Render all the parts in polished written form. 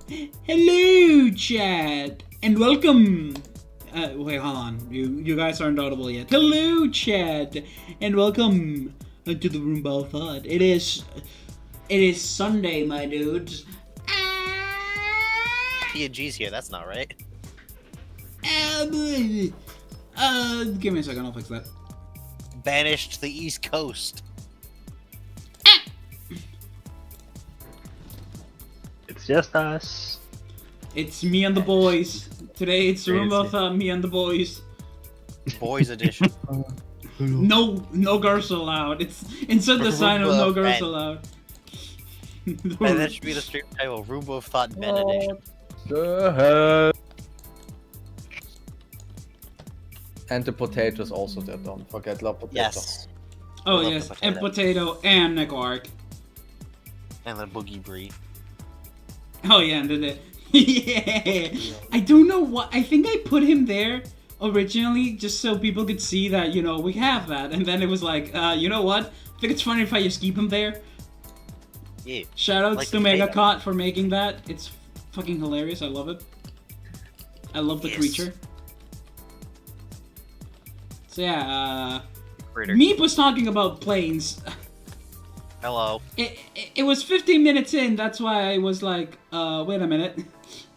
Hello, chat, and welcome. Wait, hold on. You guys aren't audible yet. Hello, chat, and welcome to the Roomba of Thought. It is Sunday, my dudes. P&G's here. That's not right. Give me a second. I'll fix that. Banished to the East Coast. It's just us. It's me and the boys. Today it's the Roomba of Thought. Me and the boys. Boys edition. No girls allowed. It's inside the sign of no girls allowed. And that should be the stream title: Roomba of Thought Men edition. And the potatoes also there, don't forget La Potato. Yes. Oh Love yes, the and potato and Neckwark. And the Boogie Brie. Oh yeah, and then yeah. I don't know what. I think I put him there originally just so people could see that we have that, and then it was like, you know what? I think it's funny if I just keep him there. Yeah. Shoutouts Like to Megacot for making that. It's fucking hilarious. I love it. I love the creature. So yeah, Meep was talking about planes. Hello. It was 15 minutes in, that's why I was like, wait a minute.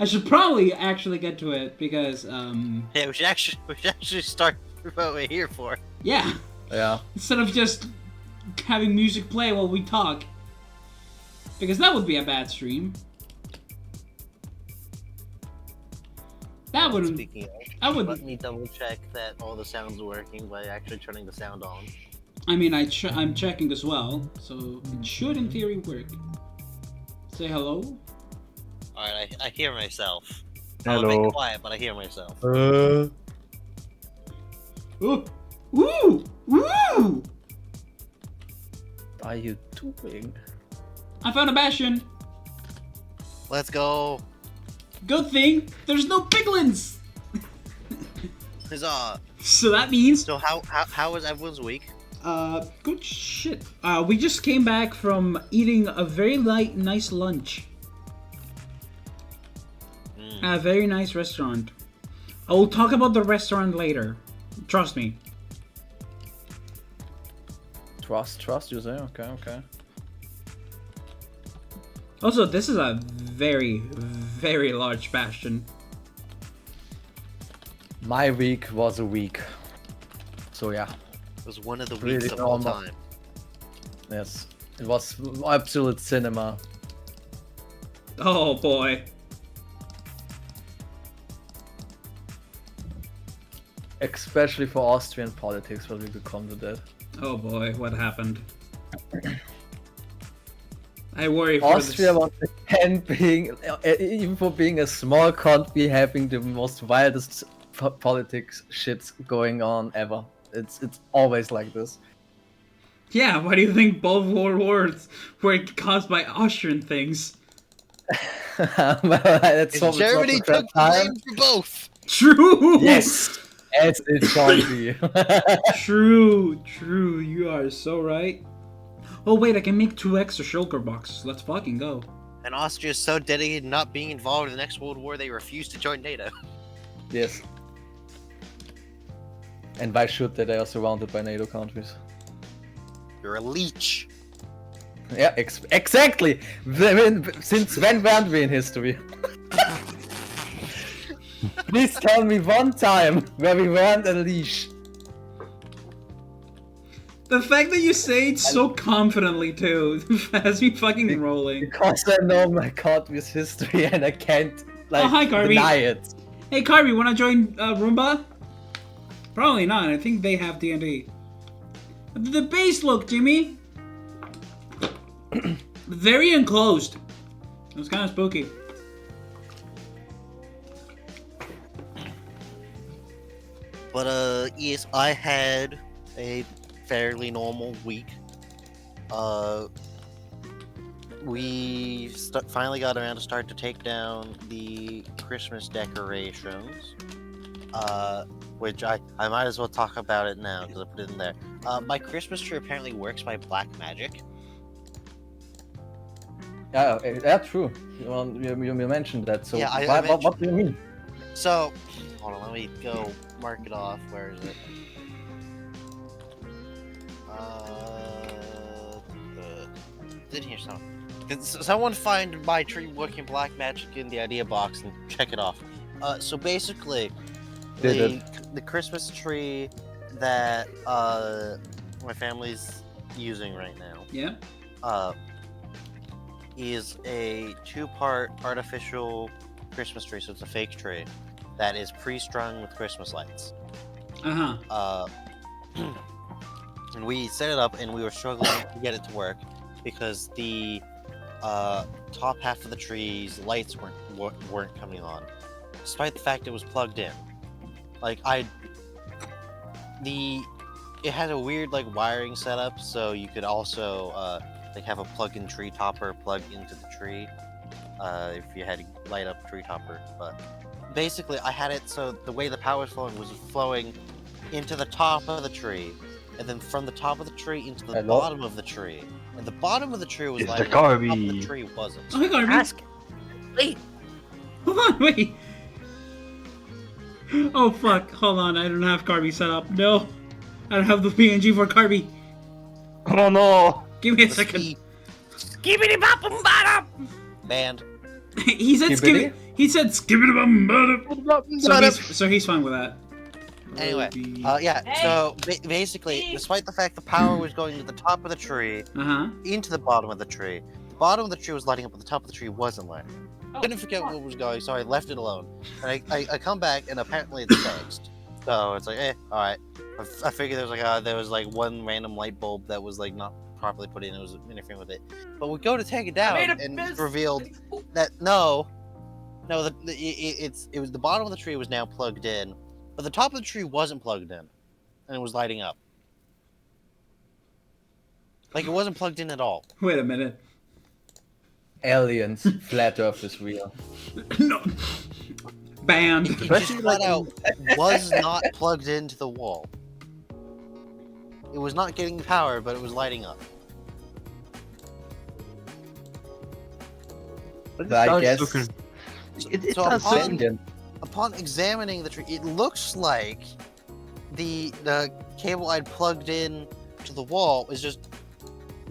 I should probably actually get to it, because, Yeah, we should actually start what we're here for. Yeah. Yeah. Instead of just having music play while we talk. Because that would be a bad stream. That wouldn't... Speaking of, let me double check that all the sounds are working by actually turning the sound on. I mean, I'm checking as well, so it should in theory work. Say hello. Alright, I hear myself. Hello. I'll make it quiet, but I hear myself. Ooh! Ooh! Ooh! What are you doing? I found a bastion! Let's go! Good thing there's no piglins! Huzzah! So that means... So how was everyone's week? Good shit. We just came back from eating a very nice lunch. A very nice restaurant. I will talk about the restaurant later. Trust me. Trust you say? Okay. Also, this is a very, very large bastion. My week was a week. So yeah. It was one of the Really weeks of all normal. time. Yes. It was absolute cinema. Oh boy. Especially for Austrian politics, what we could come to that. Oh boy, what happened? I worry for Austria was again being, even for being a small country, having the most wildest politics shits going on ever. It's always like this. Yeah, why do you think both world wars were caused by Austrian things? Well, that's Germany took blame for both. True. Yes, as it shall be. True. You are so right. Oh wait, I can make 2 extra shulker boxes. Let's fucking go. And Austria is so dedicated to not being involved in the next World War, they refused to join NATO. Yes. And why should they? They are surrounded by NATO countries. You're a leech. Yeah, exactly. Since when weren't we in history? Please tell me one time where we weren't a leash. The fact that you say it so confidently too has me fucking rolling. Because I know my country's history and I can't hi, Carby. deny it. Hey Carby, wanna join Roomba? Probably not. I think they have D&D. The base look, Jimmy. Very enclosed. It was kind of spooky. But yes, I had a fairly normal week. We finally got around to start to take down the Christmas decorations. Which I might as well talk about it now because I put it in there. My Christmas tree apparently works by black magic. Yeah, true. You mentioned that. So Yeah, I what do you mean? So, hold on, let me go mark it off. Where is it? It's in here somewhere. Can someone find my tree working black magic in the idea box and check it off? So basically, Did the Christmas tree that my family's using right now Yeah. is a 2-part artificial Christmas tree, so it's a fake tree that is pre-strung with Christmas lights. Uh-huh. And we set it up, and we were struggling to get it to work because the top half of the tree's lights weren't coming on, despite the fact it was plugged in. Like it had a weird like wiring setup, so you could also like have a plug-in tree topper plug into the tree if you had to light up tree topper. But basically, I had it so the way the power was flowing into the top of the tree, and then from the top of the tree into the Hello? bottom of the tree. And the bottom of the tree was It's the lighting up, the top of the Garby. tree wasn't. Oh, hey, Garby. Ask. Wait. Hold on, wait. Oh, fuck. Hold on, I don't have Garby set up. No. I don't have the PNG for Garby. Oh no! Give me a The second. ski Skibbity bop bottom. band. He said Skibbity? He said skibbity bum bum. So he's fine with that. Anyway, Garby. yeah. So basically, despite the fact the power was going to the top of the tree, Uh-huh. into the bottom of the tree, the bottom of the tree was lighting up, but the top of the tree wasn't lighting. I couldn't forget what was going, so I left it alone. And I come back, and apparently it's fixed. So it's like, all right. I figured there was like one random light bulb that was like not properly put in. It was interfering with it. But we go to take it down, and it's revealed that it was the bottom of the tree was now plugged in, but the top of the tree wasn't plugged in, and it was lighting up. Like it wasn't plugged in at all. Wait a minute. Aliens, flat Earth is real. No. Banned. It just flat out was not plugged into the wall. It was not getting power, but it was lighting up. But I guess It So sounds upon- so Upon examining the tree, it looks like the cable I'd plugged in to the wall is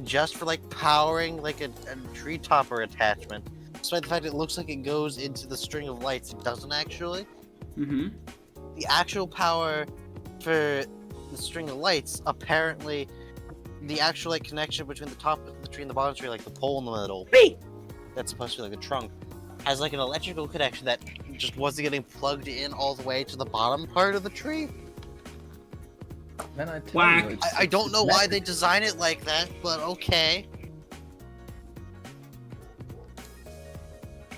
just for like powering like a tree topper attachment. Despite the fact it looks like it goes into the string of lights, it doesn't actually. Mm-hmm. The actual power for the string of lights, apparently, the actual like connection between the top of the tree and the bottom of the tree, like the pole in the middle, that's supposed to be like the trunk, has like an electrical connection that just wasn't getting plugged in all the way to the bottom part of the tree. Man, I tell Whack. you, it's- I don't it's know why magic. they design it like that, but okay.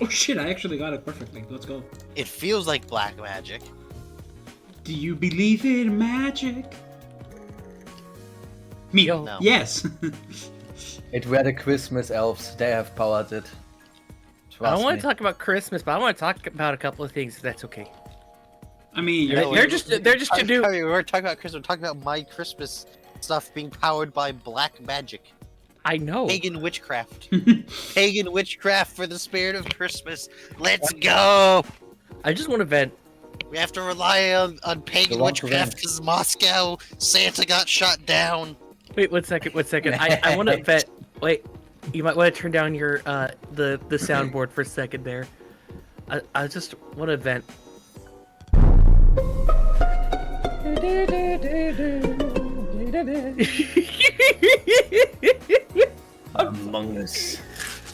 Oh shit, I actually got it perfectly. Let's go. It feels like black magic. Do you believe in magic? Me. Yo. No. Yes. It were the Christmas elves. They have powered it. I don't Trust want me. to talk about Christmas, but I want to talk about a couple of things. If that's okay. I mean, They're, No, they're just to do. We were talking about Christmas. We're talking about my Christmas stuff being powered by black magic. I know. Pagan witchcraft. Pagan witchcraft for the spirit of Christmas. Let's go! I just want to vent. We have to rely on pagan Go on, witchcraft because Moscow, Santa got shot down. Wait, 1 second. 1 second. I want to vent. Wait, you might want to turn down your the soundboard for a second there. I just want to vent. Among Us.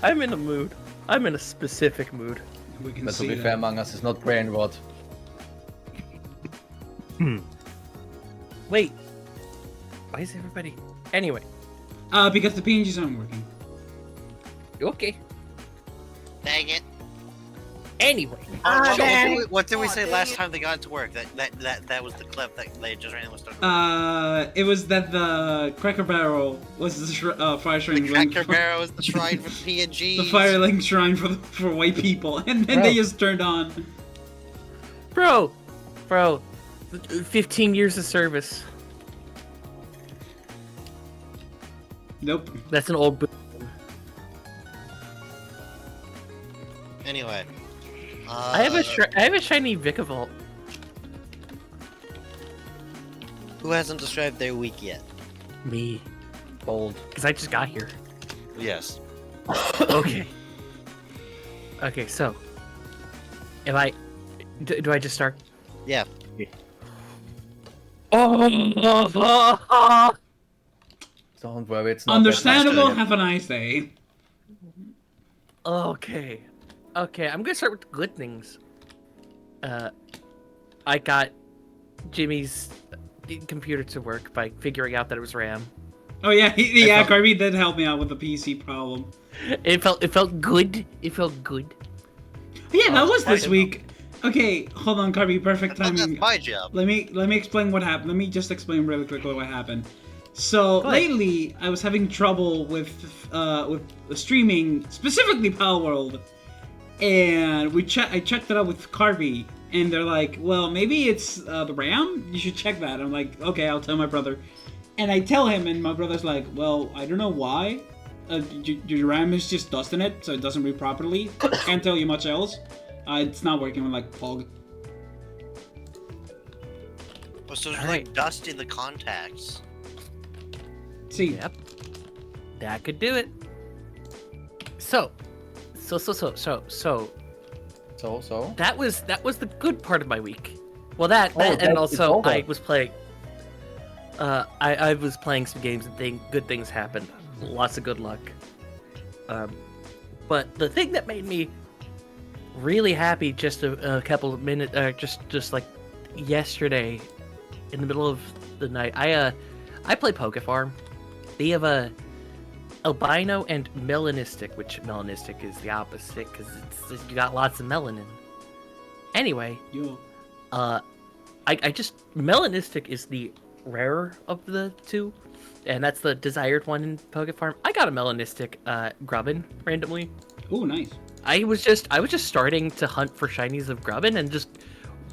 I'm in a mood. I'm in a specific mood. we can But to see be that. fair, Among Us is not brain rot. Wait. Why is everybody? Anyway. Because the PNGs aren't working. Okay. Dang it. Anyway. What did we say last time they got it to work? That was the clip that they just randomly started. It was that the Cracker Barrel was the fire shrine. The link Cracker for- Barrel is the shrine for PNGs. The fire link shrine for white people, and then they Bro. just turned on. Bro. 15 years of service. Nope. That's an old boot. Anyway. I have a shiny Vikavolt. Who hasn't described their week yet? Me, Bold. because I just got here. Yes. Okay. Okay, so if I do I just start? Yeah. Oh, Don't worry, it's not Understandable. that much. Have a nice day. okay. Okay, I'm gonna start with the good things. I got Jimmy's computer to work by figuring out that it was RAM. Oh yeah, yeah. felt- Kirby did help me out with the PC problem. It felt good. It felt good. Yeah, that was this I- week. Okay, hold on, Kirby. Perfect That's timing. my job. Let me explain what happened. Let me just explain really quickly what happened. So Go ahead. lately, I was having trouble with streaming, specifically Power World, and I checked it out with Kirby, and they're like, "Well, maybe it's the RAM. You should check that." I'm like, "Okay, I'll tell my brother," and I tell him, and my brother's like, "Well, I don't know why. Your RAM is just dust in it, so it doesn't read properly. Can't tell you much else. It's not working with like Pog." Oh, so there's Alright. like dust in the contacts. See, Yep. That could do it. So So. that was the good part of my week. Well, that Oh, and it's also over. I was playing. I was playing some games and good things happened. Lots of good luck. But the thing that made me really happy just a couple of minutes, just like yesterday, in the middle of the night, I play Poke Farm. They have a albino and melanistic, which melanistic is the opposite because you got lots of melanin. Anyway, yo, I just melanistic is the rarer of the two, and that's the desired one in Poke Farm. I got a melanistic Grubbin randomly. ooh, nice. I was just starting to hunt for shinies of Grubbin, and just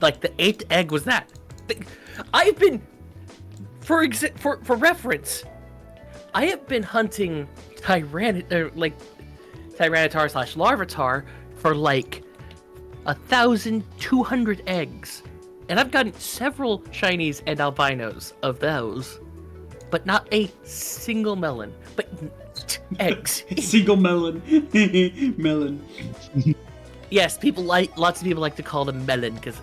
like the 8th egg was that. I've been for reference, I have been hunting Tyranitar/Larvitar for like 1,200 eggs, and I've gotten several shinies and albinos of those, but not a single melon. But eggs. Single melon, melon. Yes, lots of people like to call them melon because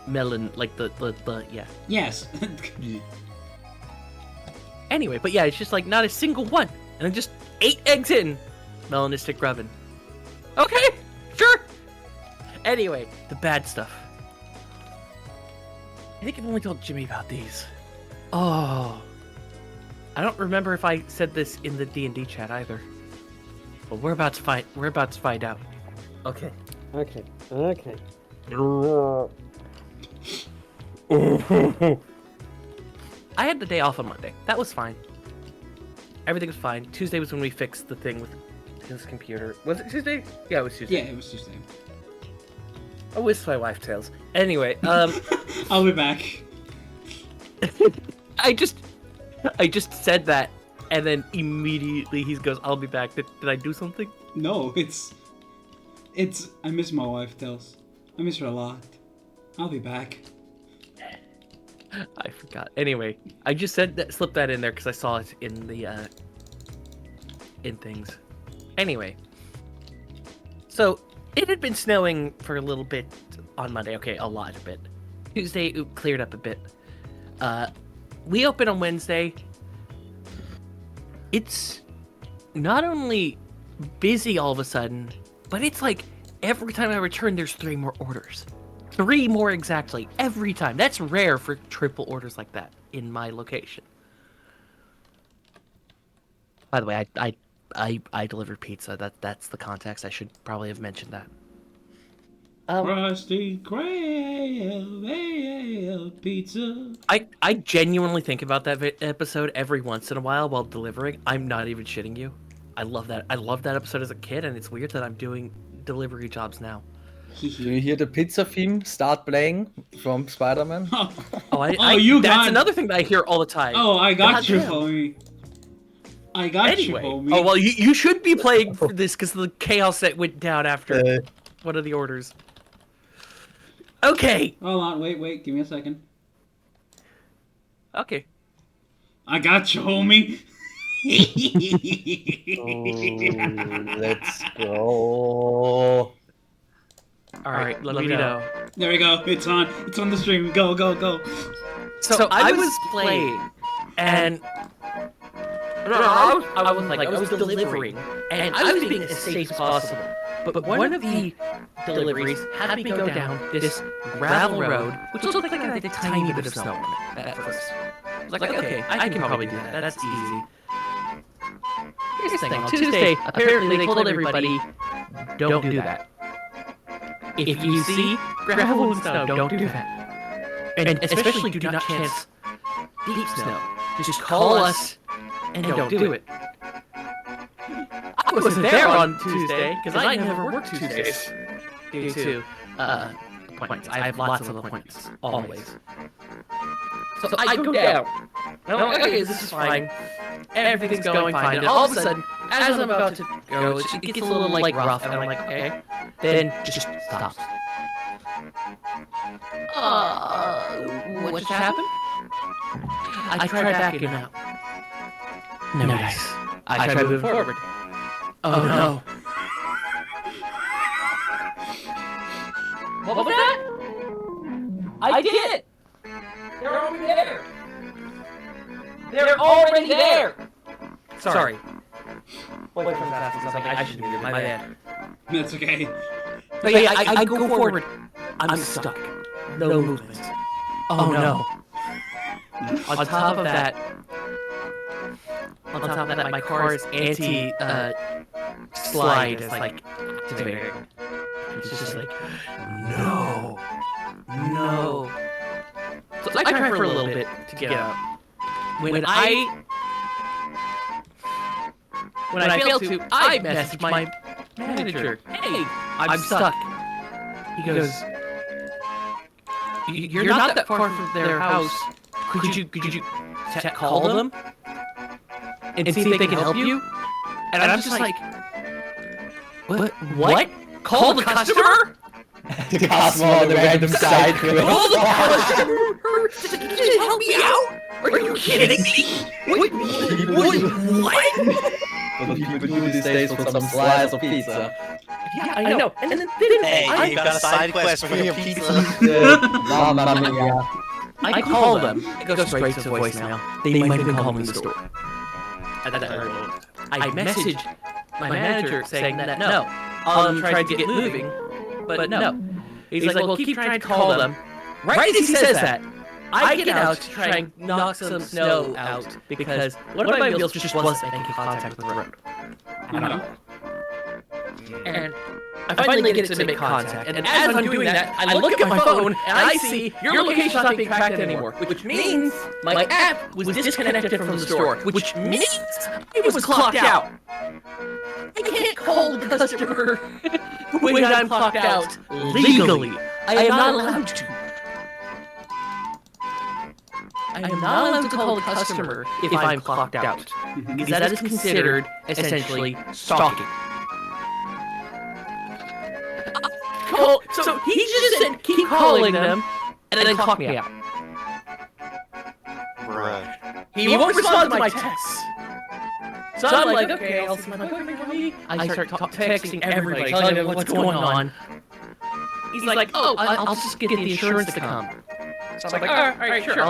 melon, like the yeah. Yes. Anyway, but yeah, it's just like not a single one, and then just 8 eggs in, melanistic Grubbin. Okay, sure. Anyway, the bad stuff. I think I've only told Jimmy about these. Oh, I don't remember if I said this in the D&D chat either. But we're about to find out. Okay. I had the day off on Monday. That was fine. Everything was fine. Tuesday was when we fixed the thing with his computer. Was it Tuesday? Yeah, it was Tuesday. Yeah, it was Tuesday. I wish my wife tails. Anyway, I'll be back. I just said that, and then immediately he goes, "I'll be back." Did I do something? No, it's. I miss my wife, Tels. I miss her a lot. I'll be back. I forgot. Anyway, I just said that, slipped that in there because I saw it in the in things. Anyway, so it had been snowing for a little bit on Monday. Okay, a lot of it. Tuesday it cleared up a bit. We open on Wednesday. It's not only busy all of a sudden, but it's like every time I return, there's 3 more orders. 3 more exactly every time. That's rare for triple orders like that in my location. By the way, I delivered pizza. That's the context. I should probably have mentioned that. Krusty Krab, pizza. I genuinely think about that episode every once in a while delivering. I'm not even shitting you. I love that. I loved that episode as a kid, and it's weird that I'm doing delivery jobs now. Do you hear the pizza theme start playing from Spider-Man? You that's got. another thing that I hear all the time. Oh, I got you, Goddamn. homie. I got Anyway, you, homie. oh well, you should be playing for this because the chaos that went down after. What are the orders? Okay. Hold on, wait, give me a second. Okay. I got you, homie. Oh, let's go. All right. Let me know. There we go. It's on. It's on the stream. Go. So I was playing, and I was delivering, and I was being as safe as possible. But one of the deliveries had me go down this gravel road, which looked like a tiny bit of snow on it at first. I was like, okay, I can probably do that. That's easy. Here's the thing. On Tuesday, apparently they told everybody, don't do that. If you see gravel and snow, don't do that. And especially do not chance deep snow. Just call us and don't do it. I wasn't there on Tuesday because I never work Tuesdays due to appointments. I have lots of appointments, always. So I go down. And I'm like, okay, this is fine. Everything's going fine. And all of a sudden, as I'm about to go, it gets a little like rough, and I'm like, okay. Then just stops. What just happened? I tried backing out. No dice. I tried moving forward. Oh no. What was that? I did it! They're over there! They're already there! Sorry. Wait for that for something. I shouldn't do my bad. That's okay. But yeah, I go forward. I'm stuck. No movement. Oh no. On top of that, my car's anti-slide is like activated. It's just like, no. So I tried for a little bit to get out. When I failed to, I messaged my manager. Hey, I'm stuck. He goes, you're not that far from their house. Could you call them and see if they can help you? And I'm just like, what? Call the customer? The customer on the random side quest. Call the customer? Can you help me out? Are you kidding me? What? What people do these days for some slice of pizza. Yeah, I know. And then Hey, you got a side quest for your pizza. Mamma mia. I call them. It goes straight to voicemail. They might even call me in the store. I message my manager saying that no, trying to get moving, but no. He's like, well, keep trying to call them. Right as he says that, I get out to try and knock some snow out because one of my wheels just wasn't making contact with the road. And I finally get it to make contact, and as I'm doing that, I look at my phone and I see your location's not being tracked anymore, which means my app was disconnected from the store, which means it was clocked out. I can't call the customer when I'm clocked out legally. I am not allowed to. I am not allowed to call the customer if I'm clocked out, because that is considered essentially stalking. So he just said keep calling them, and then clock me out. Bruh. He won't respond to my texts. So I'm like, okay, I'll see my boyfriend. I start texting everybody, telling them what's going on. He's like, oh, I'll just get the insurance to come. So I'm like, alright, sure,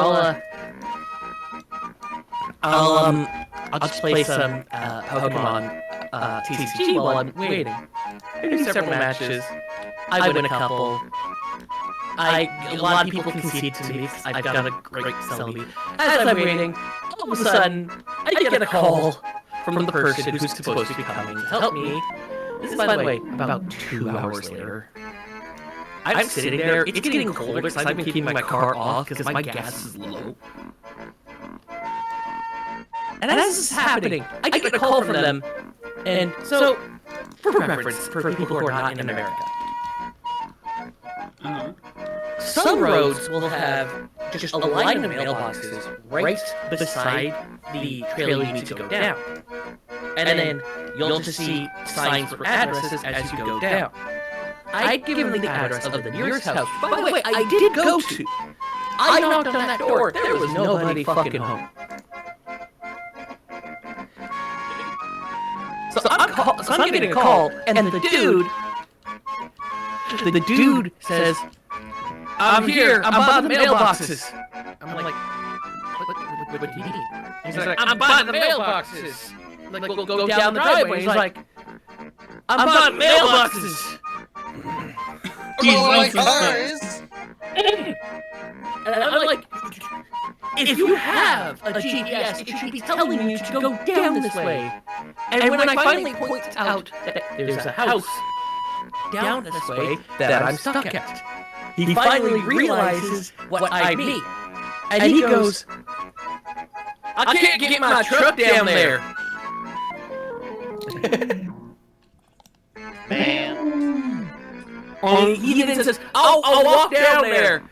I'll just play some Pokemon TCG while I'm waiting. I do several matches. I win a couple. A lot of people concede to me because I've got a great Celebi. As I'm waiting, all of a sudden, I get a call from the person who's supposed to be coming to help me. This is, by the way, about 2 hours later. I'm sitting there, it's getting colder because I've been keeping my car off because my gas is low. And as this is happening, I get a call from them. And so, for reference, for people who are not in America, some roads will have just a line of mailboxes right beside the trail you need to go down. And then you'll just see signs for addresses as you go down. I'd given them the address of the nearest house. By the way, I did go to. I knocked on that door. There was nobody fucking home. So I'm getting a call, and the dude says, "I'm here. I'm by the mailboxes." I'm like, what do you mean? He's like, "I'm by the mailboxes." Like, we'll go down the driveway. He's like, "I'm by the mailboxes." Oh, cars! And I'm like, if you have a GPS, it should be telling you to go down this way. And when I finally point out that there's a house down this way that I'm stuck at, he finally realizes what I mean. And he goes, "I can't get my truck down there." Man. And he then says, I'll walk down there.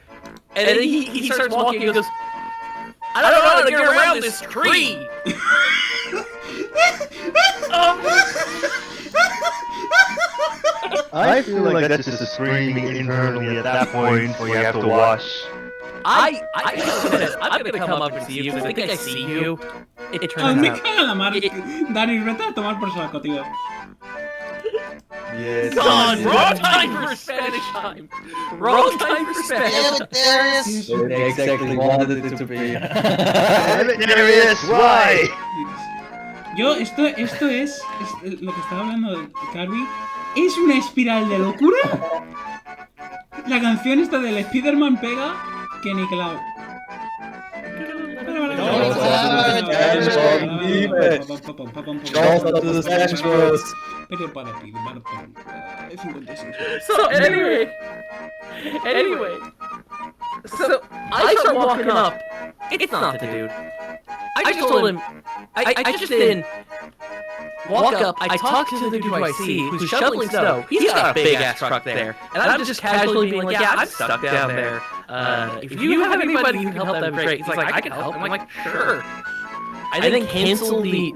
And then he starts walking and goes, "I don't know how to get around this tree." I feel like that's just screaming internally at that point where you have to wash. I'm gonna come up and see you because I think I see you. It A turns mí out. caga la mar. Dani, vete a tomar por saco, tío. Yes. God, wrong time for Spanish time. Wrong time for Spanish. Damn it, Darius! They exactly wanted it to be. Damn it, Darius, why? Yo, esto es lo que estaba hablando de Carby. ¿Es una espiral de locura? La canción esta del Spider-Man pega que ni claro. So anyway, so I start walking up. It's not the dude. I just told him. I just then walk up. I talk to the dude who I see who's shoveling snow. He's got a big ass truck there, and I'm just casually being like, "Yeah, I'm stuck down there. If you have anybody who can help, that'd be great." He's like, "I can help." I'm like, "Sure." I then cancel the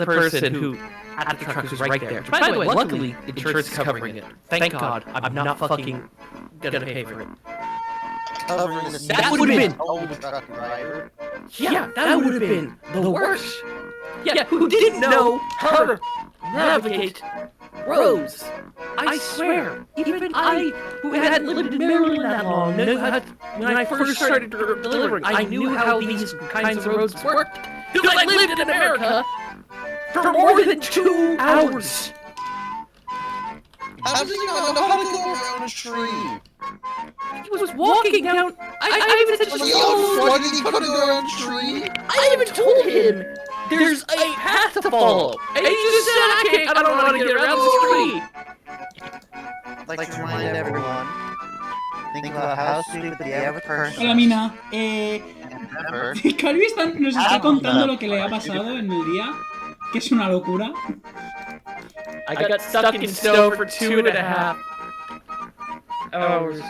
person who had the truck who's right there. By the way, luckily, the insurance is covering it. Thank God, I'm not fucking gonna pay for it. Covering the That would have been. old truck driver. Yeah, that would have been the worst. Yeah, who didn't know how to navigate roads. I swear, even I, who hadn't lived in Maryland that long, knew how to, when I first started delivering, I knew how these kinds of roads worked. Because I lived in America for more than 2 hours. How does he not know how to go around a tree? He was walking down. I even said, Why did he couldn't go around a tree? I even told him there's a path to follow. And he just said, I don't know how to get around this tree. I'd like to remind everyone, think about how stupid the average person Hola, Mina. Remember, Carby nos está contando lo que le ha pasado en el día, que es una locura. I got stuck in snow for 2.5 hours.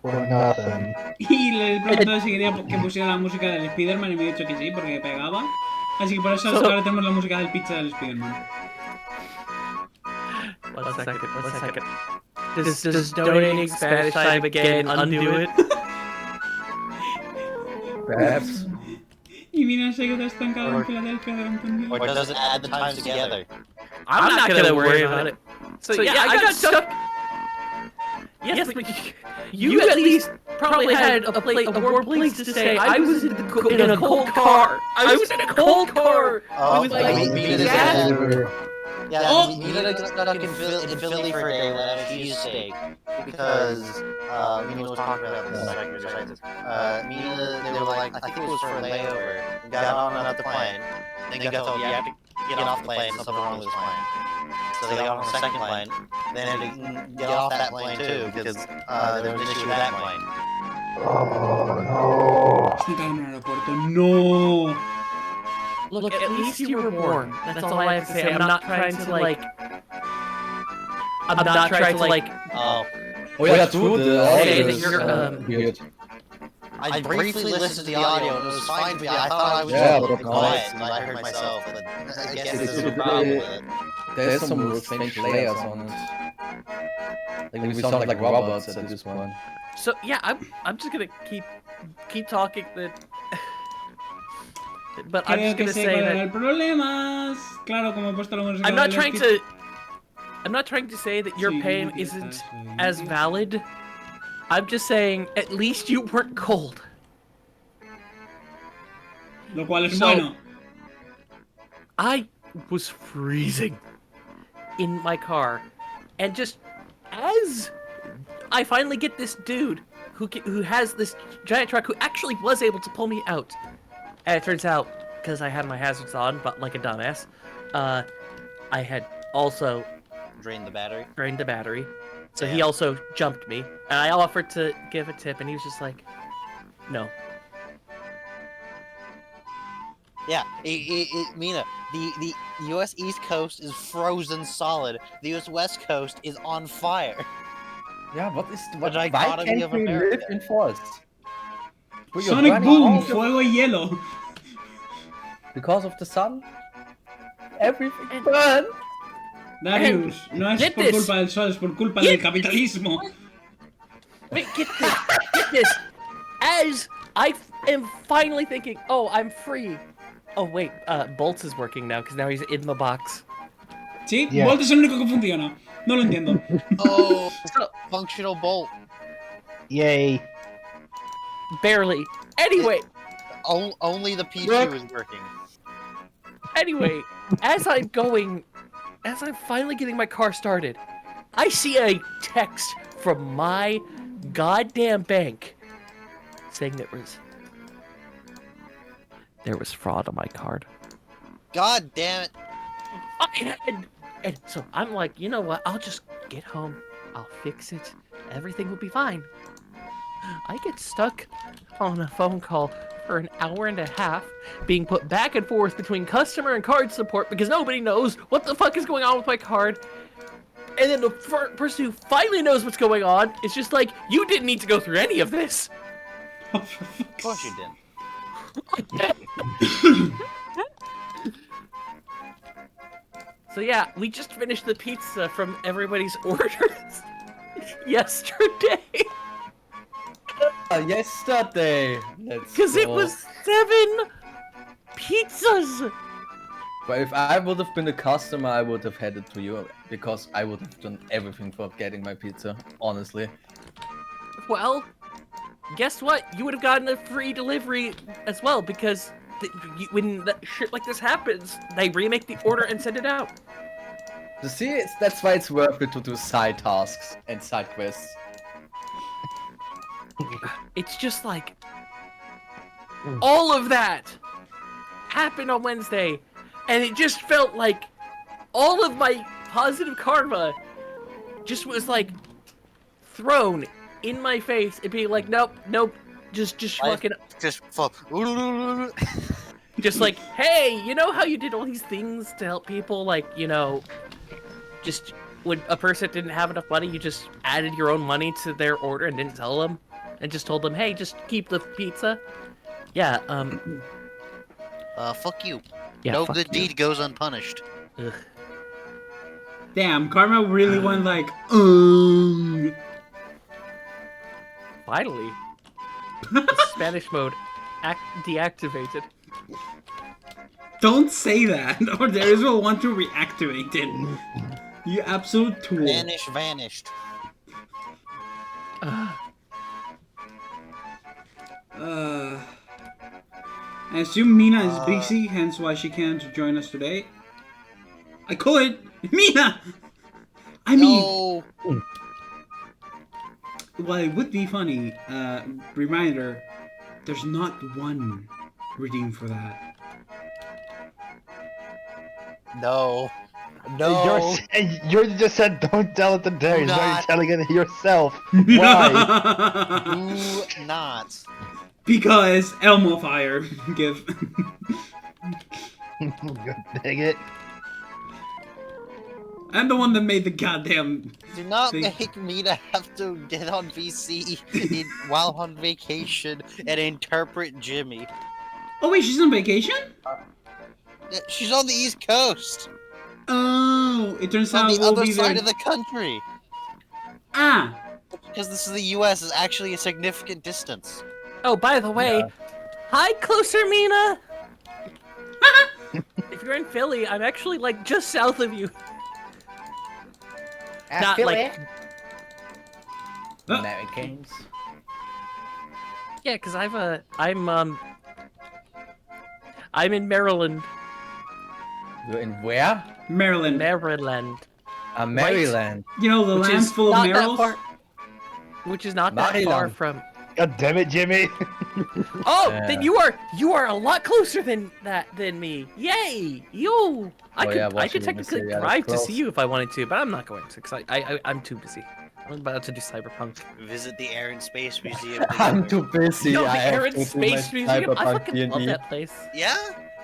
For nothing. Y le he preguntado si quería que pusiera la música del Spider-Man y me ha dicho que sí, porque pegaba. Así que por eso ahora tenemos la música del pizza del Spider-Man. One second. Does donating Spanish time again undo it? Perhaps. Y Mina se quedó estancada en Filadelfia durante un or día. does it add the times together? I'm not gonna worry about it. So yeah, I got stuck. Yes, but you at least probably had a more place to stay. I was in a cold car. I was in a cold car. Oh, With like Mina gas. Yeah, Oh! Mina got stuck in Philly for a day without a cheesesteak because Mina was talking about this like Mina, they were like, I think it was for a layover. Got on another plane. Then they got told you have to get off the plane. Something wrong with this plane. So they got on the second plane. Then they had to get off that plane too because there was an issue with that plane. Estoy en el aeropuerto. ¡No! Look, at least you were warm. That's all I have to say. I'm not trying to like. Oh. Oh yeah, true. The Say audio that is you're weird. I briefly listened to the audio and it was fine, but I thought I was Yeah, just but quiet because I heard myself. But I guess It's- there's a problem with it. There's some strange layers on it. Like we sound like robots at this point. So yeah, I'm just gonna keep talking. But I'm just gonna say that problemas. Claro, como he puesto la música I'm not del trying Steve- to. I'm not trying to say that your Sí, pain idiota, isn't soy as idiota. valid. I'm just saying, at least you weren't cold. Lo cual es So- bueno. I was freezing in my car, and just as I finally get this dude who has this giant truck who actually was able to pull me out, and it turns out because I had my hazards on, but like a dumbass, I had also Drain the battery. drained the battery, so he Damn. also jumped me, and I offered to give a tip, and he was just like, "No." Yeah, Mina, the U.S. East Coast is frozen solid. The U.S. West Coast is on fire. Yeah, what? Why dichotomy can't of we America. live in forests? But you're Sonic burning Boom, all the- fuego y hielo. Because of the sun? Everything burn! Darius, no es get por this. culpa del sol, es por culpa Get del capitalismo. Wait, get this! Get this! As I am finally thinking, oh, I'm free. Oh wait, Bolts is working now because now he's in the box. Sí, Yeah. Bolt es el único que funciona. No lo entiendo. Oh, So, functional bolt. Yay. barely. Anyway, Only the P2 Look. is working. anyway, as I'm finally getting my car started, I see a text from my goddamn bank saying there was fraud on my card. God damn it. And so I'm like, you know what? I'll just get home. I'll fix it. Everything will be fine. I get stuck on a phone call for an hour and a half, being put back and forth between customer and card support because nobody knows what the fuck is going on with my card. And then the person who finally knows what's going on is just like, you didn't need to go through any of this. Oh, for fuck's Of course you didn't. So yeah, we just finished the pizza from everybody's orders yesterday. Yesterday! Let's Because it go. was 7 pizzas. But if I would have been the customer, I would have headed to you because I would have done everything for getting my pizza, honestly. Well, guess what? You would have gotten a free delivery as well because when shit like this happens, they remake the order and send it out. You see, that's why it's worth it to do side tasks and side quests. It's just like all of that happened on Wednesday, and it just felt like all of my positive karma just was like thrown in my face and being like, nope, just fucking, Just fuck. just like, hey, you know how you did all these things to help people, like, you know, just when a person didn't have enough money, you just added your own money to their order and didn't tell them, and just told them, hey, just keep the pizza. Yeah, Fuck you. yeah, No fuck good you. deed goes unpunished. Ugh. Damn, Karma really went like, Finally, the Spanish mode deactivated. Don't say that, or Darius will want to reactivate it. You absolute tool. Vanish vanished. I assume Mina is busy, hence why she can't join us today. I could! Mina! I mean, No. well, it would be funny. Reminder, there's not one redeem for that. No. No. You just said don't tell it to Darius. Now not. you're telling it yourself. Why? Do not. Because Elmo Fire. Give. Dang it. I'm the one that made the goddamn. Do not They- make me to have to get on VC while on vacation and interpret Jimmy. Oh wait, she's on vacation? She's on the East Coast. Oh, it turns On out the we'll other be side there. of the country. Ah! Because this is the U.S. is actually a significant distance. Oh, by the way, hi, Closer Mina. If you're in Philly, I'm actually like just south of you. Not like Americans. yeah, because I'm in Maryland. You're in where? Maryland. Maryland. Maryland. You know, the Which land's is full of not that Meryls? far. Which is not that far Maryland. from. God damn it, Jimmy! Oh, Yeah. then you are a lot closer than me. Yay! Yo! I could Washington, technically DC, yeah, that's drive to close. see you if I wanted to, but I'm not going to because I'm too busy. I'm about to do Cyberpunk. Visit the Air and Space Museum. I'm together. too busy. No, I the have Air to and do my Space Museum. I Cyberpunk fucking love D&D. that place. Yeah,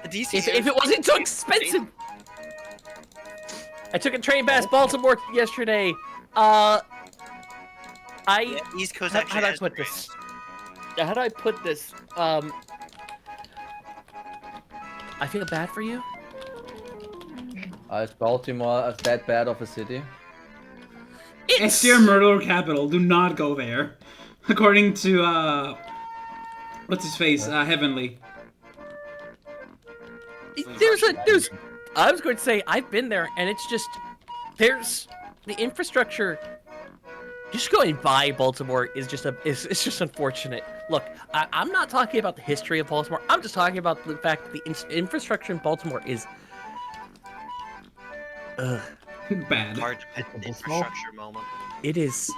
the DC. If it wasn't too expensive. I took a train past Baltimore yesterday. East Coast How actually do I has put trains. this? How do I put this? I feel bad for you. Is Baltimore that bad of a city? It's your murder capital. Do not go there. According to, what's his face? Heavenly. There's. I was going to say I've been there, and it's just there's the infrastructure. Just going by Baltimore is just it's just unfortunate. Look, I'm not talking about the history of Baltimore. I'm just talking about the fact that the infrastructure in Baltimore is. Bad. Hard to pick an infrastructure moment. It is.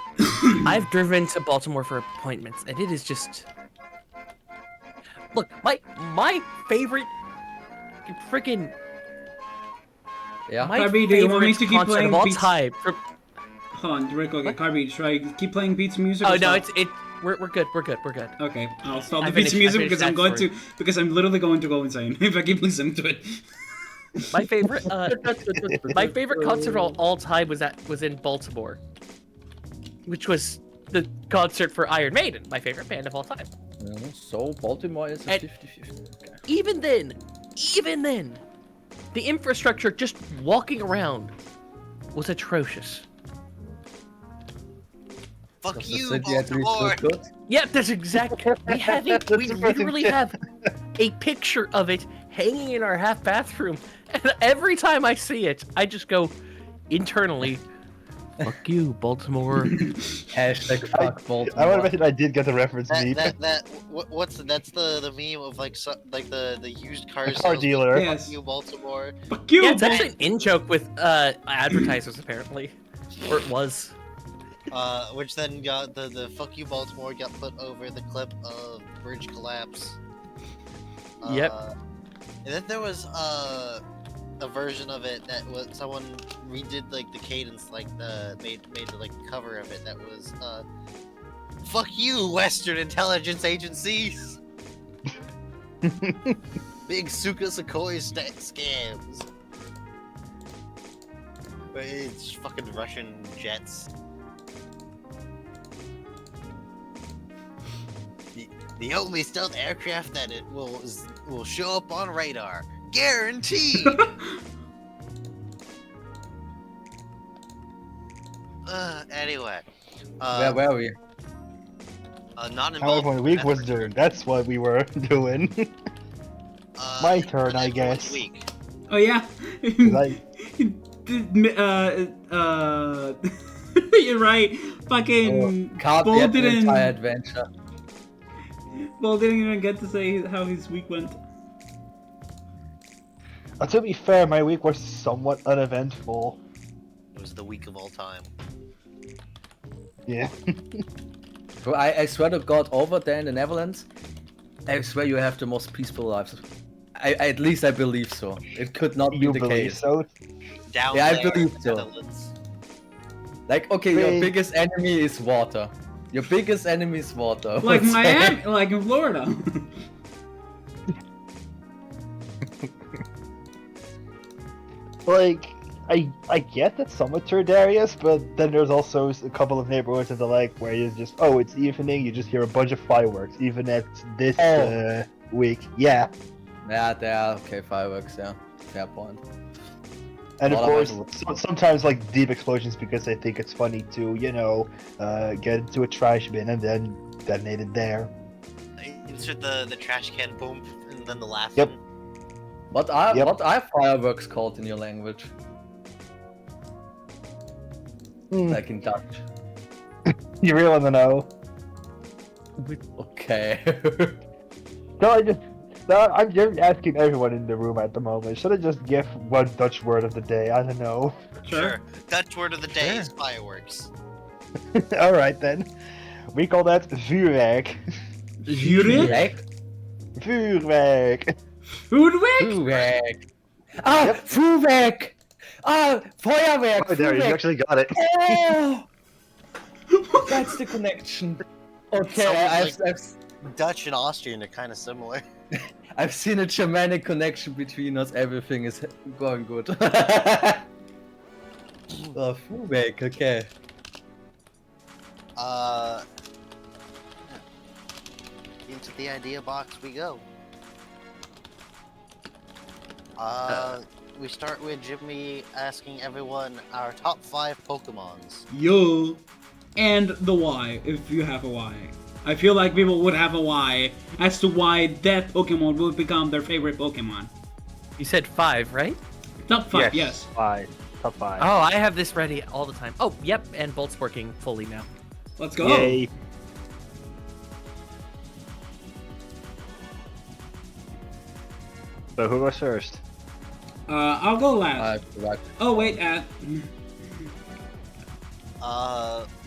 I've driven to Baltimore for appointments, and it is just. Look, my favorite, freaking. Yeah. My Carby, do you want me favorite to keep concert playing of all Beats? time. Hold on, real quick. Carby, should I keep playing Beats music? Oh or no, stop? we're good. We're good. We're good. Okay, I'll stop I the Beats finished- I music finished because I'm that going story. to because I'm literally going to go insane if I keep listening to it. My favorite concert of all time was in Baltimore, which was the concert for Iron Maiden, my favorite band of all time. So Baltimore is a And- 50-50. Okay. Even then, the infrastructure just walking around was atrocious. Fuck Does the you, city at least Baltimore. look good? Yeah, that's exactly. We literally have a picture of it hanging in our half bathroom, and every time I see it, I just go internally, "Fuck you, Baltimore." Hashtag fuck Baltimore. I would imagine I did get the reference, Meep. That's the meme of like the used car A car salesman. dealer. Yes. Fuck you, Baltimore. Fuck you, Yeah, it's Bal- actually an in-joke with advertisers apparently, or it was. Which then got the fuck you, Baltimore got put over the clip of bridge collapse. Yep. And then there was a version of it that was someone redid like the cadence, like made the like cover of it that was fuck you, Western intelligence agencies. Big Suka Sequoia scams. But it's fucking Russian jets. The only stealth aircraft that it will show up on radar, guaranteed. Anyway. Where were we? Not in However, Baltimore, week was that's for doing. That's what we were doing. My turn, I that's guess. Week. Oh yeah. Like, You're right. Fucking Can't Bull get the didn't. entire adventure. Bull didn't even get to say how his week went. to be fair, my week was somewhat uneventful. It was the week of all time. Yeah. Bro, I swear to God, over there in the Netherlands, I swear you have the most peaceful lives. At least I believe so. It could not be You the believe case. so? Down Yeah, I there, believe so. Netherlands. Like, okay, your Wait. biggest enemy is water. Your biggest enemy is water. Like What's that? Miami, like in Florida. Like, I get that some are toured areas, but then there's also a couple of neighborhoods that are like where you just, oh, it's evening, you just hear a bunch of fireworks, even at this week. Yeah. Yeah, they are okay, fireworks, yeah. Fair point. And of All course, about sometimes like deep explosions because they think it's funny to, get into a trash bin and then detonate it there. Insert the trash can boom and then the laughing. Yep. What are Yep. fireworks called in your language? Like in Dutch. You really want to know? Okay. I'm just asking everyone in the room at the moment. Should I just give one Dutch word of the day? I don't know. Sure. Dutch word of the day is fireworks. All right then. We call that vuurwerk. Vuurwerk? Vuurwerk. Foodwerk? Vuurwerk. Ah, Yep. vuurwerk. Ah, Feuerwerk. Oh, there, you vuurwerk. actually got it. Oh, that's the connection. Okay, Sounds Dutch and Austrian are kind of similar. I've seen a Germanic connection between us. Everything is going good. Oh, Vuurwerk, okay. Into the idea box we go. We start with Jimmy asking everyone our top 5 Pokemons. Yo. And the why, if you have a why. I feel like people would have a why as to why that Pokemon would become their favorite Pokemon. You said 5, right? Top 5, yes. 5. Top 5. Oh, I have this ready all the time. Oh, yep, and Bolt's working fully now. Let's go. Yay. So who goes first? I'll go last. Right. Oh, wait,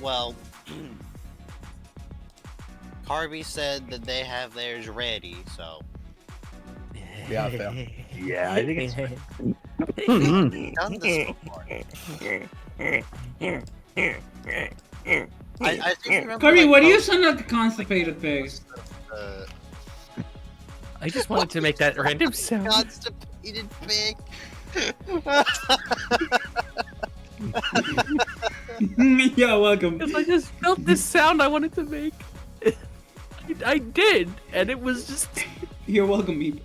Well, Carby said that they have theirs ready, so. Yeah, fair. Yeah, I think it's. Done this before. I think remember, Kirby, like, why do you most, sound like a constipated pig? I just wanted to make that random sound. Constipated pig. Yeah, welcome. Because I just felt this sound I wanted to make. I did, and it was just. You're welcome, Meep.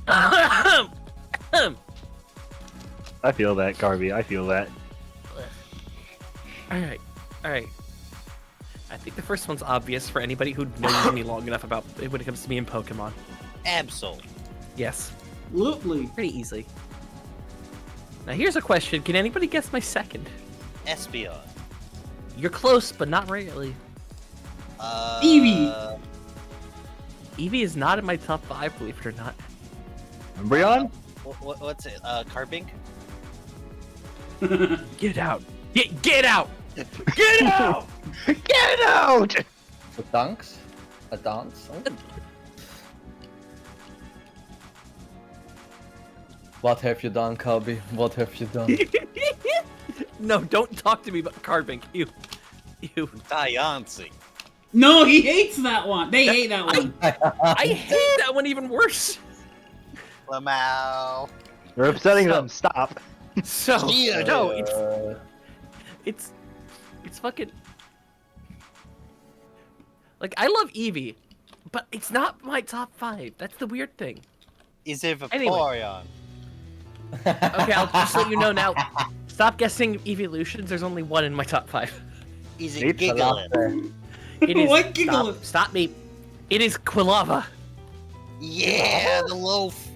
I feel that, Garby. I feel that. Alright. I think the first one's obvious for anybody who knows me long enough about it when it comes to me and Pokemon. Absol. Yes, Absolutely. pretty easily. Now here's a question: can anybody guess my second? Espeon. You're close, but not really. Eevee. Eevee is not in my top 5, believe it or not. Embryon? What's it? Carbink? Get out! Get out! Get out! Get out! A dance? A dance? What have you done, Calby? What have you done? No, don't talk to me about Carbink. You. Diancie. No, he hates that one. They hate that one. I hate that one even worse. Lamau. You're upsetting them. Stop. So no, Uh, it's fucking like I love Eevee, but it's not my top 5. That's the weird thing. Is it Anyway. Vaporeon? Okay, I'll just let you know now. Stop guessing evolutions. There's only one in my top 5. Is it Neat. Gigalith? It is. What Gigalith? Stop me. It is Quilava. Yeah, the loaf.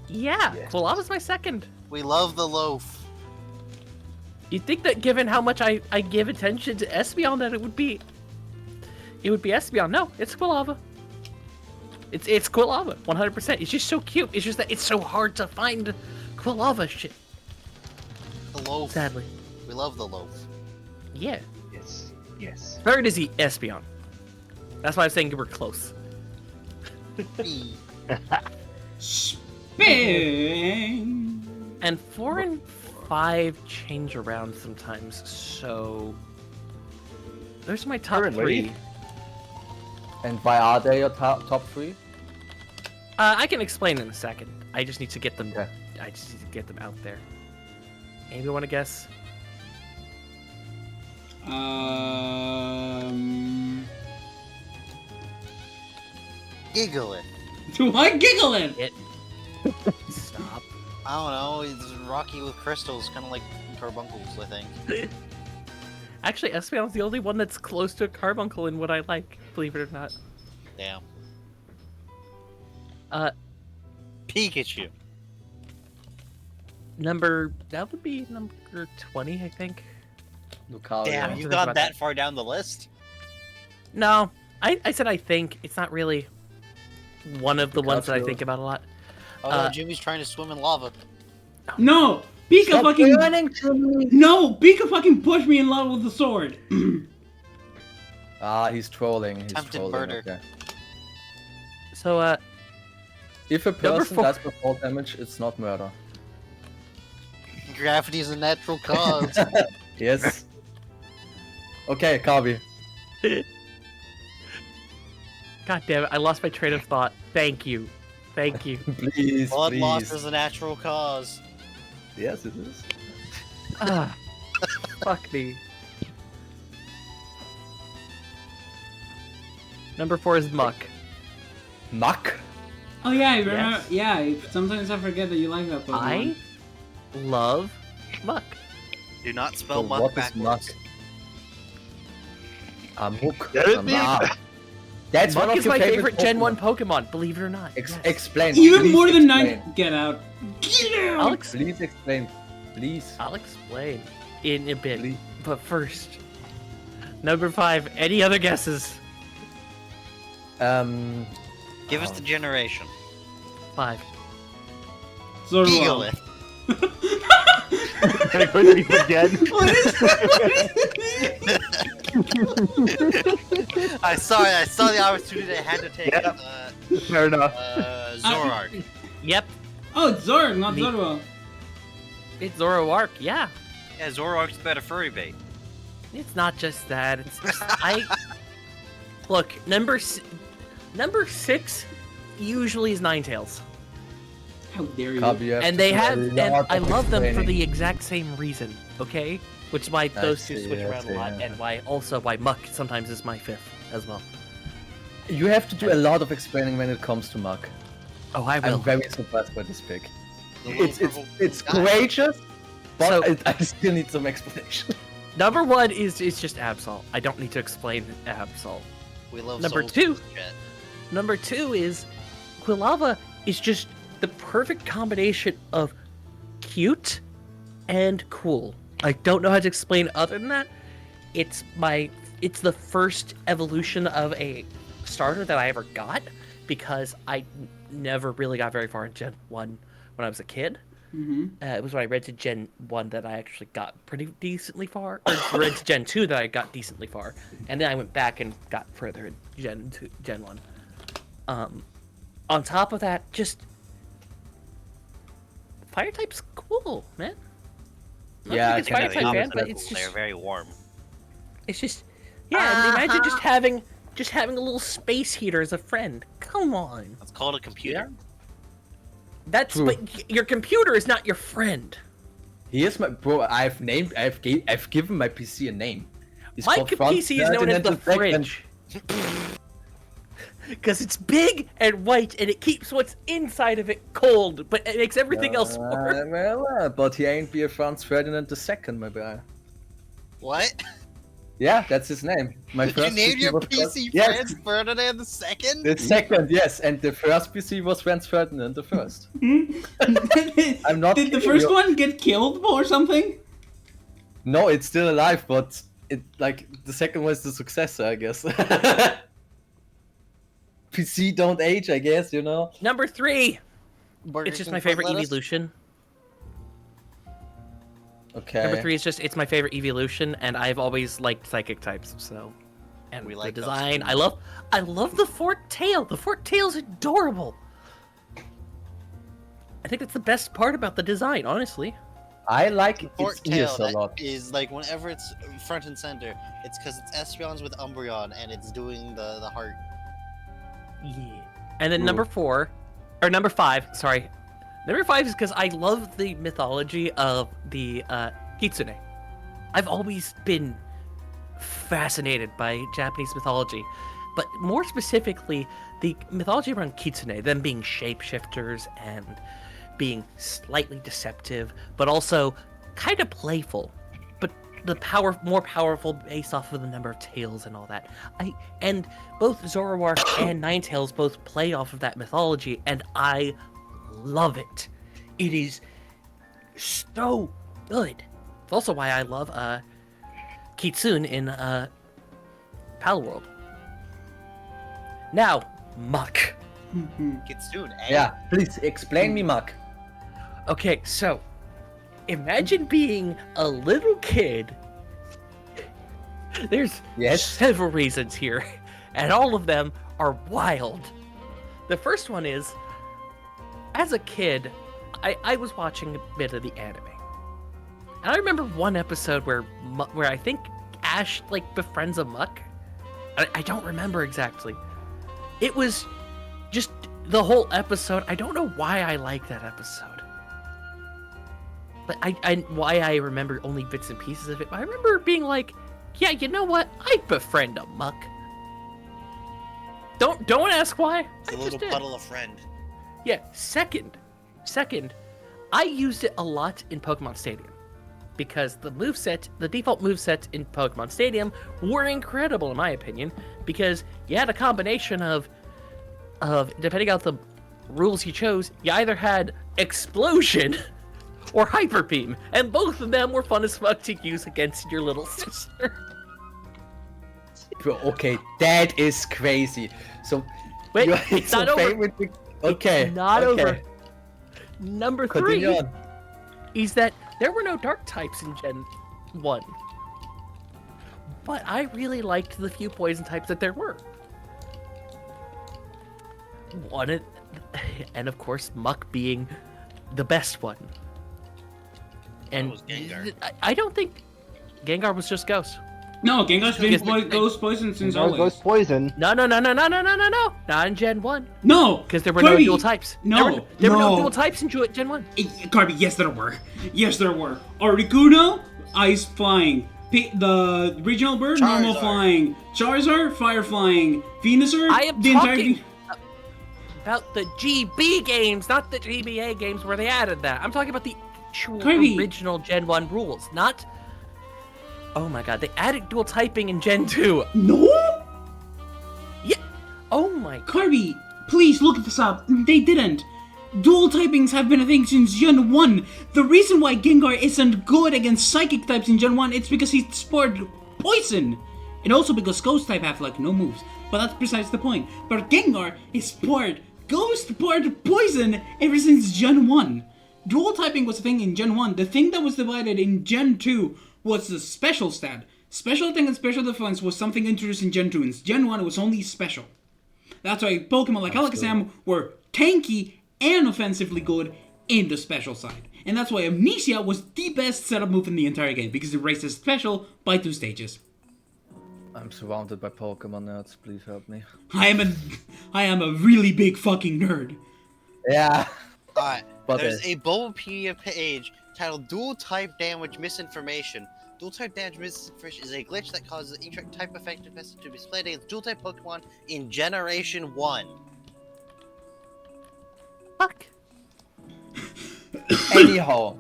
Yeah, Yes. Quilava's my second. We love the loaf. You'd think that given how much I give attention to Espeon that it would be Espeon. No, it's Quilava. It's Quilava, 100%. It's just so cute. It's just that it's so hard to find Quilava shit. The loaf. Sadly. We love the loaf. Yeah. Yes. Yes. Third is Espeon. That's why I'm saying we're close. E. Spin. And 4 and 5 change around sometimes, so those are my top Currently. 3. and why are they your top 3? I can explain in a second. I just need to get them. Okay. I just need to get them out there. Anybody want to guess? Gigalith. Do I giggle in? It. Stop. I don't know. It's rocky with crystals, kind of like carbuncles, I think. Actually, Espeon's the only one that's close to a carbuncle in what I like, believe it or not. Damn. That Pikachu. would be number 20, I think. Lucario. Damn, have you to think got about that that. far down the list? No, I said I think. It's not really one of the ones that I Pikachu. think about a lot. Oh no, Jimmy's trying to swim in lava. No! Pika Stop fucking... running to me! No! Pika fucking pushed me in love with the sword! Ah, he's trolling. He's Tempted trolling. murder. Okay. So, If a Number person 4. dies for fall damage, it's not murder. Gravity is a natural cause. Yes. Okay, Kabi. God damn it, I lost my train of thought. Thank you. Thank you. Please, Blood loss please. is a natural cause. Yes, it is. Ah, fuck me. Number 4 is Muck. Muck. Oh yeah, I remember. Yes. Yeah, sometimes I forget that you like that Pokemon. I love Muck. Do not spell So muck what is backwards. muck? Amuk. Get it, Ah. That's one Muck of is your my favorite Gen Pokemon. 1 Pokemon, believe it or not. Yes. Explain. Even Please more than explain. 9. Get out. Get out! Alex, Please explain. Please. I'll explain in a bit. Please. But first, number 5. Any other guesses? Give us the generation. 5. Zorua. Eagle. Can I go to you again? What is I saw the opportunity. I had to take Yeah. it. Fair enough. Zorark. Yep, Oh, it's Zorg, not Me- Zorua. it's Zoroark. Yeah, Yeah, Zorark's better furry bait. it's not just that. It's just I look number 6 usually is Ninetales, How dare you? Kabi, you have and to they do have, a and lot I of love them for explaining. the exact same reason. Okay, which is why those two see, switch I around see, a lot, yeah. and why Muck sometimes is my 5th as well. You have to do a lot of explaining when it comes to Muck. Oh, I will. I'm very surprised by this pick. The little It's purple guy. courageous, but So- I still need some explanation. Number 1 is just Absol. I don't need to explain Absol. We love Number souls 2. in this chat. Number 2 is Quilava is just the perfect combination of cute and cool. I don't know how to explain other than that. It's the first evolution of a starter that I ever got because I never really got very far in Gen 1 when I was a kid. Mm-hmm. It was when I read to Gen 1 that I actually got pretty decently far. Or read to Gen 2 that I got decently far. And then I went back and got further in Gen 1. On top of that, just... Fire type's cool, man. Not Yeah, a I big can Fire agree type with fan, but that. it's They're just... very warm. It's just... Yeah, and imagine just having a little space heater as a friend. Come on. It's called a computer. That's... True. But your computer is not your friend. Here's my bro. I've given my PC a name. It's My called Franz PC is known as the Ferdinand II. fridge. Because it's big and white and it keeps what's inside of it cold, but it makes everything else warm. But he ain't be a Franz Ferdinand II, my boy. What? Yeah, that's his name. My Did you first name your was PC Yes, Franz Ferdinand the Second? the second, yes, and the first PC was Franz Ferdinand the First. I'm not Did the kidding first you. one get killed or something? No, it's still alive, but it like the second was the successor, I guess. PC don't age, I guess, you know. Number 3. Burger It's just King my front favorite lettuce? evolution. Okay. Number 3 is just it's my favorite evolution, and I've always liked psychic types. So, and We the like those design, too. I love the forked tail. The forked tail's adorable. I think that's the best part about the design, honestly. I like Fork its ears tail a lot. is like whenever it's front and center, it's because it's Espeon's with Umbreon and it's doing the heart. Yeah. And then Ooh. number 4, or number 5, sorry. Number 5 is because I love the mythology of the Kitsune. I've always been fascinated by Japanese mythology, but more specifically, the mythology around Kitsune, them being shapeshifters and being slightly deceptive, but also kind of playful. But more powerful based off of the number of tails and all that. And both Zoroark and Ninetales both play off of that mythology, and I love it. It is so good. It's also why I love Kitsune in Palworld. Now, Muck. Kitsune, eh? Yeah, please explain me, Mark. Okay, so imagine being a little kid. There's Yes. several reasons here, and all of them are wild. The first one is, as a kid, I was watching a bit of the anime. And I remember one episode where I think Ash befriends a Muck. I don't remember exactly. It was just the whole episode. I don't know why I like that episode. But why I remember only bits and pieces of it. I remember being like, yeah, you know what? I'd befriend a Muck. Don't ask why. It's a I just little did. puddle of friend. Yeah, second, I used it a lot in Pokemon Stadium. Because the default moveset in Pokemon Stadium were incredible in my opinion. Because you had a combination of depending on the rules you chose, you either had Explosion or Hyper Beam. And both of them were fun as fuck to use against your little sister. Bro, okay, that is crazy. So, Wait, your it's not over. favorite... Okay, It's not okay. over. Number Continue 3 on. is that there were no dark types in Gen 1. But I really liked the few poison types that there were. And of course, Muck being the best one. And was Gengar. I don't think Gengar was just Ghost. No, Gengar's Yes, been Ghost Poison since always. Ghost Poison. No. Not in Gen 1. No! Because there were Kirby, no dual types. No, There were no no. dual types in Gen 1. Kirby, yes there were. Yes there were. Articuno, Ice Flying. The regional bird, normal Charizard. flying. Charizard, fire flying. Venusaur, I am the entire... talking about the GB games, not the GBA games where they added that. I'm talking about the actual Kirby. original Gen 1 rules, not... Oh my god, they added dual typing in Gen 2. No? Yeah. Oh my... Kirby, please look this up. They didn't. Dual typings have been a thing since Gen 1. The reason why Gengar isn't good against psychic types in Gen 1 it's because he spoiled poison. And also because Ghost type have no moves. But that's besides the point. But Gengar is spoiled Ghost part poison ever since Gen 1. Dual typing was a thing in Gen 1. The thing that was divided in Gen 2 was the special stat. Special attack and special defense was something introduced in Gen 2. In Gen 1 it was only special. That's why Pokemon like Alakazam were tanky and offensively good in the special side. And that's why Amnesia was the best setup move in the entire game, because it raises special by 2 stages. I'm surrounded by Pokemon nerds, please help me. I am a really big fucking nerd. Yeah. Alright, But there's a Bulbapedia page titled Dual Type Damage Misinformation. Dual Type Damage Misinformation is a glitch that causes incorrect type effective message to be displayed against Dual Type Pokemon in Generation 1. Fuck. Anyhow.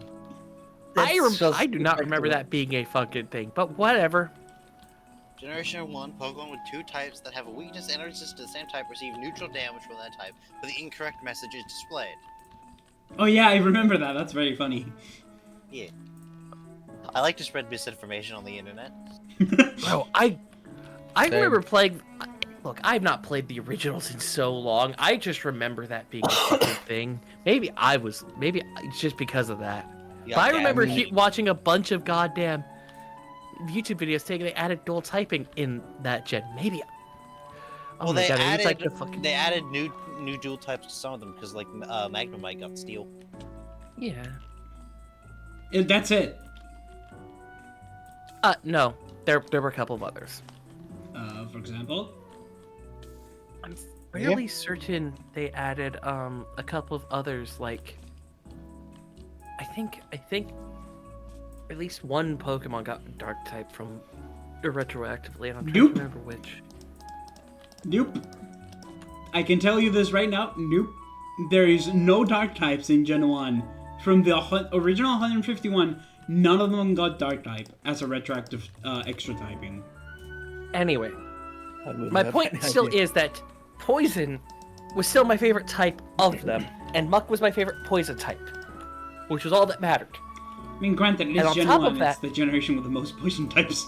I do not remember that being a fucking thing, but whatever. Generation 1, Pokemon with 2 types that have a weakness and a resistance to the same type receive neutral damage from that type, but the incorrect message is displayed. Oh yeah, I remember that. That's very funny. Yeah. I like to spread misinformation on the internet. Bro, I Same. remember playing... Look, I've not played the originals in so long. I just remember that being a fucking thing. Maybe it's just because of that. Yeah, But I yeah, remember me. watching a bunch of goddamn YouTube videos saying they added dual typing in that gen. Maybe. Oh Well, my they god, added it's like the fucking... they added new dual types to some of them because like Magnemite got Steel. Yeah. And that's it. No. There were a couple of others. For example? I'm fairly certain they added a couple of others, like I think at least one Pokemon got dark type from retroactively, and I'm trying Nope. to remember which. Nope. I can tell you this right now. Nope. there is no dark types in Gen 1. From the original 151, none of them got dark type as a retroactive extra typing. Anyway, I wouldn't my have point any still idea. is that poison was still my favorite type of them, and muck was my favorite poison type, which was all that mattered. I mean, granted, it And is on Gen top 1, of it's that- the generation with the most poison types.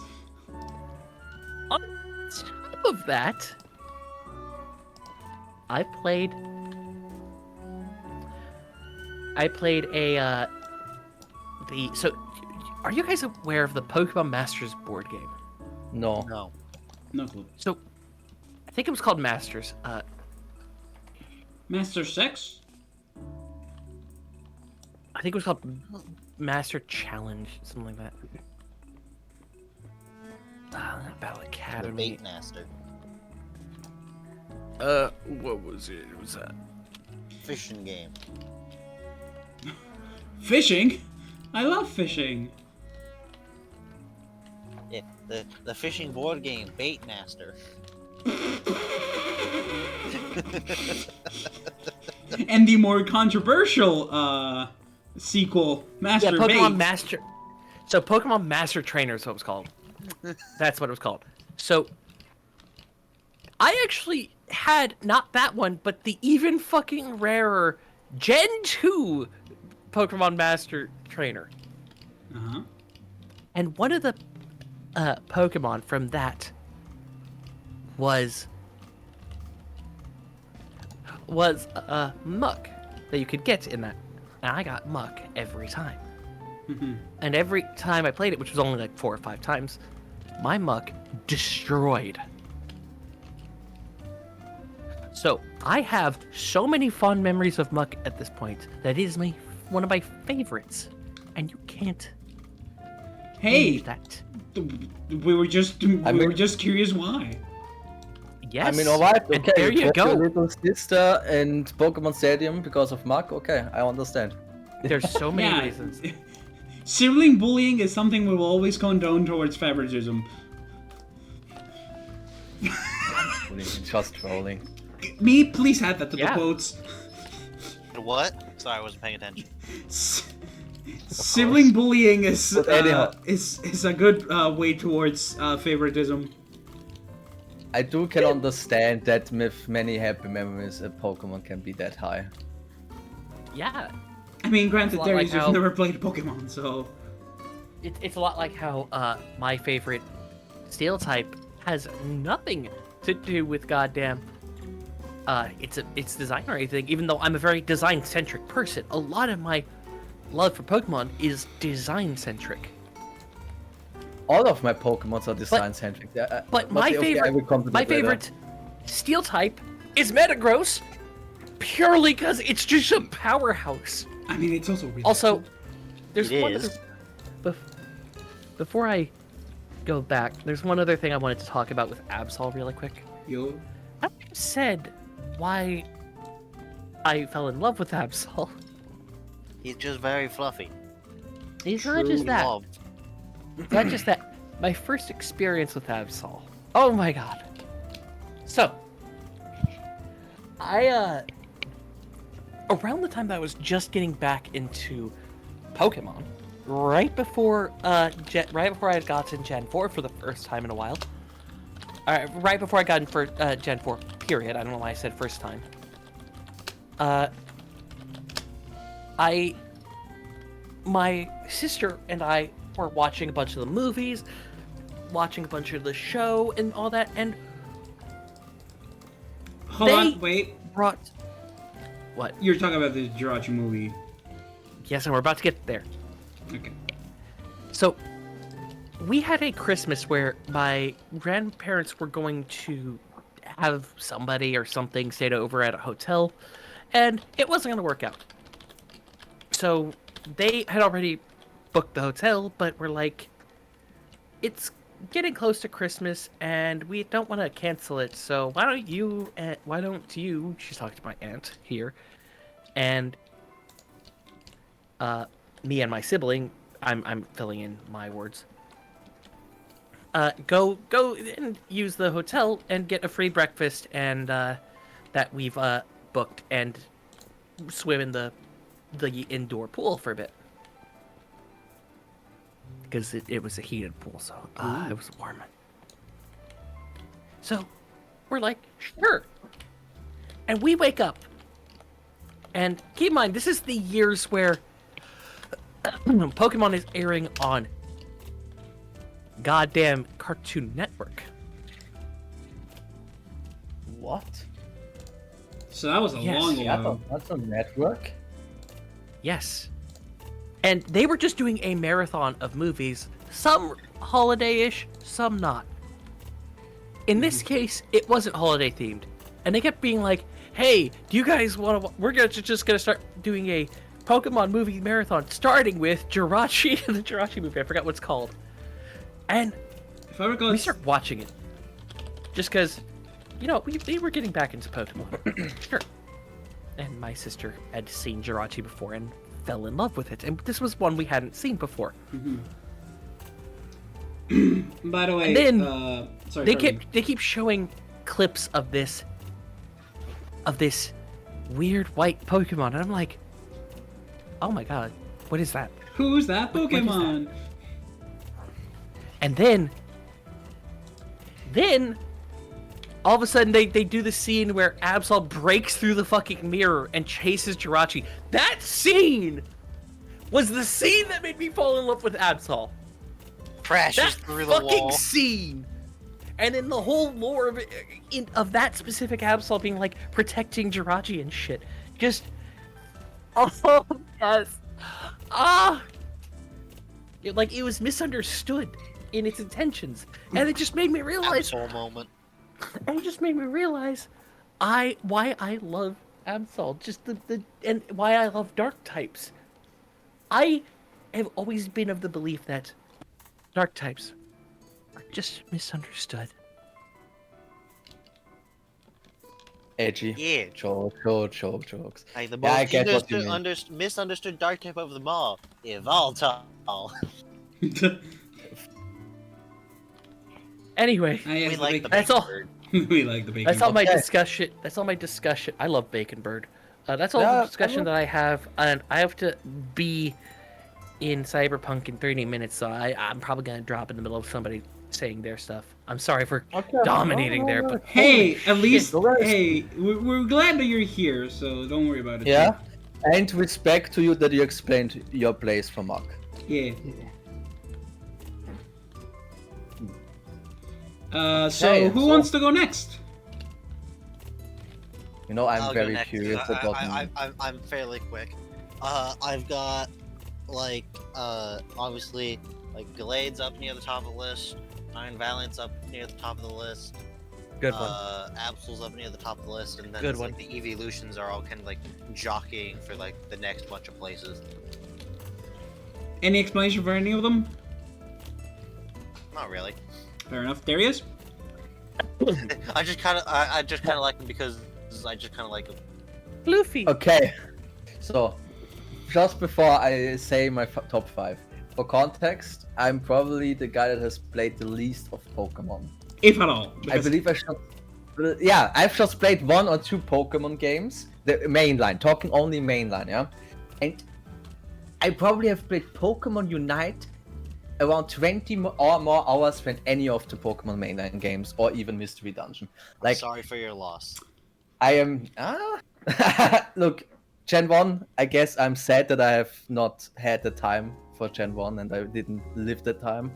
On top of that, I played a so are you guys aware of the Pokemon Masters board game? No. No. No clue. So I think it was called Masters. Master Sex? I think it was called Master Challenge, something like that. Not Battle The Academy. bait master. What was it? It was Fishing game. Fishing? I love fishing. Yeah, the fishing board game, Bait Master. And the more controversial sequel, Master Pokemon Bait. Master. So Pokemon Master Trainer is what it was called. That's what it was called. So I actually had not that one, but the even fucking rarer Gen 2 Pokemon Master Trainer. Uh-huh. And one of the Pokemon from that was Muck that you could get in that. And I got Muck every time. And every time I played it, which was only like 4 or 5 times, my Muck destroyed. So I have so many fond memories of Muck at this point that it is one of my favorites, and you can't Hey, change that. we were just curious why. Yes. I mean, alright, and okay. there you brought your go. little sister and Pokemon Stadium because of Mark. Okay, I understand. There's so many Yeah. reasons. Sibling bullying is something we will always condone towards favoritism. Just trolling. Me, please add that to Yeah. the quotes. What? Sorry, I wasn't paying attention. Sibling bullying is But anyhow. is a good way towards favoritism. I can understand that with many happy memories, a Pokemon can be that high. Yeah. I mean, granted, It's a lot Darius like has how- never played Pokemon, so It's a lot like how my favorite Steel type has nothing to do with goddamn its design or anything, even though I'm a very design-centric person. A lot of my love for Pokemon is design-centric. All of my Pokemons are design-centric. But my I will come to that later. favorite Steel type is Metagross, purely because it's just a powerhouse. I mean, it's also really Also, cool. there's It one is. other... Before I go back, there's one other thing I wanted to talk about with Absol really quick. Yo, I said why I fell in love with Absol. He's just very fluffy. It's not just True that. love. Not just that. My first experience with Absol. Oh my god. So, I around the time that I was just getting back into Pokemon, right before I had gotten Gen 4 for the first time in a while. Right before I got in for Gen 4, period. I don't know why I said first time. My sister and I were watching a bunch of the movies, watching a bunch of the show and all that, and hold They- on, wait. brought... What? You're talking about the Jirachi movie. Yes, and we're about to get there. Okay. So, we had a Christmas where my grandparents were going to have somebody or something stayed over at a hotel, and it wasn't going to work out. So, they had already booked the hotel, but were like, it's getting close to Christmas, and we don't want to cancel it, so why don't you, she's talking to my aunt here, and me and my sibling, I'm filling in my words, go and use the hotel and get a free breakfast and that we've booked, and swim in the indoor pool for a bit. Because it was a heated pool, so it was warm. So we're like, sure. And we wake up. And keep in mind, this is the years where Pokemon is airing on goddamn Cartoon Network. What? So that was a long while. That's a network. Yes. And they were just doing a marathon of movies, some holiday-ish, some not. In this case, it wasn't holiday-themed. And they kept being like, hey, do you guys want to... We're just going to start doing a Pokemon movie marathon, starting with Jirachi, the Jirachi movie. I forgot what it's called. And If I recall, we start watching it. Just because, we were getting back into Pokemon. Sure. And my sister had seen Jirachi before and fell in love with it. And this was one we hadn't seen before. by the way, And then sorry, they keep showing clips of this weird white Pokemon. And I'm like, oh my god, what is that? who's that What is that? Pokemon? And then all of a sudden they do the scene where Absol breaks through the fucking mirror and chases Jirachi. That scene was the scene that made me fall in love with Absol. Crashes That through the fucking wall. scene. And then the whole lore of it, of that specific Absol being like protecting Jirachi and shit. Just, oh yes, it was misunderstood in its intentions, and it just made me realize. Absol moment. And it just made me realize why I love Absol, just and why I love dark types. I have always been of the belief that dark types are just misunderstood. Edgy. Yeah. Jokes. Like the Yeah, I most get what you mean. misunderstood dark type of them all. Evoltol. Anyway, We like the That's all. bird. we like the bacon. that's all my Okay. discussion. That's all my discussion. I love Bacon Bird. That's all Yeah, the discussion that I have, and I have to be in Cyberpunk in 30 minutes, so I'm probably gonna drop in the middle of somebody saying their stuff. I'm sorry for dominating there, but Hey, holy at least, no worries. hey, we're glad that you're here, so don't worry about it. Yeah. And respect to you that you explained your place for Mark. Yeah. So Okay, who so- wants to go next? You know, I'm I'll go very next, 'cause curious about. I'm fairly quick. I've got obviously Glade's up near the top of the list. Iron Valiant's up near the top of the list. good one. Absol's up near the top of the list, and then Good it's, one. the evolutions are all kind of jockeying for the next bunch of places. Any explanation for any of them? Not really. Fair enough. Darius? I just kind of like them because I just kind of like them. Luffy. Okay, so just before I say my top 5, for context, I'm probably the guy that has played the least of Pokemon. If at all. I because- believe I should. Yeah, I've just played 1 or 2 Pokemon games, the mainline, talking only mainline, yeah. And I probably have played Pokemon Unite around 20 or more hours than any of the Pokemon mainline games, or even Mystery Dungeon. I'm sorry for your loss. I am. Look, Gen 1, I guess I'm sad that I have not had the time for Gen 1 and I didn't live the time.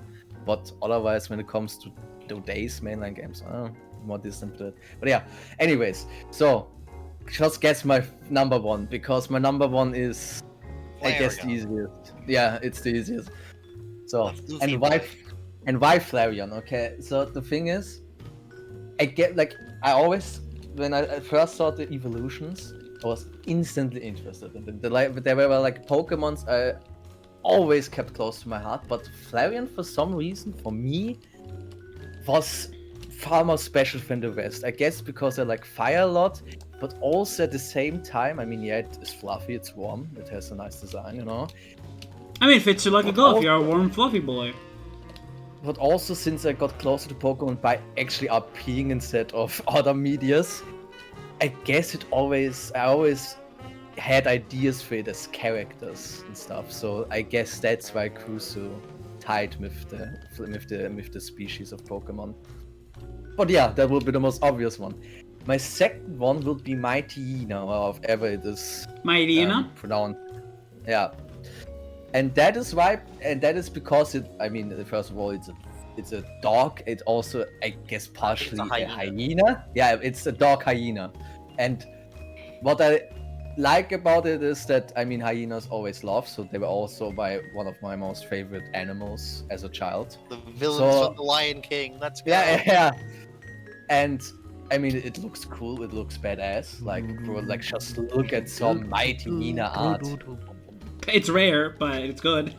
But otherwise, when it comes to today's mainline games, I'm more distant to it. But yeah, anyways, so just guess my number 1, because my number 1 is, I guess, the easiest. Yeah, it's the easiest. So, and why Flareon? Okay, so the thing is, I always, when I first saw the evolutions, I was instantly interested in them. They were Pokemons I always kept close to my heart, but Flareon, for some reason, for me, was far more special than the rest. I guess because I like fire a lot, but also at the same time, I mean, yeah, it's fluffy, it's warm, it has a nice design, you know. I mean, it fits you like a glove. You're a warm, fluffy boy. But also, since I got closer to Pokemon by actually RPing instead of other medias, I guess I always had ideas for it as characters and stuff. So I guess that's why I grew so tight with the species of Pokemon. But yeah, that will be the most obvious one. My second one will be Mightyena, or however it is Mightyena? pronounced. Yeah. And that is why, and that is because it. I mean, first of all, it's a dog. It's also, I guess, partially a hyena. Yeah, it's a dog hyena. And what I like about it is that, I mean, hyenas always love, so they were also one of my most favorite animals as a child. The villains from the Lion King. Let's go. Yeah. And I mean, it looks cool. It looks badass. Like, bro, like just look at some Mightyena art. It's rare, but it's good.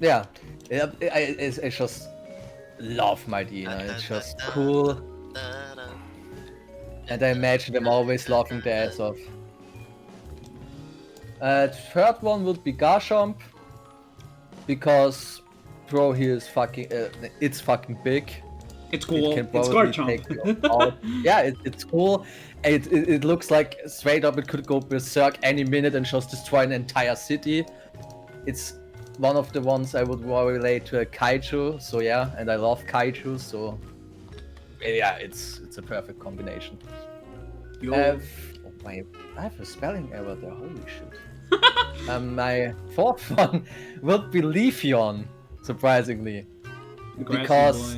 Yeah, I just love Mightyena. It's just cool. And I imagine them always laughing their ass off. Third one would be Garchomp. Because, bro, he is fucking. It's fucking big. It's cool. It can It's probably Garchomp. take you out. Yeah, it's cool. It looks like straight up it could go berserk any minute and just destroy an entire city. It's one of the ones I would more relate to a kaiju. So yeah, and I love kaiju. So yeah, it's a perfect combination. I have a spelling error there. Holy shit. My fourth one would be Leafeon, surprisingly, because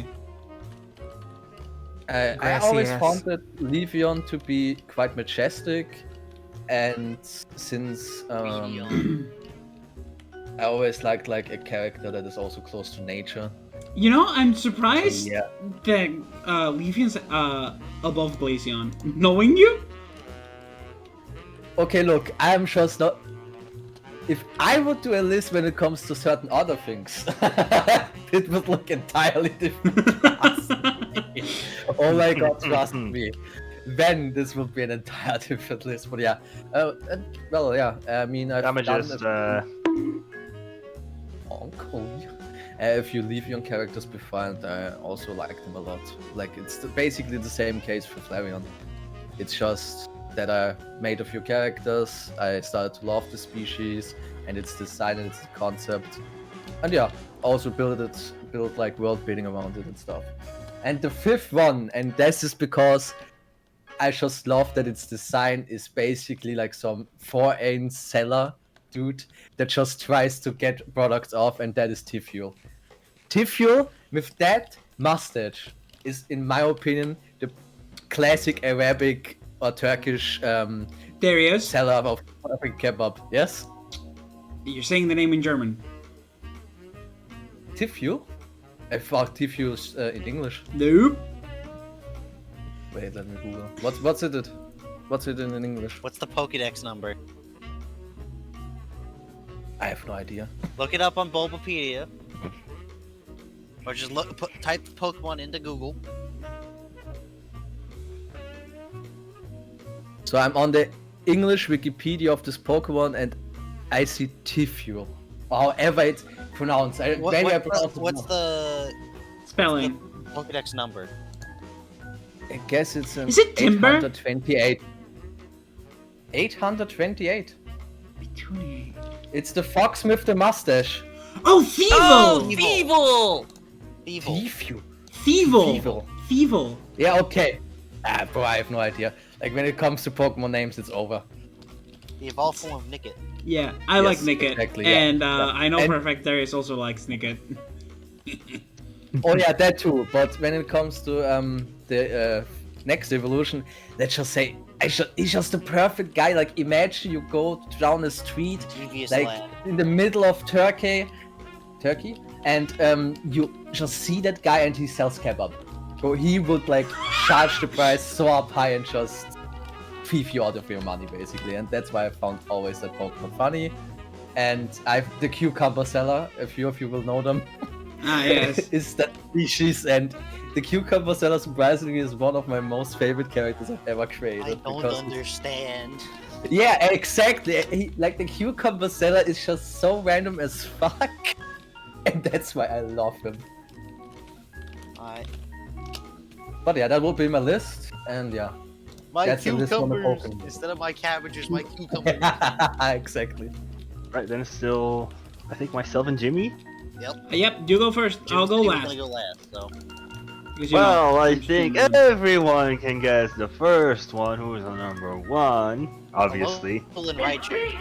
I always found Leafeon to be quite majestic, and since I always liked like a character that is also close to nature. You know, I'm surprised Yeah. that Leafeon's above Glaceon. Knowing you? Okay, look, I'm just not. If I would do a list when it comes to certain other things, it would look entirely different. Oh my god, trust me. Then this would be an entire different list. But yeah, well, yeah. I mean, I've done a few Leafeon characters before, and I also like them a lot. Like, it's basically the same case for Flareon. It's just that I made a few characters, I started to love the species, and its design and its concept. And yeah, also built like world building around it and stuff. And the fifth one, and this is because I just love that its design is basically like some foreign seller dude that just tries to get products off, and that is Tiffuel. Tiffuel with that mustache is, in my opinion, the classic Arabic or Turkish There he is. seller of Arabic kebab. Yes? You're saying the name in German. Tiffuel? I thought Tiffuel's in English. Nope. Wait, let me Google. What's it? What's it in English? What's the Pokédex number? I have no idea. Look it up on Bulbapedia. Or just type Pokemon into Google. So I'm on the English Wikipedia of this Pokemon, and I see Tiffuel. However it's pronounced. What's the Spelling. Pokédex number? I guess it's an Is it Timber? 828. 828. 28. It's the fox with the mustache. Oh, Thievul! Oh, Evil! Evil. Tiffuel. Thievul. Thievul. Yeah, okay. Bro, I have no idea. Like, when it comes to Pokemon names, it's over. The evolved form of Nickit. Yeah, I like Yes, Nickit. exactly, yeah. And Yeah. I know And- Perfectarius also likes Nickit. Oh yeah, that too. But when it comes to the next evolution, let's just say he's just the perfect guy. Like, imagine you go down the street, Devious like lad. in the middle of Turkey, and you just see that guy and he sells kebab. So he would like charge the price so up high and just thief you out of your money basically. And that's why I found always that Pokemon funny. And the cucumber seller, a few of you will know them. Ah, yes. Is that species, and the cucumber seller surprisingly is one of my most favorite characters I've ever created. I don't because understand. yeah, exactly. Like, the cucumber seller is just so random as fuck, and that's why I love him. I But yeah, that would be my list, and yeah, My That's in this one of cucumbers Pokemon. instead of my cabbages, my cucumbers. Exactly. Right, then it's still, I think, myself and Jimmy. Yep, you go first. I'll go Jimmy was last. gonna go last, so. Because, you know, Well, I I'm think stupid. everyone can guess the first one, who is the number one. Obviously. Pull in right here.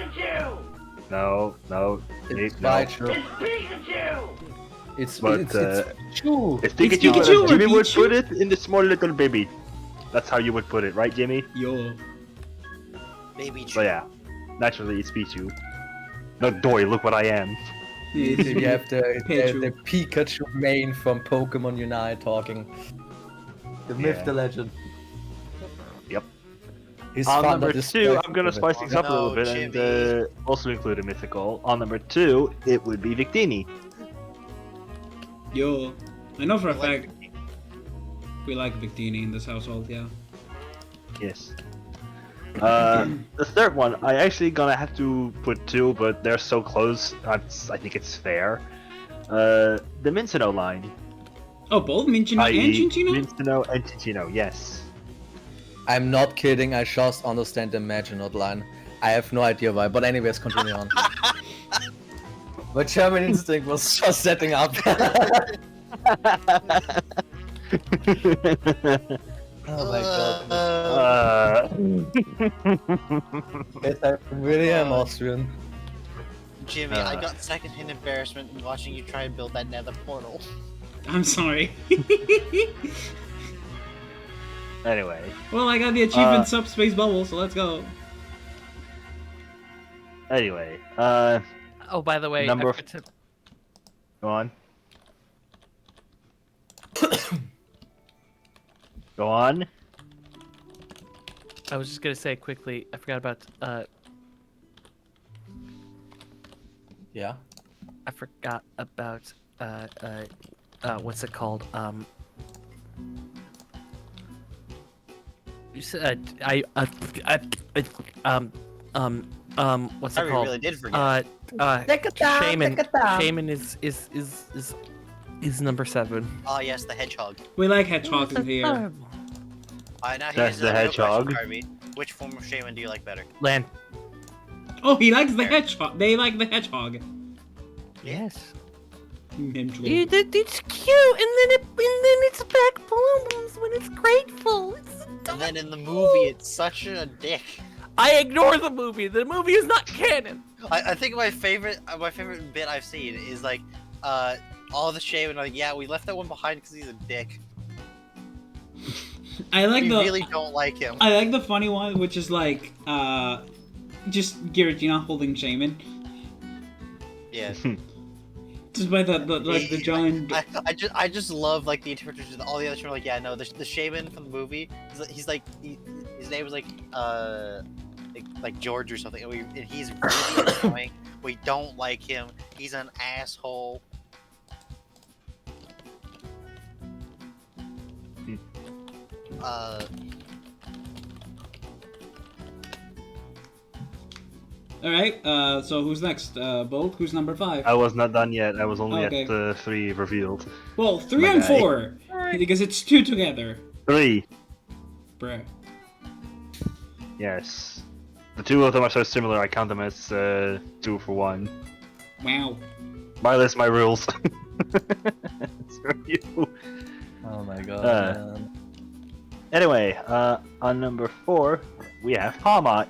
No, It's no. Raichu. It's But, it's It's Pikachu. It's Pikachu, but Pikachu as or Jimmy would Pichu? put it, in the small little baby. That's how you would put it, right, Jimmy? Yo. Baby So yeah, naturally it's Pichu. No, doy, look what I am. You have the Pichu. Pikachu main from Pokemon Unite talking. The myth, Yeah. the legend. Yep. His On father number two, destroyed I'm gonna it. spice things up a little No, bit Jimmy. and also include a mythical. On number two, it would be Victini. Yo. I know for a Like- fact we like Victini in this household, yeah. Yes. The third one, I actually gonna have to put two, but they're so close. I think it's fair. The Mincino line. Oh, both Minchino and i.e. Chinchino? Mincino and Chinchino, yes. I'm not kidding, I just understand the Maginot line. I have no idea why, but anyways, continue on. My German instinct was just setting up. Oh my god. Yes, I really am Austrian. Jimmy, I got secondhand embarrassment in watching you try and build that nether portal. I'm sorry. Anyway, Well, I got the achievement subspace bubble, so let's go. Oh, by the way, I Number- forgot to- go on. Go on. I was just gonna say quickly. I forgot about. Yeah. I forgot about. What's it called? You said what's I it called? really did forget. Shaman. Shaman is number 7. Oh yes, the hedgehog. We like hedgehogs in here. Now That's here's the another hedgehog. question, Harvey. Which form of shaman do you like better? Land. Oh, he likes the hedgehog. They like the hedgehog. Yes. Nimble. It's cute, and then its back blooms when it's grateful. And then in the movie, it's such a dick. I ignore the movie. The movie is not canon. I think my favorite bit I've seen is like, all the shaman are like, yeah, we left that one behind because he's a dick. I like We the really don't like him. I like the funny one, which is like just Giratina holding Shaman. Yeah. Just by the giant. I just love like the interpretation. All the other shaman are like, yeah, no, the shaman from the movie, his name was like George or something, and he's really annoying. We don't like him. He's an asshole. All right. So who's next? Bolt. Who's number 5? I was not done yet. I was only Okay. at 3 revealed. Well, 3 My and guy. 4, because it's 2 together. 3. Bruh. Yes. The 2 of them are so similar, I count them as 2 for 1. Wow. My list, my rules. Screw you. Oh my god. Man. Anyway, on number 4, we have Palmot.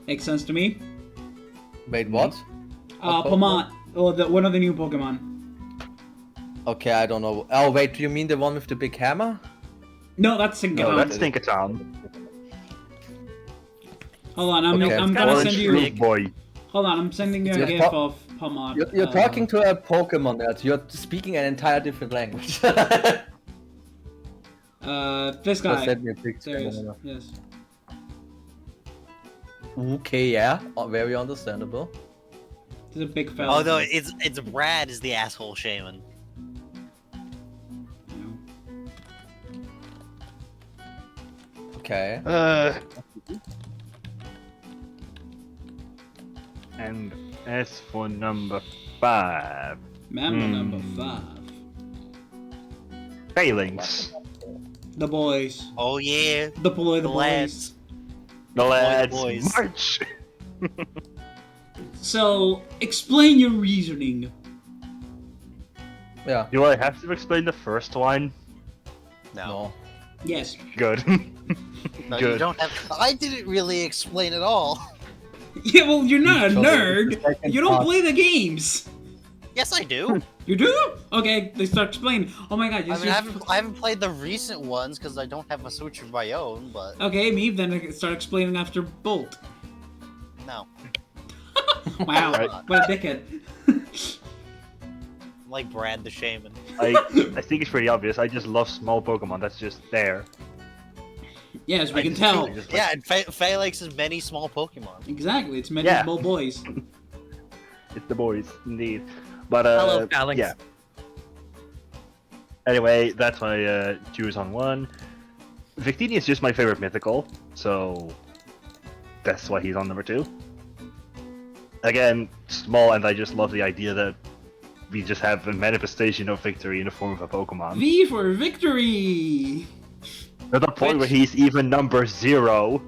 Makes sense to me. Wait, what? What Palmot. Oh, one of the new Pokemon. Okay, I don't know. Oh wait, do you mean the one with the big hammer? No, that's No, Singaton. that's Tinkaton. Hold on, I'm Okay, gonna Orange send you. Roof Boy. Hold on, I'm sending you a It's gif just of Palmot. You're talking to a Pokemon nerd. You're speaking an entire different language. This guy. Send me a picture. There he is. Yes. Okay, yeah, very understandable. He's a big fella. Oh no, it's Brad is the asshole shaman. Okay. And as for number 5, Mammal number 5. Phalanx. The boys. Oh yeah, The boy, the boys. lads. The lads, boys. march! So, explain your reasoning. Yeah. Do I have to explain the first one? No, Yes. Good. no, Good. you don't have. I didn't really explain it all. Yeah, well, you're not a So the nerd. second You don't part- play the games. Yes, I do. You do? Okay, they start explaining. Oh my god, you I mean, I haven't played the recent ones because I don't have a Switch of my own. But Okay, me, then I start explaining after Bolt. no, Wow, Right. what a dickhead. I'm like Brad the Shaman. I think it's pretty obvious. I just love small Pokemon. That's just there. Yes, we I can just- tell. I just like- Yeah, and Faye likes as many small Pokemon. Exactly, it's many Yeah. small boys. It's the boys, indeed. But Hello, Alex. yeah. Anyway, that's my choose on one. Victini is just my favorite mythical, so that's why he's on number 2. Again, small, and I just love the idea that we just have a manifestation of victory in the form of a Pokemon. V for victory! To the point where he's even number 0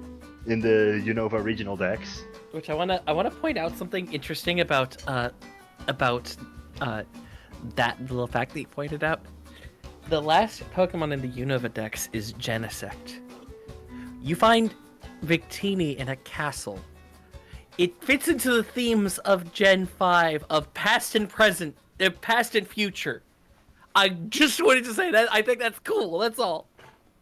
in the Unova regional decks. Which I wanna point out something interesting about that little fact that you pointed out. The last Pokemon in the Unova Dex is Genesect. You find Victini in a castle. It fits into the themes of Gen 5 of past and present, past and future. I just wanted to say that. I think that's cool. That's all.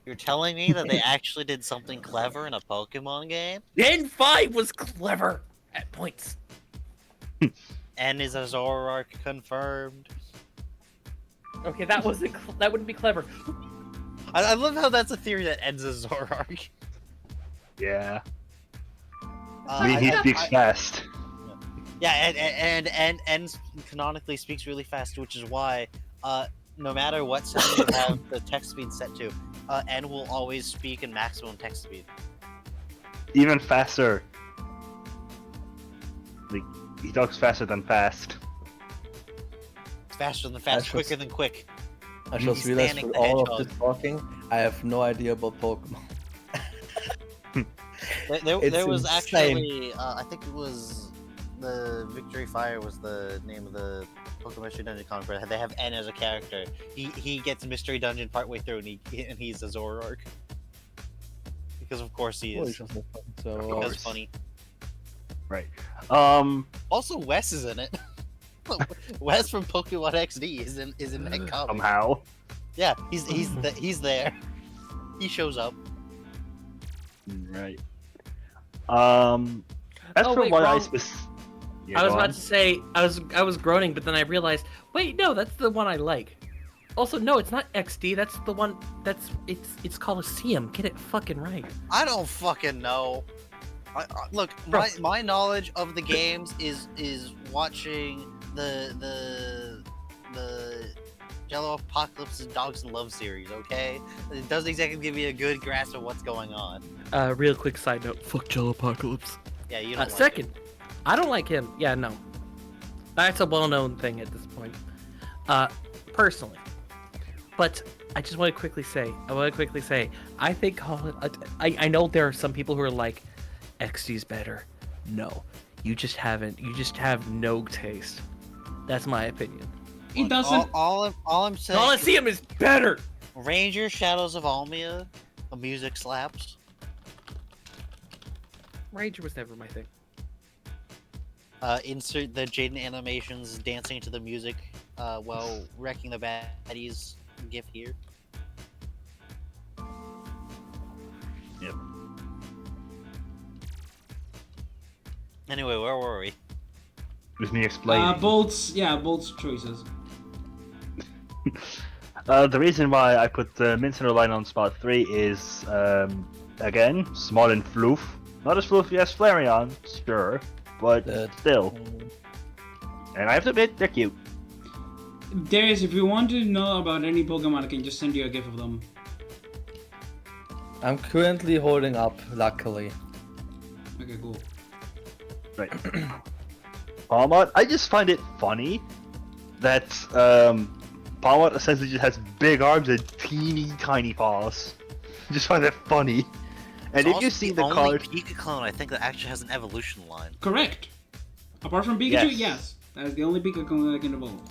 You're telling me that they actually did something clever in a Pokemon game? Gen 5 was clever at points. And is a Zoroark confirmed? Okay, that wouldn't be clever. I love how that's a theory that ends as Zoroark. Yeah. I mean, he speaks fast. Yeah, and ends canonically speaks really fast, which is why, no matter what setting you have the text speed set to, N will always speak in maximum text speed. Even faster. Like, he talks faster than fast. Faster than fast, That's quicker than quick. I just He's realized standing through the all of hedgehog. this talking, I have no idea about Pokemon. It's There was insane. actually, I think it was the Victory Fire was the name of the Pokemon Mystery Dungeon comic. But they have N as a character. He gets Mystery Dungeon partway through, and he's a Zoroark. Because of course he is. So Because funny. Right. Also, Wes is in it. Wes from Pokemon XD is in that comic. Somehow. Yeah, he's there. He shows up. Right. As Oh, for wait, what I wrong. Yeah, I was go about on. to say I was groaning, but then I realized, wait, no, that's the one I like. Also, no, it's not XD. That's the one. It's Coliseum. Get it fucking right. I don't fucking know. Look, Bro. my knowledge of the games is watching the Jello Apocalypse and Dogs in Love series. Okay, it doesn't exactly give me a good grasp of what's going on. Real quick side note. Fuck Jello Apocalypse. Yeah, you don't. Like Second, it. I don't like him. Yeah, no. That's a well-known thing at this point. Personally. But I just want to quickly say, I think I know there are some people who are like, XD's better. No. You just have no taste. That's my opinion. It Look, doesn't. All I'm saying. Coliseum is better! Ranger Shadows of Almia, the music slaps. Ranger was never my thing. Insert the Jaden animations dancing to the music while wrecking the baddies gif here. Yep. Anyway, where were we? With me explaining. Bolt's choices. The reason why I put Mincino Line on spot 3 is, again, small and floof. Not as floofy as Flareon, sure, but still. And I have to admit, they're cute. Darius, if you want to know about any Pokemon, I can just send you a gif of them. I'm currently holding up, luckily. Okay, cool. Right. I just find it funny that Palmot essentially just has big arms and teeny tiny paws. I just find that funny. And It's if you also see the the only card, Pika clone I think that actually has an evolution line. Correct. Apart from Pikachu, Yes. yes. That is the only Pikachu that can evolve.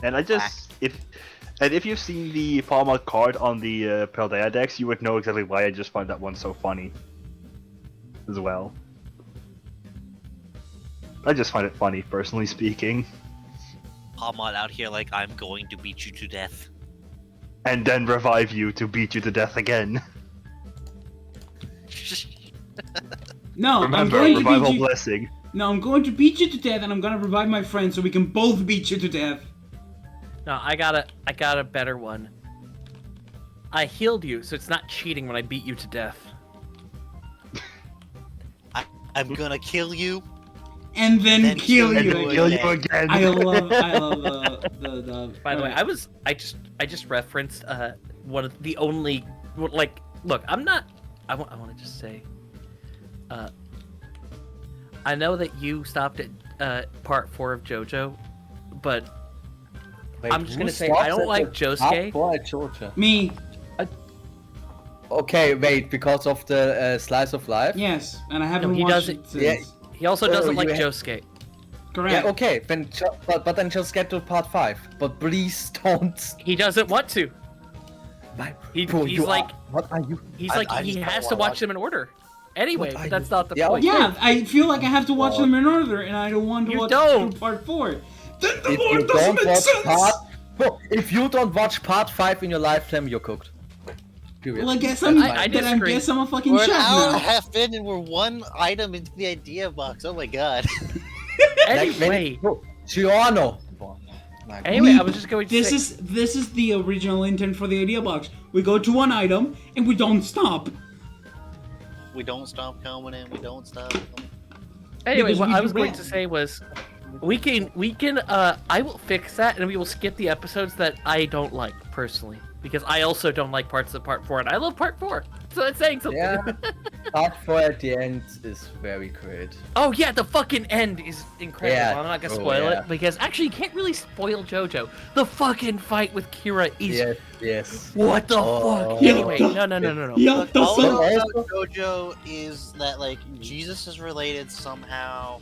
and if you've seen the Palmot card on the Paldea decks, you would know exactly why I just find that one so funny. As well. I just find it funny, personally speaking. Palmot out here like, I'm going to beat you to death. And then revive you to beat you to death again. No, I'm Remember, going to revival beat you. blessing. No, I'm going to beat you to death, and I'm gonna revive my friend so we can both beat you to death. No, I got a better one. I healed you, so it's not cheating when I beat you to death. I'm gonna kill you. And then Then heal kill you you again. Kill you again. I love the. By the way, I just referenced one of the only like look. I'm not. I want to just say. I know that you stopped at part 4 of JoJo, but Wait, I'm just who gonna say stops I don't at like the Josuke. top four at Georgia? Me. Okay, wait, because of the slice of life? Yes, and I haven't he watched doesn't- it since. Yeah. He also Oh, doesn't you like ha- Josuke. Correct. Yeah, okay, then but then just get to part 5. But please don't. He doesn't want to. He's like What are you? he's I- like I he just don't has to wanna watch them in order. Anyway, What are but that's you- not the Yeah, point. Yeah, I feel like I have to watch Oh. them in order, and I don't want to You watch don't. through part 4. Then the If lore you doesn't don't make watch sense. if you don't watch part 5 in your lifetime, you're cooked. Period. Well, I guess That's I'm. fine. I then I disagree. guess I'm a fucking We're an chef hour and a now. half in and we're one item into the idea box. Oh my god. Anyway, Giorno. anyway, I was just going to say. This is the original intent for the idea box. We go to one item and we don't stop. We don't stop coming in. We don't stop coming. Anyway, Because what we I do was going wrong. to say was, we can I will fix that, and we will skip the episodes that I don't like personally, because I also don't like parts of part 4, and I love part 4, so that's saying something. Yeah. Part 4 at the end is very great. Oh yeah, the fucking end is incredible. Yeah. I'm not gonna Oh, spoil yeah. it, because actually you can't really spoil JoJo. The fucking fight with Kira is Yes, yes. what the Oh. fuck. Yeah. Anyway, no. Yeah, Look, that's all so. I know about JoJo is that like Jesus is related somehow.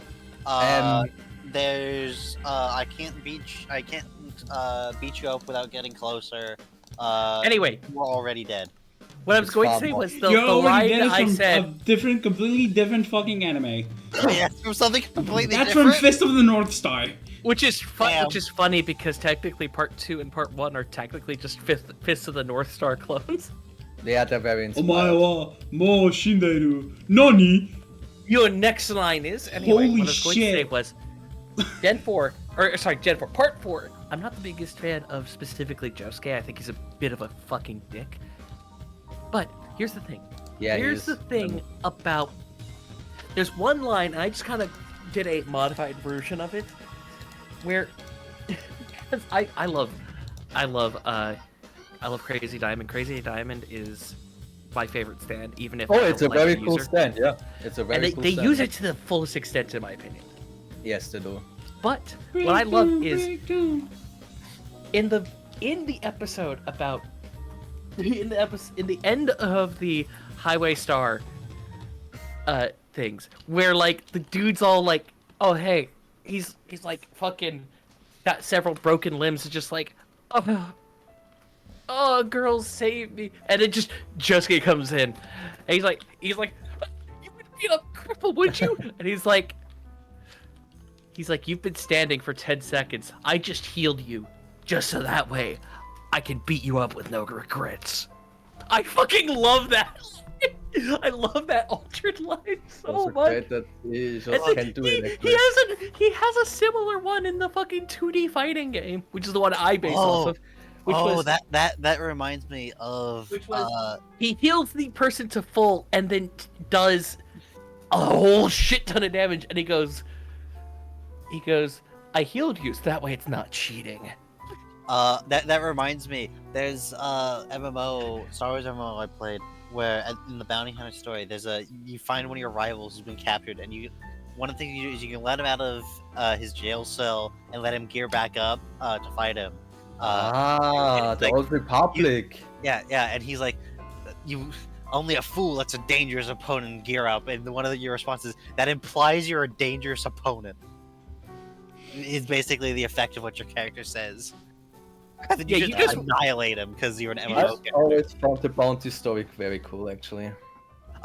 There's I can't beat you up without getting closer. Anyway, we're already dead. what I was It's going to far say more. was You're the already line dead that is I from said. a different, completely different fucking anime. Yeah, from something completely That's different. from Fist of the North Star. Which is Damn. which is funny because technically part 2 and part 1 are technically just Fist of the North Star clones. Yeah, they're very inspired. Omae wa mo shinderu. Nani? Your next line is anyway. Holy what I was going to say shit. was Gen 4 part 4. I'm not the biggest fan of specifically Josuke. I think he's a bit of a fucking dick. But here's the thing. Yeah, Here's the thing about. There's one line, and I just kind of did a modified version of it, where I love Crazy Diamond. Crazy Diamond is my favorite stand, even if Oh, I it's a don't like very the cool user. stand, yeah. It's a very And cool they stand. use it to the fullest extent, in my opinion. Yes, they do. But what I love is in the episode about in the end of the Highway Star things, where like the dude's all like, oh hey, he's like fucking got several broken limbs, and just like, oh girls save me, and it just Josuke comes in, and he's like you would be a cripple, would you? And he's like you've been standing for 10 seconds. I just healed you, just so that way I can beat you up with no regrets. I fucking love that. I love that altered line so Also much. great that he just And then can do it. he has a similar one in the fucking 2D fighting game, which is the one I base off of. Which was that reminds me of which was he heals the person to full and then does a whole shit ton of damage, and he goes, I healed you, so that way it's not cheating. that reminds me. There's MMO Star Wars MMO I played where in the bounty hunter story, you find one of your rivals who's been captured, and one of the things you do is you can let him out of his jail cell and let him gear back up to fight him. The like, Old Republic. Yeah, and he's like, you only a fool lets a dangerous opponent gear up, and one of your responses that implies you're a dangerous opponent. Is basically the effect of what your character says. And then you just annihilate him because you're an MMO I've character. always found the bounty story very cool, actually.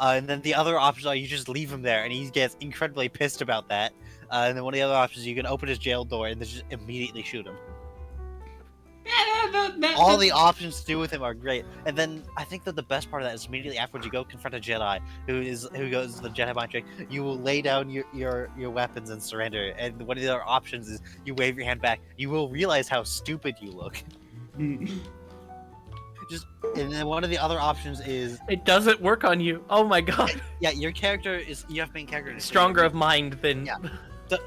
And then the other options are you just leave him there, and he gets incredibly pissed about that. And then one of the other options, you can open his jail door and then just immediately shoot him. All the options to do with him are great. And then I think that the best part of that is immediately afterwards you go confront a Jedi who goes the Jedi mind trick. You will lay down your weapons and surrender. And one of the other options is you wave your hand back. You will realize how stupid you look. And then one of the other options is It doesn't work on you. Oh my god. yeah, your character is you have main character Stronger of mind than. Yeah.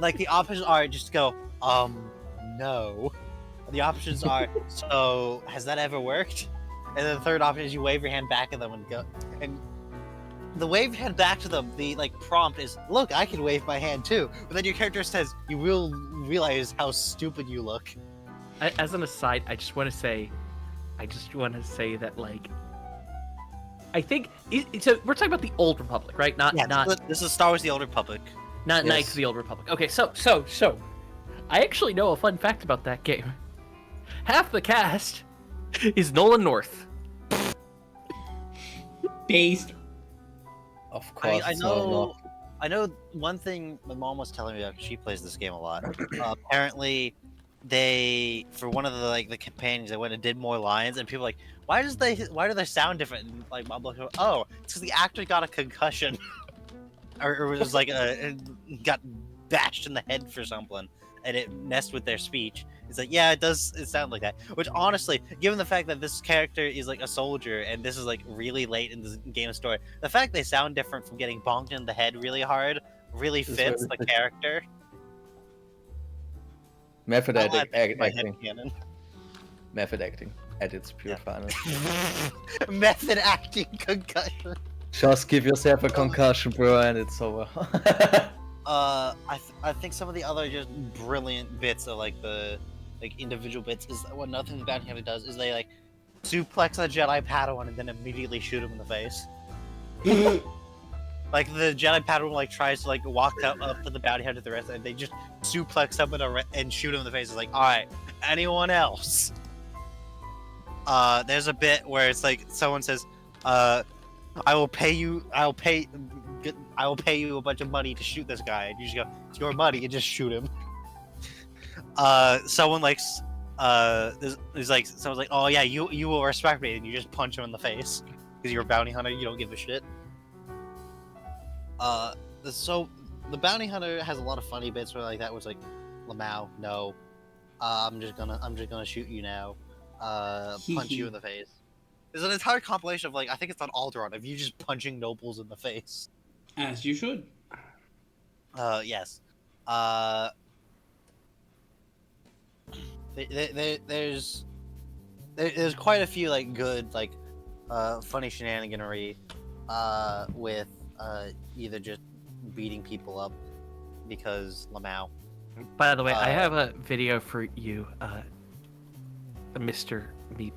Like the options are just go no. The options are, so has that ever worked? And then the third option is you wave your hand back at them and go. And the wave your hand back to them, the prompt is, look, I can wave my hand too. But then your character says, you will realize how stupid you look. As an aside, I just want to say that I think so. We're talking about the Old Republic, right? Not This is Star Wars: The Old Republic. Not Knights of the Old Republic. Okay, so I actually know a fun fact about that game. Half the cast is Nolan North. Based. Of course. I know one thing my mom was telling me about, 'cause she plays this game a lot. Apparently, they, for one of the companions, they went and did more lines, and people were like, why do they sound different? And I'm like, oh, it's because the actor got a concussion, or was got bashed in the head for something, and it messed with their speech. It's like, yeah, it sound like that. Which honestly, given the fact that this character is a soldier and this is really late in the game story, the fact they sound different from getting bonked in the head really hard really fits the character. Method acting. Method acting at its pure finest. Method acting concussion. Just give yourself a concussion, bro, and it's over. I think some of the other just brilliant bits of the individual bits is what nothing the bounty hunter does is they suplex a Jedi Padawan and then immediately shoot him in the face. The Jedi Padawan tries to walk up to the bounty hunter the rest, and they just suplex him and shoot him in the face. It's like, all right, anyone else? There's a bit where it's someone says, I will pay you a bunch of money to shoot this guy, and you just go, it's your money, and just shoot him. Someone's like, oh yeah, you will respect me, and you just punch him in the face because you're a bounty hunter, you don't give a shit. So the bounty hunter has a lot of funny bits where that was Lamau, no, I'm just gonna shoot you now, punch you in the face. There's an entire compilation of I think it's on Alderaan of you just punching nobles in the face. As you should. Yes. There's quite a few good funny shenaniganery with either just beating people up because Lamau. By the way, I have a video for you, Mr. Meep.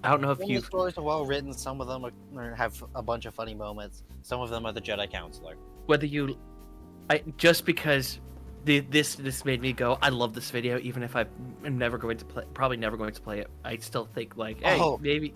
I don't know if you. The stories are well written. Some of them have a bunch of funny moments. Some of them are the Jedi Counselor. Whether you, just because this made me go, I love this video, even if I'm never going to play, probably never going to play it. I still think hey, maybe.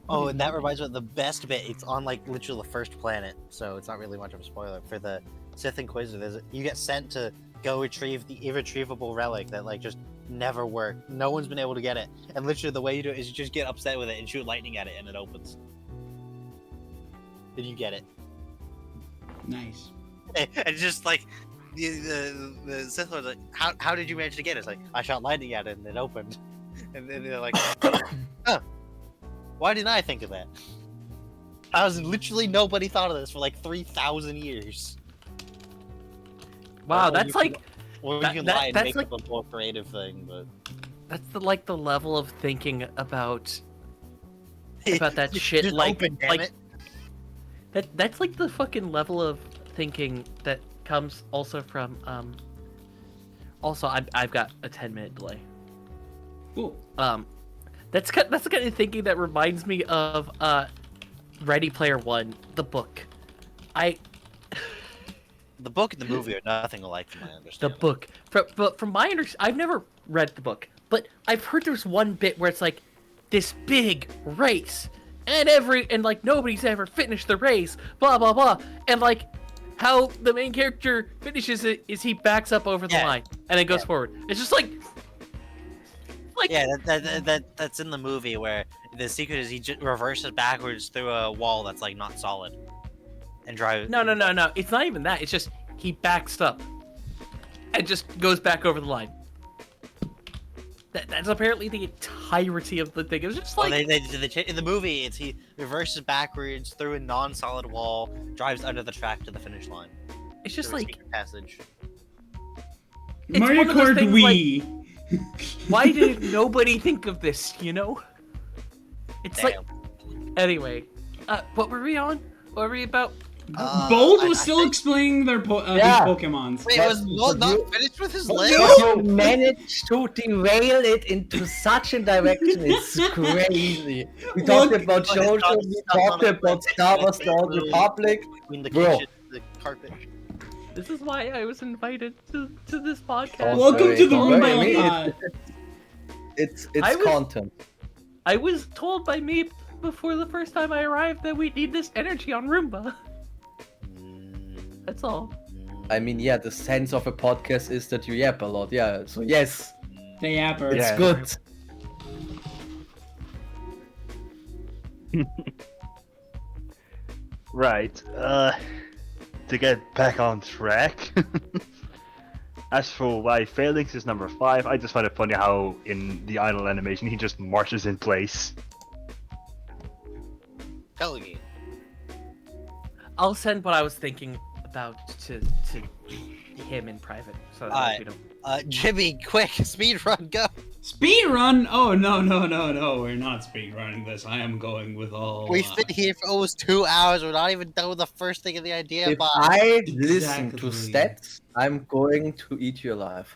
Oh, and that reminds me of the best bit. It's on literally the first planet, so it's not really much of a spoiler for the Sith Inquisitor. You get sent to go retrieve the irretrievable relic that just never worked. No one's been able to get it, and literally the way you do it is you just get upset with it and shoot lightning at it, and it opens. Then you get it. Nice. And just the Sith Lord's how did you manage to get it? It's I shot lightning at it and it opened. And then they're like, huh, why didn't I think of that? Literally nobody thought of this for 3,000 years. Wow, that's Or you can lie and make up a more creative thing, but that's the level of thinking about that shit. Just open, damn it. That's the fucking level of thinking that comes also from Also, I've got a 10-minute delay. Cool. That's the kind of thinking that reminds me of Ready Player One, the book. The book and the movie are nothing alike, from my The understanding. book. But from my I've never read the book, but I've heard there's one bit where it's like this big race, and like nobody's ever finished the race, blah blah blah, and like how the main character finishes it is he backs up over the line and then goes forward. It's just like Yeah, that's in the movie where the secret is he just reverses backwards through a wall that's like not solid, and drives. No. It's not even that. It's just he backs up and just goes back over the line. That's apparently the entirety of the thing. It was just like In the movie, it's he reverses backwards through a non-solid wall, drives under the track to the finish line. it's just Through a like secret passage. It's Mario one of those Kart things, Wii. why did nobody think of this? You know? It's like anyway. What were we on? What were we about? Bold was I still think- explaining their his Yeah. Pokemons. Wait, was not finished with his list? You managed to derail it into such a direction. It's crazy. We talked Look- about JoJo. We talked about Star Wars: The Old Republic. Between the Bro. kitchen and the carpet. This is why I was invited to this podcast. Oh, Welcome sorry. to the Don't worry, Roomba I of mean, Thought. It's I was- content. I was told by me before the first time I arrived that we need this energy on Roomba. That's all. I mean, yeah, the sense of a podcast is that you yap a lot. Yeah, so yes, The Yapper. it's Yeah. good. Right. To get back on track. As for why Phalanx is number 5, I just find it funny how in the idle animation he just marches in place. Helgi. I'll send what I was thinking about to him in private. So that Alright. we don't... Jimmy, quick, speed run, go. Speed run? Oh no, we're not speed running this. I am going with all. We've been here for almost 2 hours. We're not even done with the first thing of the idea. If But I listen to Exactly. stats, I'm going to eat you alive.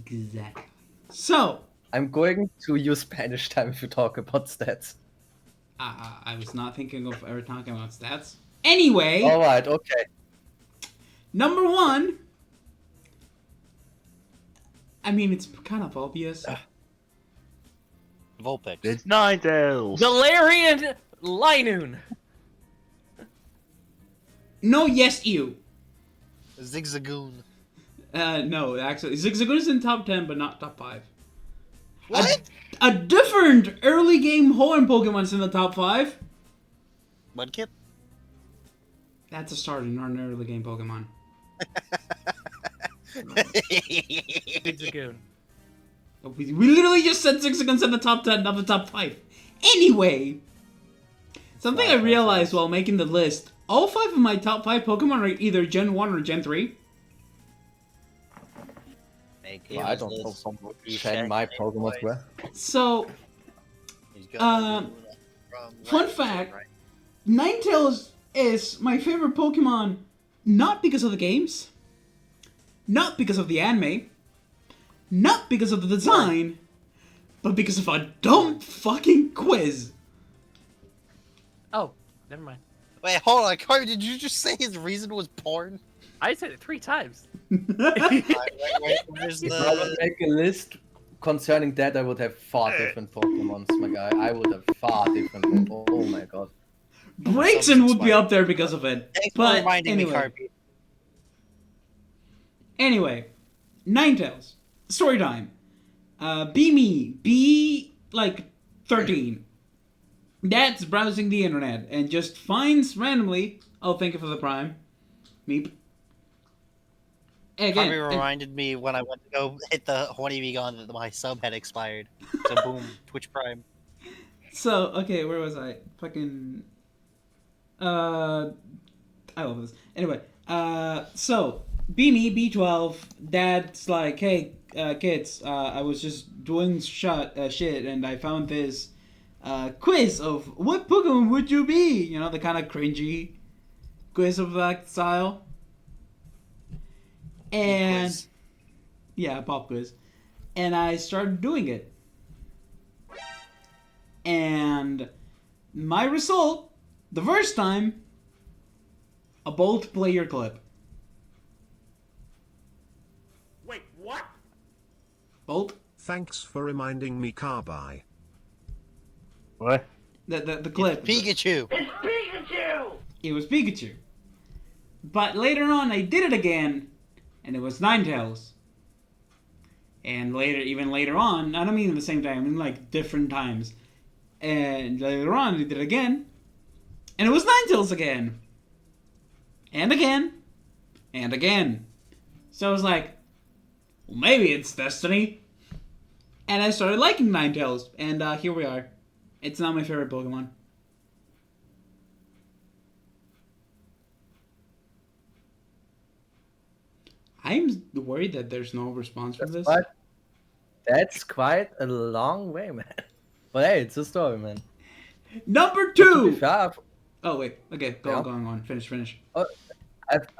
Exactly. So, I'm going to use Spanish time if you talk about stats. I was not thinking of ever talking about stats. Anyway, Alright, okay. number 1. I mean, it's kind of obvious. Vulpix. It's Ninetales! Galarian Linoon! No, yes, you. Zigzagoon. No, actually, Zigzagoon is in top 10, but not top 5. What? A different early game horn Pokemon's in the top 5. Mudkip? That's a starter, not an early game Pokemon. Zigzagoon. We literally just said Zigzagoon's in the top 10, not the top 5. Anyway, something I realized while making the list, all 5 of my top 5 Pokemon are either Gen 1 or Gen 3. I don't know from what gen my Pokemon were. So, fun fact, Ninetales is my favorite Pokemon, not because of the games, not because of the anime, not because of the design, but because of a dumb fucking quiz. Oh, never mind. Wait, hold on, Carter. Did you just say his reason was porn? I said it 3 times. Where's If I would the? make a list concerning that, I would have 4 different Pokemons, my guy. I would have 4 different Pokemon. Oh my god. Braixen would be up there because of it. Thanks for But reminding me, anyway, Carby. anyway, Ninetales. Story time. Be like 13. Dad's browsing the internet and just finds randomly. Oh, thank you for the prime. Meep. Again, Carby reminded me when I went to go hit the horny Begon that my sub had expired. So boom, Twitch Prime. so okay, where was I? Fucking. I love this. Anyway, so B12. Dad's like, hey, kids, I was just doing shit, and I found this quiz of what Pokemon would you be? You know, the kind of cringy quiz of that style. And Quiz. yeah, pop quiz. And I started doing it. And my result, the first time, a Bolt player clip. Wait, what? Bolt? Thanks for reminding me, Carby. What? The clip. Pikachu. It was Pikachu. But later on, I did it again, and it was Ninetales. And even later on, I don't mean at the same time, I mean like different times. And later on, I did it again, and it was Ninetales again. And again. And again. So I was like, well, maybe it's destiny. And I started liking Ninetales, and here we are. It's now my favorite Pokemon. I'm worried that there's no response from this. That's quite a long way, man. But hey, it's a story, man. Number To be 2! fair, Oh, wait. Okay, go Yeah. on. Finish.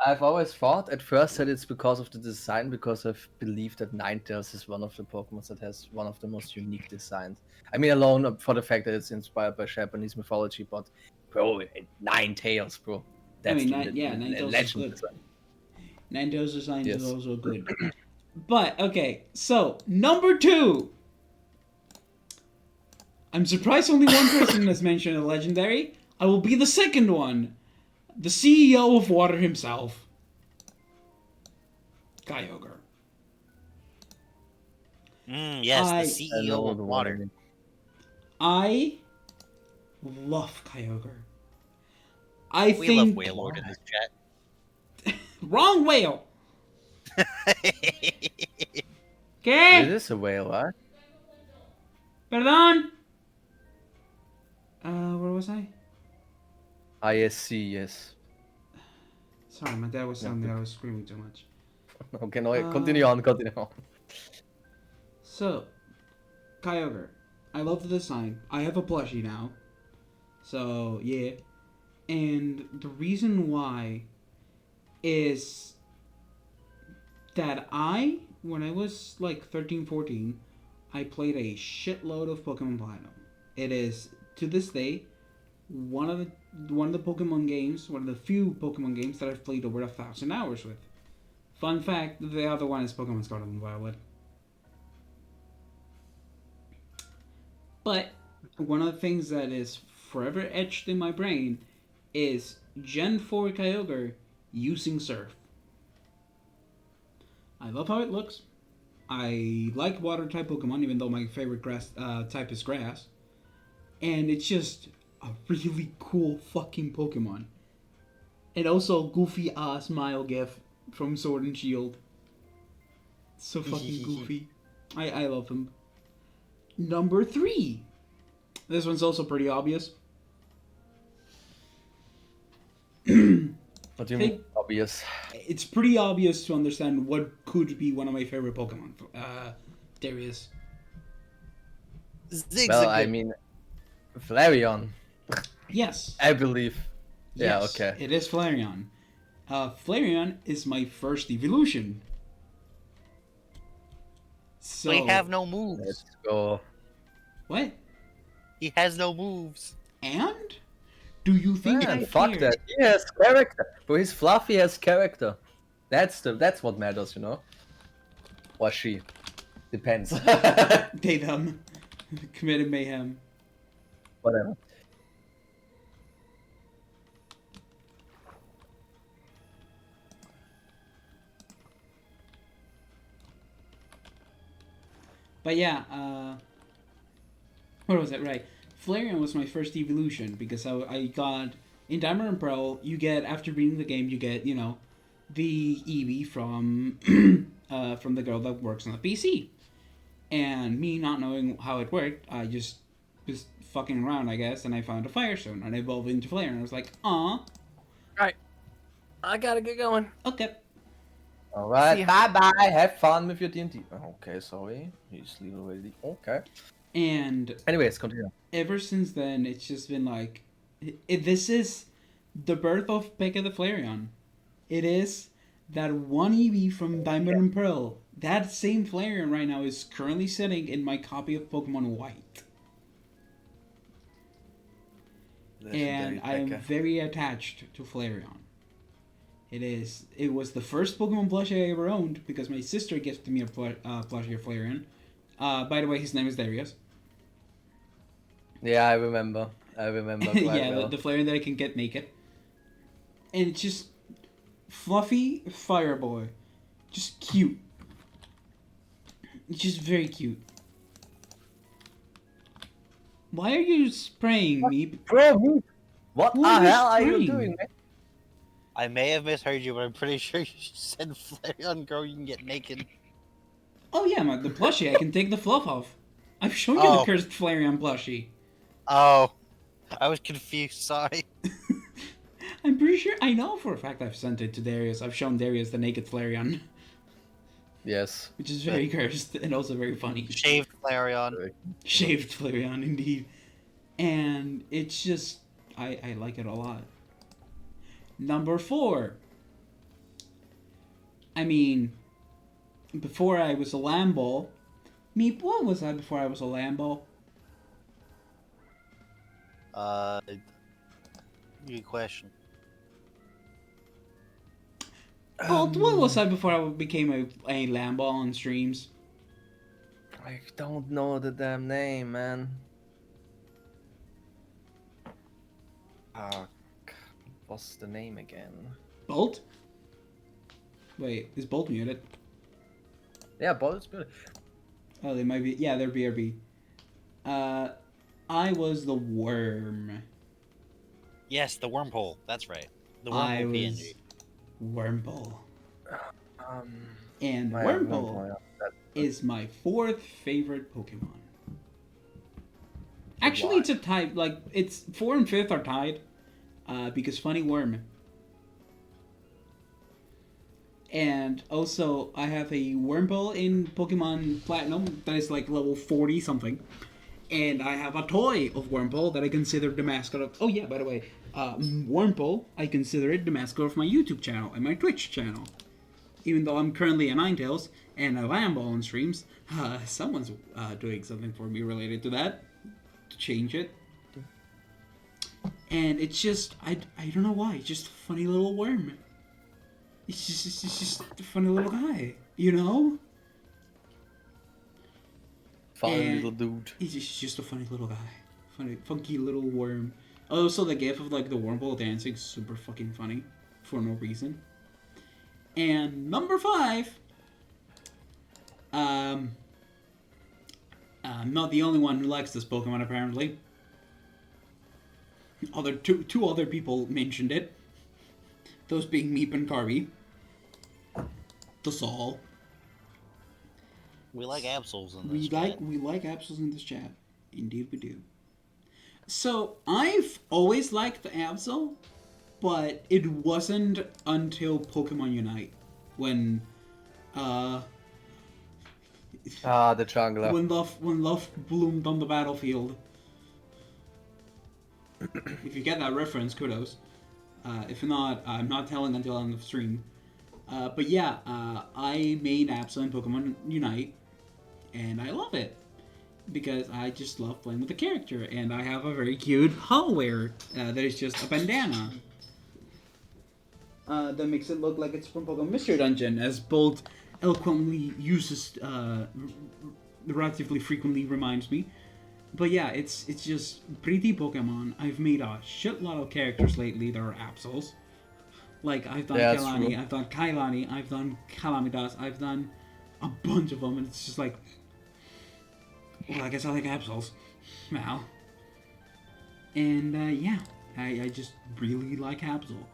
I've always thought at first that it's because of the design, because I've believed that Ninetales is one of the Pokemon that has one of the most unique designs. I mean, alone for the fact that it's inspired by Japanese mythology, but bro, Ninetales, bro. I mean, the Ninetales is legend good. design. Ninetales design is Yes. also good. But, okay, so, number 2! I'm surprised only one person has mentioned a legendary. I will be the second one. The CEO of Water himself. Kyogre. Yes, I- the CEO of water. I love Kyogre. I We love think... Wailord in this chat. Wrong whale! It Okay? is a whale, right? Perdón! Where was I? ISC, yes. Sorry, my dad was telling me I was screaming too much. Okay, no, continue on. So, Kyogre. I love the design. I have a plushie now. So, yeah. And the reason why is that when I was like 13, 14, I played a shitload of Pokemon Platinum. It is, to this day, one of the Pokemon games, one of the few Pokemon games that I've played over 1,000 hours with. Fun fact, the other one is Pokemon Scarlet and Violet. But one of the things that is forever etched in my brain is Gen 4 Kyogre using Surf. I love how it looks. I like water type Pokemon, even though my favorite grass type is grass. And it's just a really cool fucking Pokemon. And also goofy smile gif from Sword and Shield. So fucking goofy. I love him. Number 3. This one's also pretty obvious. What do you mean? Obvious. It's pretty obvious to understand what could be one of my favorite Pokemon. Darius. Well, I mean, Flareon, Yes. I believe. Yeah, Yes, okay. It is Flareon. Flareon is my first evolution. So We have no moves. Let's go. what? He has no moves. And do you think I Man, fuck care? that. He has character. Bro, he's fluffy, has character. That's what matters, you know? Or she. Depends. They them committed mayhem. Whatever. But yeah, what was it? Right, Flareon was my first evolution because I got in Diamond and Pearl. You get, after beating the game, you get, you know, the Eevee from from the girl that works on the PC. And me not knowing how it worked, I just was fucking around, I guess, and I found a Firestone and I evolved into Flareon. And I was like, aw, I gotta get going. okay. See Alright, ya. bye bye. Have fun with your D&D. Okay, sorry. He's leaving already. Okay. And Anyways, continue. ever since then, it's just been like, this is the birth of Pekka the Flareon. It is that one EV from Diamond and Pearl, that same Flareon right now is currently sitting in my copy of Pokemon White. And I am very attached to Flareon. It was the first Pokemon plushie I ever owned because my sister gifted me a plushie of Flareon. By the way, his name is Darius. Yeah, I remember. Quite Yeah, well. the Flareon that I can get naked. And it's just fluffy fire boy. Just cute. It's just very cute. Why are you spraying me? Bro, what Who the are you hell are you spraying? doing, man? I may have misheard you, but I'm pretty sure you said Flareon girl you can get naked. Oh yeah, the plushie. I can take the fluff off. I've shown you the Oh. cursed Flareon plushie. Oh, I was confused. Sorry. I'm pretty sure. I know for a fact I've sent it to Darius. I've shown Darius the naked Flareon, Yes. which is very cursed and also very funny. Shaved Flareon. Shaved Flareon, indeed. And it's just, I like it a lot. Number 4. I mean, before I was a Lambo. Meep, what was I before I was a Lambo? Good question. Bolt, what was I before I became a Lambo on streams? I don't know the damn name, man. What's the name again? Bolt? Wait, is Bolt muted? Yeah, Bolt's good. Oh, they might be. Yeah, they're BRB. I was the worm. Yes, the wormhole. That's right. The I wormhole was PNG. Wormpole. Um, And I Wormpole remember that. is my 4th favorite Pokemon. Actually, it's a tie. Like, it's 4 and 5th are tied. Because Funny Worm. And also, I have a Wormpole in Pokemon Platinum that is like level 40 something. And I have a toy of Wormpole that I consider the mascot of. Oh, yeah, by the way, Wormpole, I consider it the mascot of my YouTube channel and my Twitch channel. Even though I'm currently a Ninetales and a Lambo on streams, someone's doing something for me related to that to change it. And it's just, I don't know why, it's just a funny little worm. It's just a funny little guy, you know? Funny And little dude. He's just a funny little guy. Funny, funky little worm. Also, the gif of, like, the Wormpole dancing is super fucking funny. For no reason. And number 5... I'm not the only one who likes this Pokemon, apparently. Two other people mentioned it. Those being Meep and Carby. That's all. We like Absols in this chat. We like Absols in this chat. Indeed we do. So, I've always liked Absol, but it wasn't until Pokemon Unite when The jungler. when love bloomed on the battlefield. If you get that reference, kudos. If not, I'm not telling until end of stream. But yeah, I made Absol in Pokemon Unite, and I love it. Because I just love playing with the character, and I have a very cute hallware that is just a bandana. That makes it look like it's from Pokemon Mystery Dungeon, as Bolt eloquently uses, relatively frequently reminds me. But yeah, it's just pretty Pokemon. I've made a shitload of characters lately that are Absols. Like, I've done Yeah, Kailani, true. I've done Kailani, I've done Calamidas, I've done a bunch of them, and it's just like... Well, I guess I like Absols. Well. And, yeah. I just really like Absol.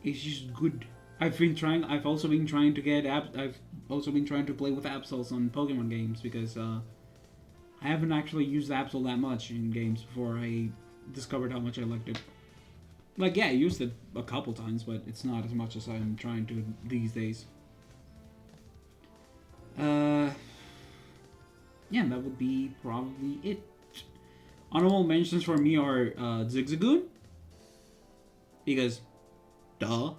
It's just good. I've also been trying to get I've also been trying to play with Absols on Pokemon games because, I haven't actually used Absol that much in games before I discovered how much I liked it. Like, yeah, I used it a couple times, but it's not as much as I'm trying to these days. Yeah, that would be probably it. Honorable mentions for me are Zigzagoon. Because, duh.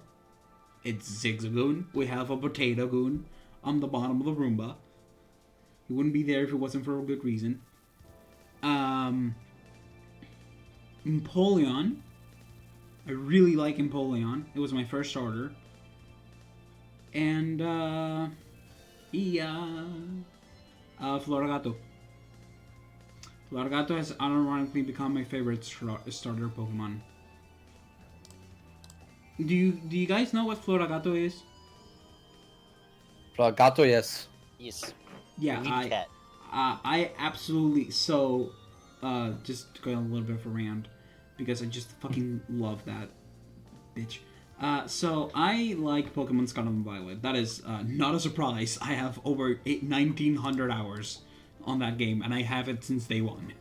it's Zigzagoon. We have a Potato Goon on the bottom of the Roomba. He wouldn't be there if it wasn't for a good reason. Empoleon. I really like Empoleon. It was my first starter. And, Floragato. Floragato has unironically become my favorite starter Pokemon. Do you guys know what Floragato is? Floragato, yes. Yes. Yeah, Weed cat. I absolutely just going a little bit of a rant because I just fucking love that bitch. So I like Pokemon Scarlet and Violet. That is not a surprise. I have over 1,900 hours on that game, and I have it since day one.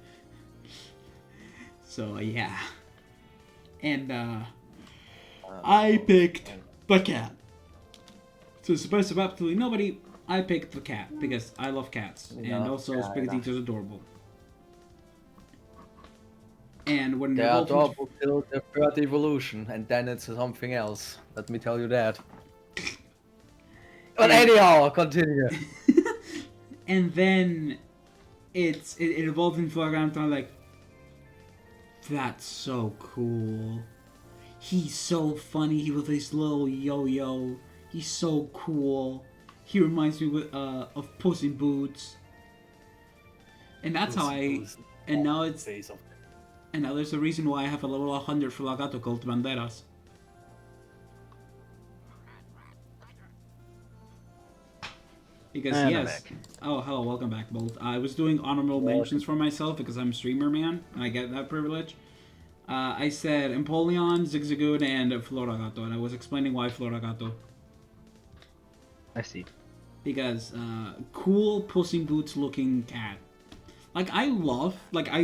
So yeah, and I picked the cat. So surprise of absolutely nobody. I picked the cat because I love cats, and also Sprigatito's adorable. And when They they are evolve into- adorable till the third evolution, and then it's something else. Let me tell you that. But anyhow, continue. and then it evolved in Floragato, and I'm like, that's so cool. He's so funny. He with his little yo-yo. He's so cool. He reminds me of Puss in Boots. And that's how I. And now it's. And now there's a reason why I have a level 100 Floragato called Banderas. Because And yes. Oh, hello, welcome back, Bolt. I was doing honorable mentions for myself because I'm a streamer, man, and I get that privilege. I said Empoleon, Zigzagoon, and Floragato, and I was explaining why Floragato. I see. Because cool Puss in Boots looking cat. Like I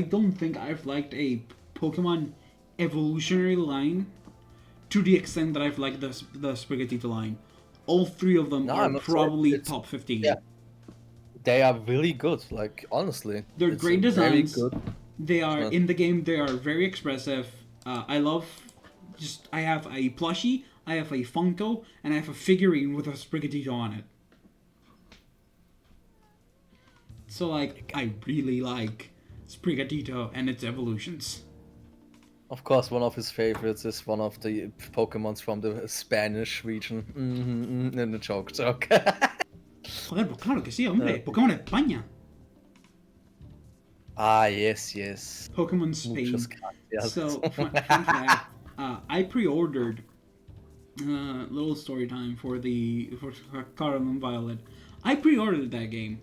don't think I've liked a Pokemon evolutionary line to the extent that I've liked the Sprigatito line. All three of them are probably top 15. Yeah. They are really good, like honestly. They're great designs. Very good. They are in the game. They are very expressive. I love. I have a plushie. I have a Funko, and I have a figurine with a Sprigatito on it. So like, I really like Sprigatito and its evolutions. Of course, one of his favorites is one of the Pokemons from the Spanish region. In the joke. Joder, pues claro que sí, hombre. Pokémon España. Ah, yes. Pokemon Spain. Muchos gracias. So, fun fact, I pre-ordered little story time for Scarlet and Violet. I pre-ordered that game.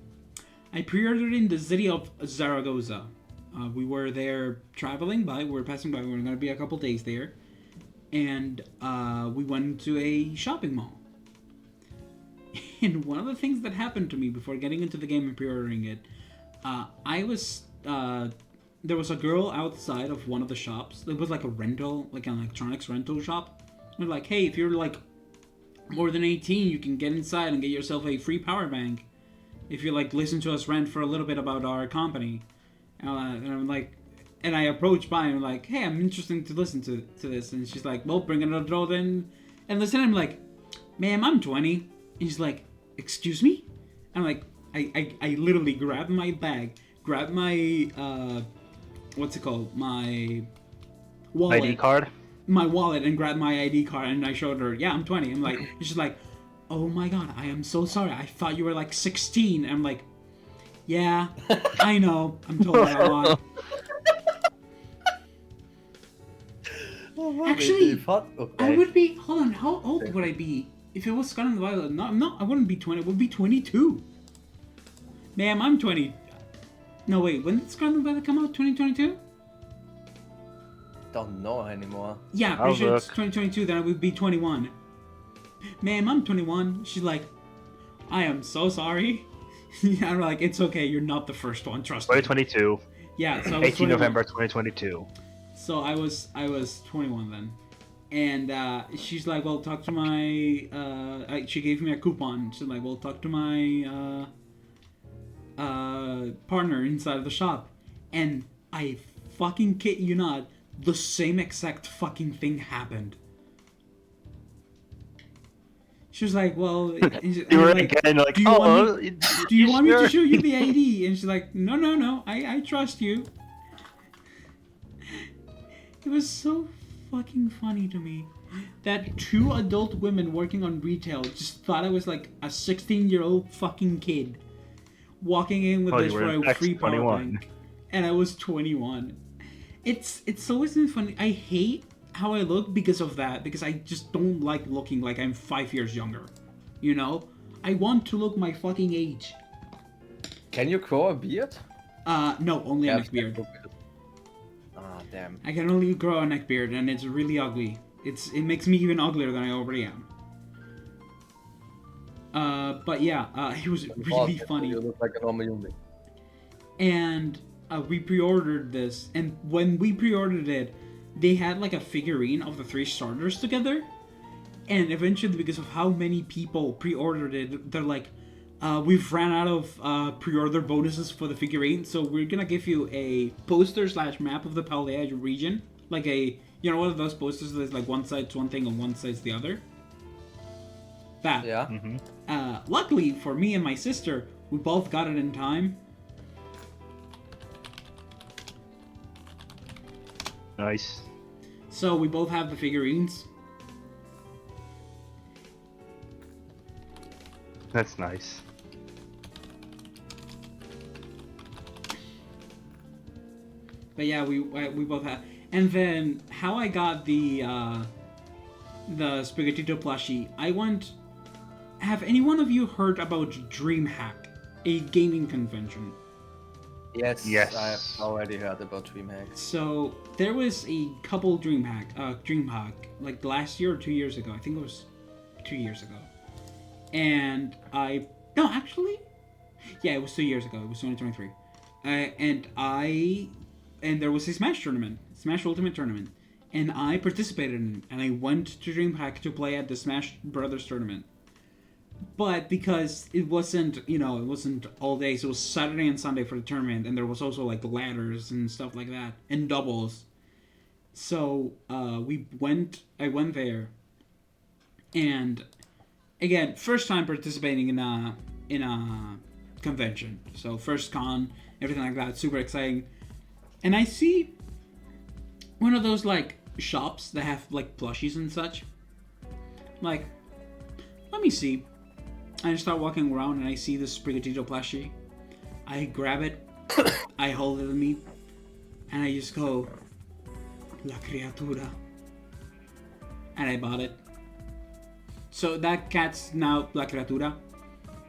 I pre-ordered in the city of Zaragoza. We were there traveling by. We were passing by. We were going to be a couple days there, and we went to a shopping mall. And one of the things that happened to me before getting into the game and pre-ordering it, there was a girl outside of one of the shops. It was like a rental, like an electronics rental shop. They're like, hey, if you're like more than 18, you can get inside and get yourself a free power bank. If you like listen to us rant for a little bit about our company. And I'm like, and I approached by and I'm like, hey, I'm interested to listen to this. And she's like, well, bring an adult in and listen. I'm like, ma'am, I'm 20. And she's like, excuse me? And I'm like, I literally grabbed my bag, grabbed my, what's it called? My wallet. ID card? My wallet and grabbed my ID card and I showed her, yeah, I'm 20. I'm like, and she's like, oh my god, I am so sorry. I thought you were like 16. And I'm like, yeah, I know. I'm totally wrong. Actually, I would be. Hold on, how old would I be if it was Scarlet and Violet? No, I wouldn't be 20. I would be 22. Ma'am, I'm 20. No, wait. When did Scarlet and Violet come out? 2022? Don't know anymore. Yeah, pretty sure it's 2022. Then I would be 21. Ma'am, I'm 21. She's like, I am so sorry. I'm like, it's okay. You're not the first one. Trust me. 2022. Yeah, so I was 18 21. November 2022. So I was 21 then, and she's like, well, talk to my. She gave me a coupon. She's like, well, talk to my partner inside of the shop, and I fucking kid you not, the same exact fucking thing happened. She was like, well, You were again like, do you want oh, do you want me to sure?" show you the ID? And she's like, no, I trust you. It was so fucking funny to me that two adult women working on retail just thought I was like a 16-year-old fucking kid walking in with Oh, this you were for in a fact free power 21. bank, and I was 21. It's always been funny. I hate how I look because of that, because I just don't like looking like I'm 5 years younger. You know, I want to look my fucking age. Can you grow a beard? No, only a Yeah, neck beard. Ah, damn. I can only grow a neck beard, and it's really ugly. It makes me even uglier than I already am. But yeah, it was really funny. You look like a normal human. And we pre-ordered this, and when we pre-ordered it, they had like a figurine of the three starters together, and eventually, because of how many people pre-ordered it, they're like, we've ran out of pre-order bonuses for the figurine, so we're gonna give you a poster / map of the Paldea region, like a, you know, one of those posters that's like one side's one thing and one side's the other. That. Yeah. Luckily for me and my sister, we both got it in time. Nice. So we both have the figurines. That's nice. But yeah, we both have. And then how I got the Spaghettito plushie, I went. Have any one of you heard about DreamHack, a gaming convention? Yes. Yes. I've already heard about DreamHack. So there was a couple DreamHack, like last year or 2 years ago. I think it was 2 years ago. And it was 2 years ago. It was 2023. And there was a Smash tournament, Smash Ultimate tournament, and I participated in it. And I went to DreamHack to play at the Smash Brothers tournament. But because it wasn't all day, so it was Saturday and Sunday for the tournament, and there was also like ladders and stuff like that, and doubles. So I went there, and again, first time participating in a convention. So first con, everything like that, super exciting. And I see one of those like shops that have like plushies and such. Like, let me see. I start walking around and I see this Sprigatito plushie. I grab it, I hold it in me, and I just go, La criatura. And I bought it. So that cat's now La criatura.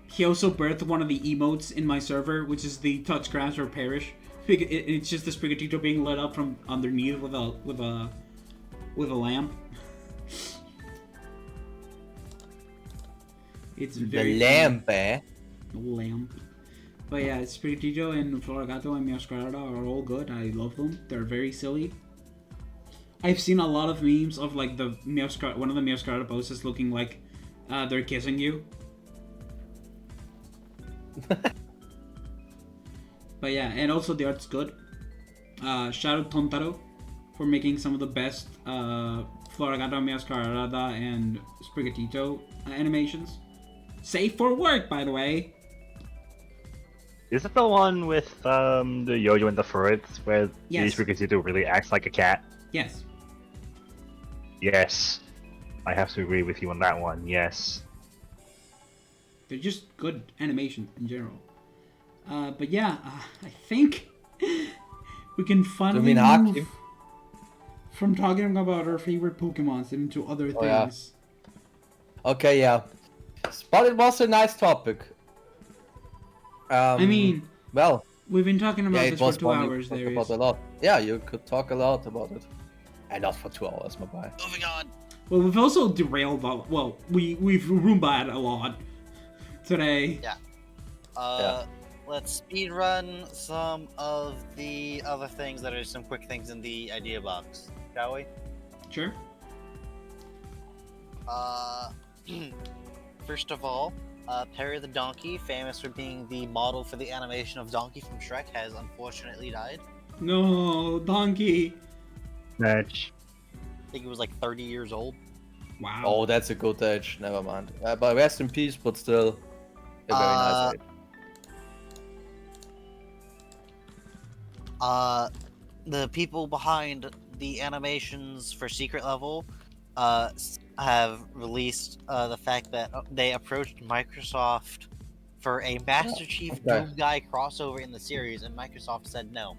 He also birthed one of the emotes in my server, which is the touch grass or perish. It's just the Sprigatito being lit up from underneath with a lamp. It's very The lamp, eh? lamp. But yeah, Sprigatito and Floragato and Meowscarada are all good. I love them. They're very silly. I've seen a lot of memes of like one of the Meowscarada poses looking like they're kissing you. But yeah, and also the art's good. Shout out Tontaro for making some of the best Floragato, Meowscarada, and Sprigatito animations. Safe for work, by the way. Is it the one with the Yoyo and the Furrets where Yes. the Sprigatito really acts like a cat? Yes. Yes. I have to agree with you on that one, yes. They're just good animations in general. But yeah, I think we can finally move from talking about our favorite Pokemons into other things. Yeah. Okay, yeah. But it was a nice topic. I mean, well, we've been talking about this for 2 fun. hours. You could There talk is. about a lot. Yeah, you could talk a lot about it. And not for 2 hours, my boy. Moving on. Well, we've also derailed a lot. Well, we've Roomba'd a lot today. Yeah. Let's speedrun some of the other things that are some quick things in the idea box, shall we? Sure. First of all, Perry the Donkey, famous for being the model for the animation of Donkey from Shrek, has unfortunately died. No, Donkey. Match. I think he was like 30 years old. Wow. Oh, that's a good age. Never mind. But rest in peace, but still a very nice age. The people behind the animations for Secret Level have released the fact that they approached Microsoft for a Master Chief okay. Doom Guy crossover in the series, and Microsoft said no.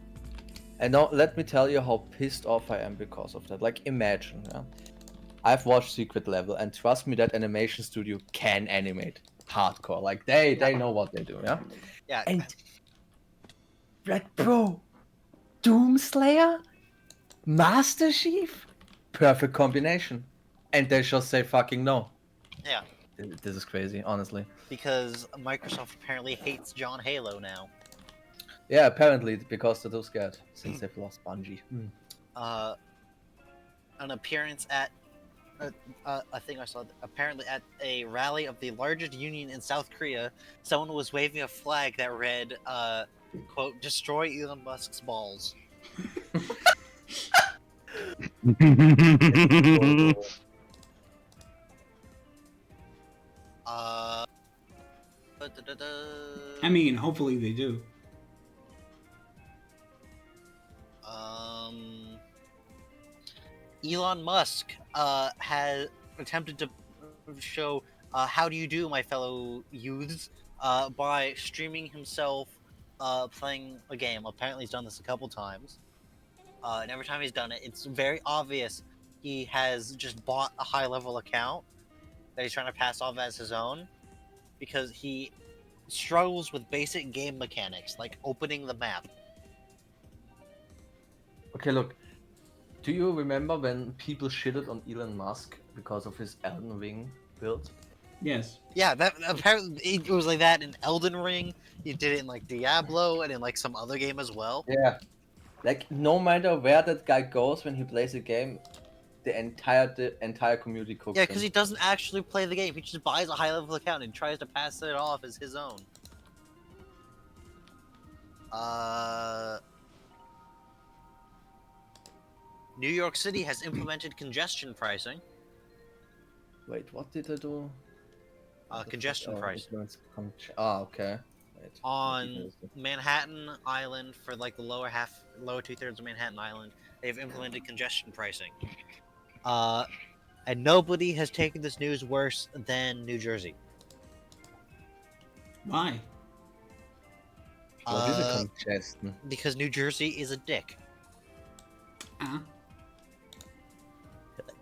And now let me tell you how pissed off I am because of that. Like, imagine, yeah? I've watched Secret Level, and trust me, that animation studio can animate hardcore. Like, they know what they do, yeah? Yeah, And, like, bro, Doomslayer? Master Chief? Perfect combination. And they just say fucking no. Yeah. This is crazy, honestly. because Microsoft apparently hates John Halo now. Yeah, apparently, because they're too scared, since they've lost Bungie. An appearance at I think I saw apparently at a rally of the largest union in South Korea, someone was waving a flag that read, quote, destroy Elon Musk's balls. I mean, hopefully they do. Elon Musk has attempted to show how do you do, my fellow youths, by streaming himself playing a game. Apparently he's done this a couple times. And every time he's done it, it's very obvious he has just bought a high-level account that he's trying to pass off as his own, because he struggles with basic game mechanics, like opening the map. Okay, look. Do you remember when people shitted on Elon Musk because of his Elden Ring build? Yes. Yeah, that apparently it was like that in Elden Ring. He did it in like Diablo and in like some other game as well. Yeah. Like, no matter where that guy goes when he plays a game, the entire community cooks Yeah, him. because he doesn't actually play the game. He just buys a high-level account and tries to pass it off as his own. New York City has implemented congestion pricing. Wait, what did I do? Congestion pricing. Okay. Wait. On Manhattan Island, for like the lower 2/3 of Manhattan Island, they've implemented congestion pricing. And nobody has taken this news worse than New Jersey. Why? What is a congestion? Because New Jersey is a dick.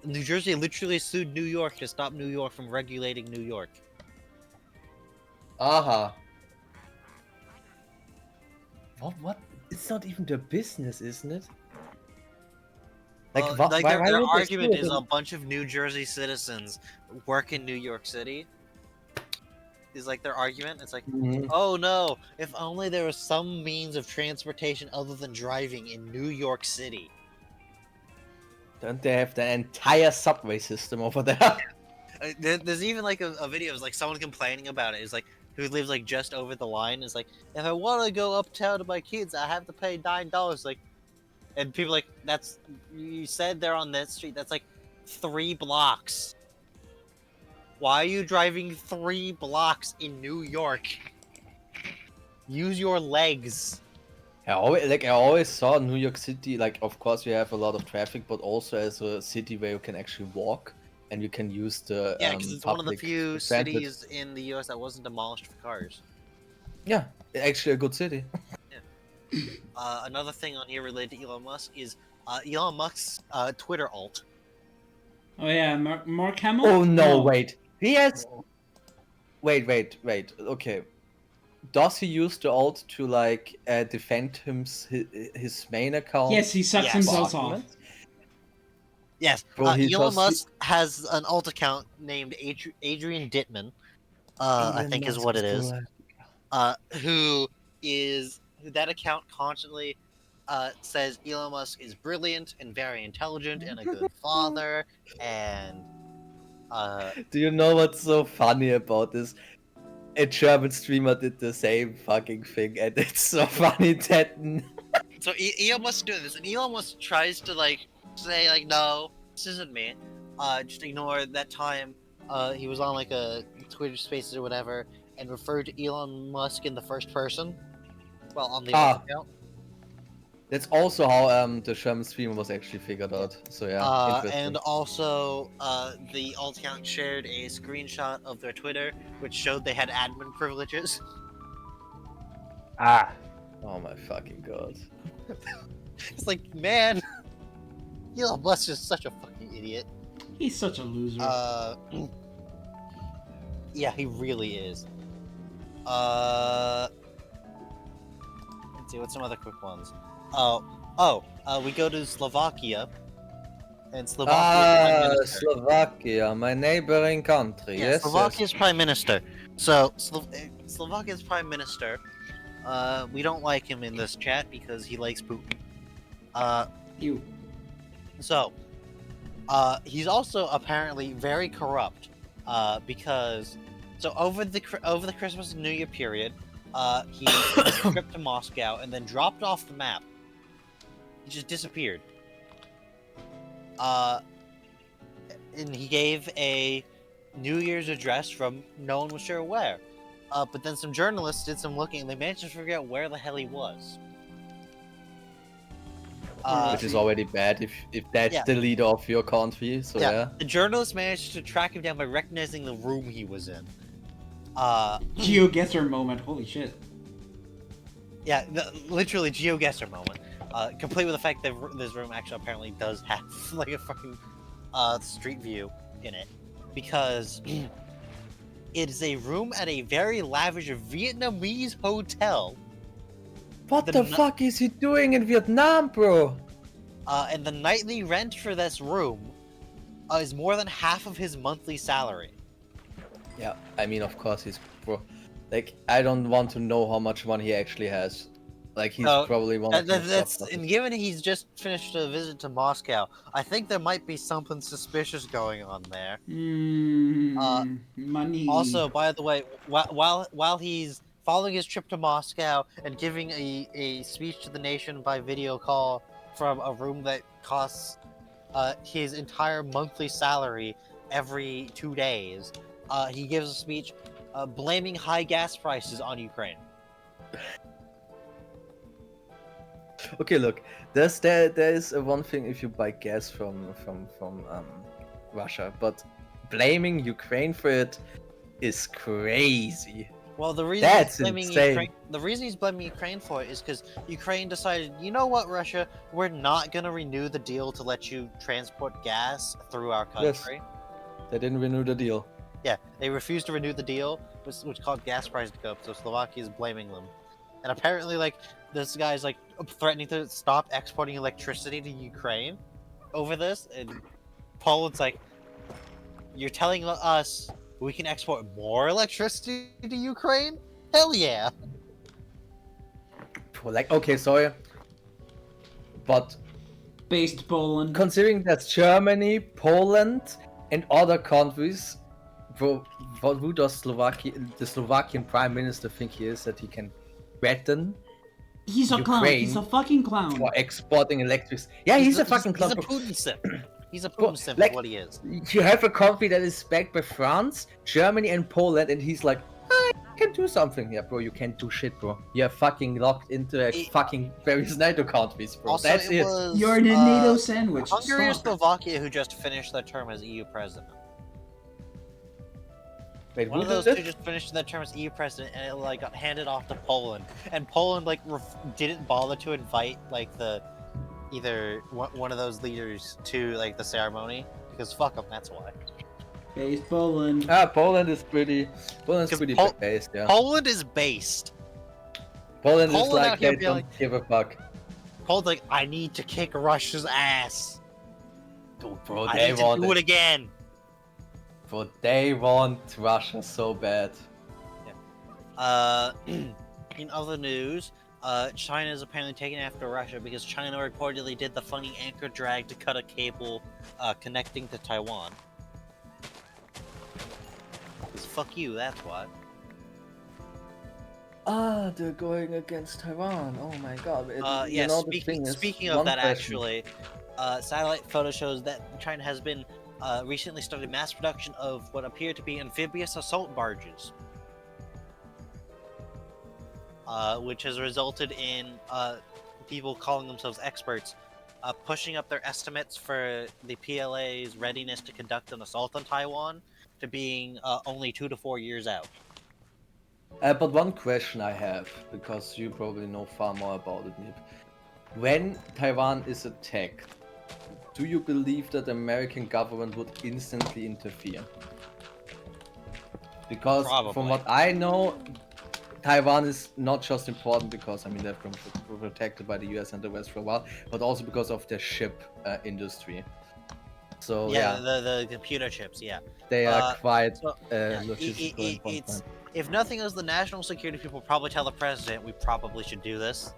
New Jersey literally sued New York to stop New York from regulating New York. Aha. What? It's not even their business, isn't it? Like, Their would they argument sue is them? a bunch of New Jersey citizens work in New York City. Is like their argument. It's like, Mhm. oh no, if only there was some means of transportation other than driving in New York City. Don't they have the entire subway system over there? There's even like a video of like someone complaining about it. It's like, who lives like just over the line. Is like, if I want to go uptown to my kids, I have to pay $9. Like, and people like, that's, you said they're on that street. That's like 3 blocks. Why are you driving 3 blocks in New York? Use your legs. I always saw New York City, like, of course you have a lot of traffic, but also as a city where you can actually walk and you can use the Yeah, because it's one of the public few transit. cities in the U.S. that wasn't demolished for cars. Yeah, actually a good city. Another thing on here related to Elon Musk is Elon Musk's Twitter alt. Oh yeah, Mark Hamill? Oh no, wait. He has. Wait. Okay. Does he use the alt to like defend his main account? Yes, he sucks Yes. himself off. Arguments? Yes, Bro, he Elon just- Musk has an alt account named Adrian Dittman, I Elon think is Musk what it is, cool. who that account constantly says Elon Musk is brilliant and very intelligent and a good father, and Do you know what's so funny about this? A German streamer did the same fucking thing, and it's so funny that. so Elon Musk is doing this, and Elon Musk tries to like say like, no, this isn't me, just ignore that time he was on like a Twitter Spaces or whatever and referred to Elon Musk in the first person. Well, on the alt account. That's also how the German stream was actually figured out. So yeah, interesting. And also, the alt account shared a screenshot of their Twitter, which showed they had admin privileges. Ah, Oh my fucking god. It's like, man, Elon Musk is such a fucking idiot. He's such a loser. Yeah, he really is. Let's see, what's some other quick ones? We go to Slovakia, and Slovakia's Prime Minister. Slovakia, my neighboring country. Yeah, Yes, Slovakia's Prime Minister. So, Slovakia's Prime Minister, we don't like him in this chat because he likes Putin. Ew. So, he's also apparently very corrupt, because over the Christmas and New Year period, he took a trip to Moscow and then dropped off the map. He just disappeared. And he gave a New Year's address from no one was sure where. But then some journalists did some looking and they managed to figure out where the hell he was. Which is already bad if that's Yeah. the leader of your country. So yeah. The journalists managed to track him down by recognizing the room he was in. GeoGuessr moment. Holy shit. Yeah, literally GeoGuessr moment. Complete with the fact that this room actually apparently does have like a fucking street view in it, because it is a room at a very lavish Vietnamese hotel. What The the nu- fuck is he doing in Vietnam, bro? And the nightly rent for this room is more than half of his monthly salary. Yeah, I mean, of course he's bro. Like, I don't want to know how much money he actually has. Like, he's No, probably one of the top And given he's just finished a visit to Moscow, I think there might be something suspicious going on there. Money. Also, by the way, while he's following his trip to Moscow and giving a speech to the nation by video call from a room that costs his entire monthly salary every 2 days, he gives a speech blaming high gas prices on Ukraine. Okay, look, there is one thing if you buy gas from Russia, but blaming Ukraine for it is crazy. Well, the reason That's he's blaming insane. Ukraine, the reason he's blaming Ukraine for it is because Ukraine decided, you know what, Russia, we're not gonna renew the deal to let you transport gas through our Yes. country. They didn't renew the deal. Yeah, they refused to renew the deal, which caused gas prices to go up. So Slovakia is blaming them, and apparently, like, this guy's like threatening to stop exporting electricity to Ukraine over this, and Poland's like, "You're telling us we can export more electricity to Ukraine? Hell yeah!" Like, okay, sorry, but Based Poland. considering that's Germany, Poland, and other countries, bro, who does the Slovakian Prime Minister think he is that he can threaten He's a clown. Ukraine He's a fucking clown. for exporting electricity? Yeah, he's a fucking clown. He's a bro. Putin simp. He's a Bro, Putin simp, like- is what he is. You have a country that is backed by France, Germany, and Poland, and he's like, I can do something. Yeah, bro, you can't do shit, bro. You're fucking locked into fucking various NATO countries, bro. Also, That's it. was You're in a NATO sandwich. Hungary or Stop. Slovakia who just finished their term as EU president. Wait, One who of those did two it? just finished their term as EU president, and it like got handed off to Poland. And Poland like didn't bother to invite like either one of those leaders to like the ceremony because fuck them. That's why. Based Poland. Poland's pretty Because based, yeah. Poland is based. Poland is Poland like, out here they be don't like- give a fuck. Poland's like, I need to kick Russia's ass. Dude, bro, I they need to want do it it. again. Bro, they want Russia so bad. In other news, China is apparently taken after Russia because China reportedly did the funny anchor drag to cut a cable connecting to Taiwan. 'Cause fuck you, that's why. Ah, they're going against Taiwan. Oh my god. Speaking of that, actually, satellite photo shows that China has been recently started mass production of what appear to be amphibious assault barges, which has resulted in people calling themselves experts pushing up their estimates for the PLA's readiness to conduct an assault on Taiwan to being only 2 to 4 years out. But one question I have, because you probably know far more about it, Nip. When Taiwan is attacked, do you believe that the American government would instantly interfere? Because from Probably. what I know, Taiwan is not just important because, I mean, they've been protected by the US and the West for a while, but also because of their ship industry. So, yeah, the computer chips, yeah. they are quite So, logistical important. it's if nothing else, the national security people probably tell the president we probably should do this.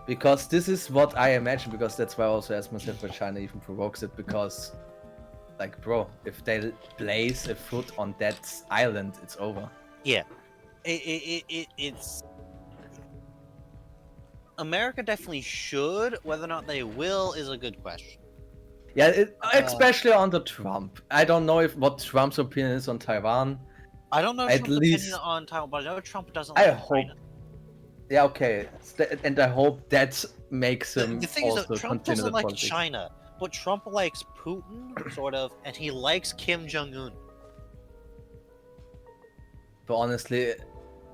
Because this is what I imagine, because that's why I also asked myself why China even provokes it, because, like, bro, if they place a foot on that island, it's over. Yeah, it's America definitely should. Whether or not they will is a good question. Yeah, especially under Trump. I don't know what Trump's opinion is on Taiwan. I don't know At Trump's least- opinion on Taiwan, but I know Trump doesn't I like hope. China. Yeah, okay. And I hope that makes him The thing is also that Trump continue doesn't the like politics. China, but Trump likes Putin, sort of, and he likes Kim Jong-un. But honestly,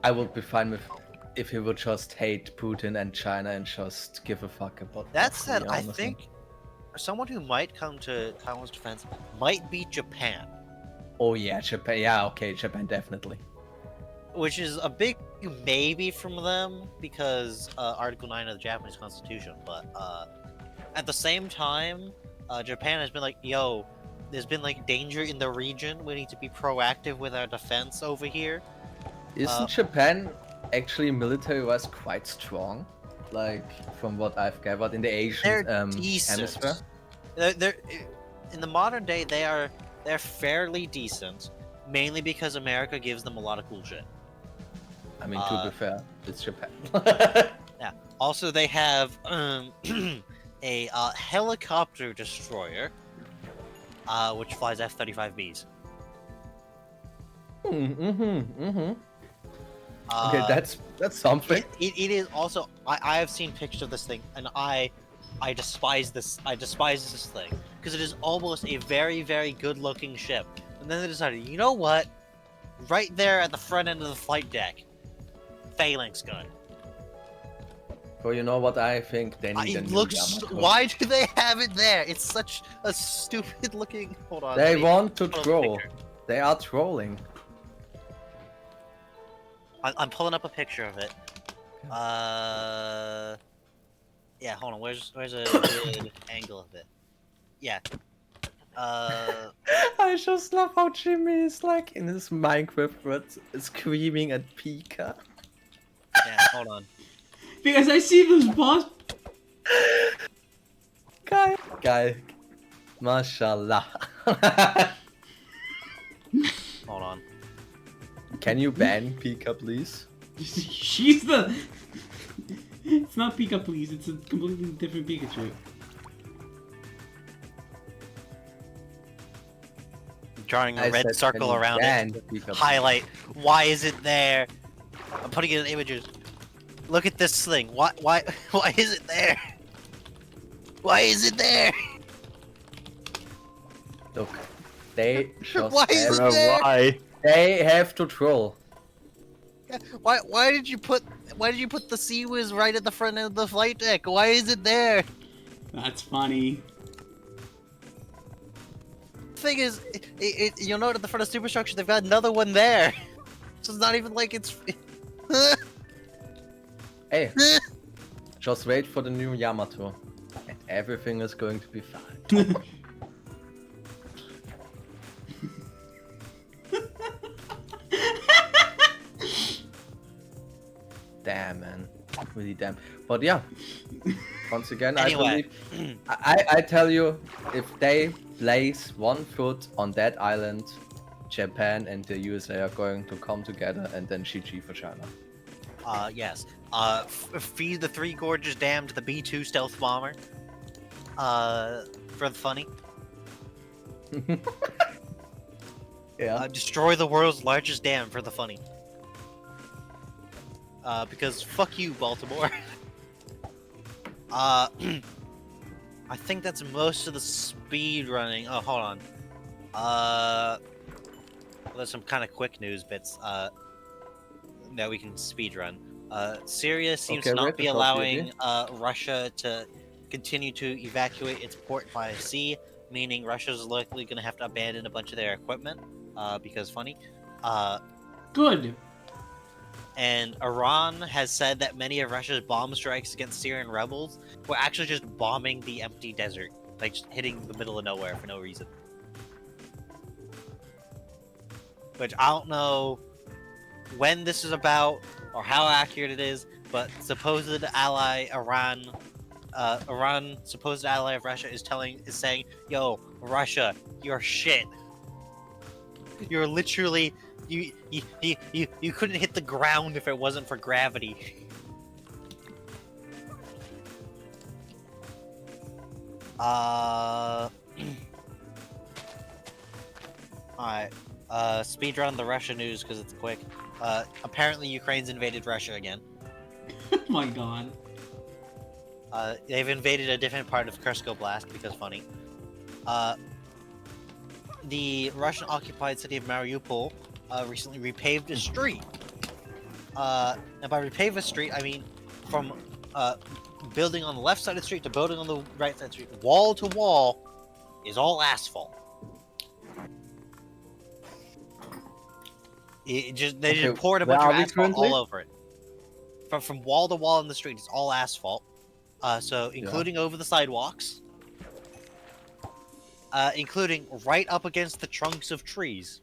I would be fine with if he would just hate Putin and China and just give a fuck about That North said, Korea, I honestly. think someone who might come to Taiwan's defense might be Japan, Oh yeah, Japan. Yeah, okay, Japan definitely. which is a big maybe from them because Article 9 of the Japanese Constitution. But at the same time, Japan has been like, yo, there's been like danger in the region. We need to be proactive with our defense over here. Isn't Japan actually military-wise quite strong? Like from what I've gathered in the Asian They're decent. hemisphere. They're in the modern day they're fairly decent, mainly because America gives them a lot of cool shit. I mean, to be fair, it's Japan. Also, they have a helicopter destroyer, which flies F-35Bs. Okay, that's something. It is also. I have seen pictures of this thing, and I despise this. I despise this thing because it is almost a very, very good-looking ship. And then they decided, you know what? Right there at the front end of the flight deck, phalanx gun. Well, you know what I think? They need a It new looks. Yamato. Why do they have it there? It's such a stupid-looking. Hold on. They let me want to pull up a troll. picture. They are trolling. I'm pulling up a picture of it. Yeah, hold on. Where's a good angle of it? Yeah. I just love how Jimmy is like in his Minecraft world screaming at Pika. Yeah. Hold on. Because I see those boss. Guy. Mashallah. Hold on. Can you ban Pika, please? She's the. It's not Pika, please. It's a completely different Pikachu. Drawing a I red said, circle can you around ban it. Pika, please? Highlight. Why is it there? I'm putting it in images. Look at this thing. Why is it there? Why is it there? Look, they just Why is it Bro, there? why? they have to troll. Why did you put the Sea Whiz right at the front end of the flight deck? Why is it there? That's funny. Thing is, you'll note at the front of Superstructure they've got another one there. So it's not even like it's. Hey, just wait for the new Yamato, and everything is going to be fine. Damn, man, really damn. But yeah, once again, Anyway. I believe. I tell you, if they place one foot on that island, Japan and the USA are going to come together, and then GG for China. Yes. Feed the Three Gorges Dam to the B-2 stealth bomber. For the funny, Yeah. destroy the world's largest dam for the funny. Because fuck you, Baltimore. I think that's most of the speed running. Oh, hold on. There's some kind of quick news bits. That we can speed run. Syria seems Okay, to not wait, be the allowing Russia to continue to evacuate its port by sea, meaning Russia's likely going to have to abandon a bunch of their equipment. Because funny. Good. And Iran has said that many of Russia's bomb strikes against Syrian rebels were actually just bombing the empty desert, like just hitting the middle of nowhere for no reason. Which I don't know when this is about or how accurate it is, but supposed ally Iran, supposed ally of Russia is saying, "Yo, Russia, you're shit. You're literally you couldn't hit the ground if it wasn't for gravity." Alright. Speedrun the Russia news because it's quick. Apparently Ukraine's invaded Russia again. Oh my god. They've invaded a different part of Kursk Oblast because funny. The Russian-occupied city of Mariupol recently repaved a street. And by repave a street, I mean from building on the left side of the street to building on the right side of the street, wall to wall, is all asphalt. They just poured a bunch of asphalt all over it. From wall to wall in the street, it's all asphalt. So including over the sidewalks. Including right up against the trunks of trees.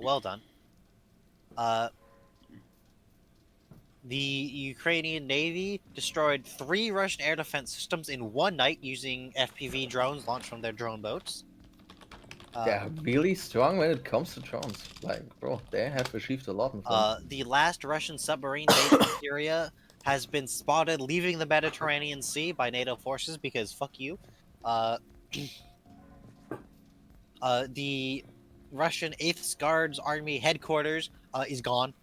Well done. The Ukrainian Navy destroyed 3 Russian air defense systems in one night using FPV drones launched from their drone boats. They're really strong when it comes to drones. Like, bro, they have achieved a lot with them. The last Russian submarine based in Syria has been spotted leaving the Mediterranean Sea by NATO forces because fuck you. The Russian 8th Guards Army headquarters is gone.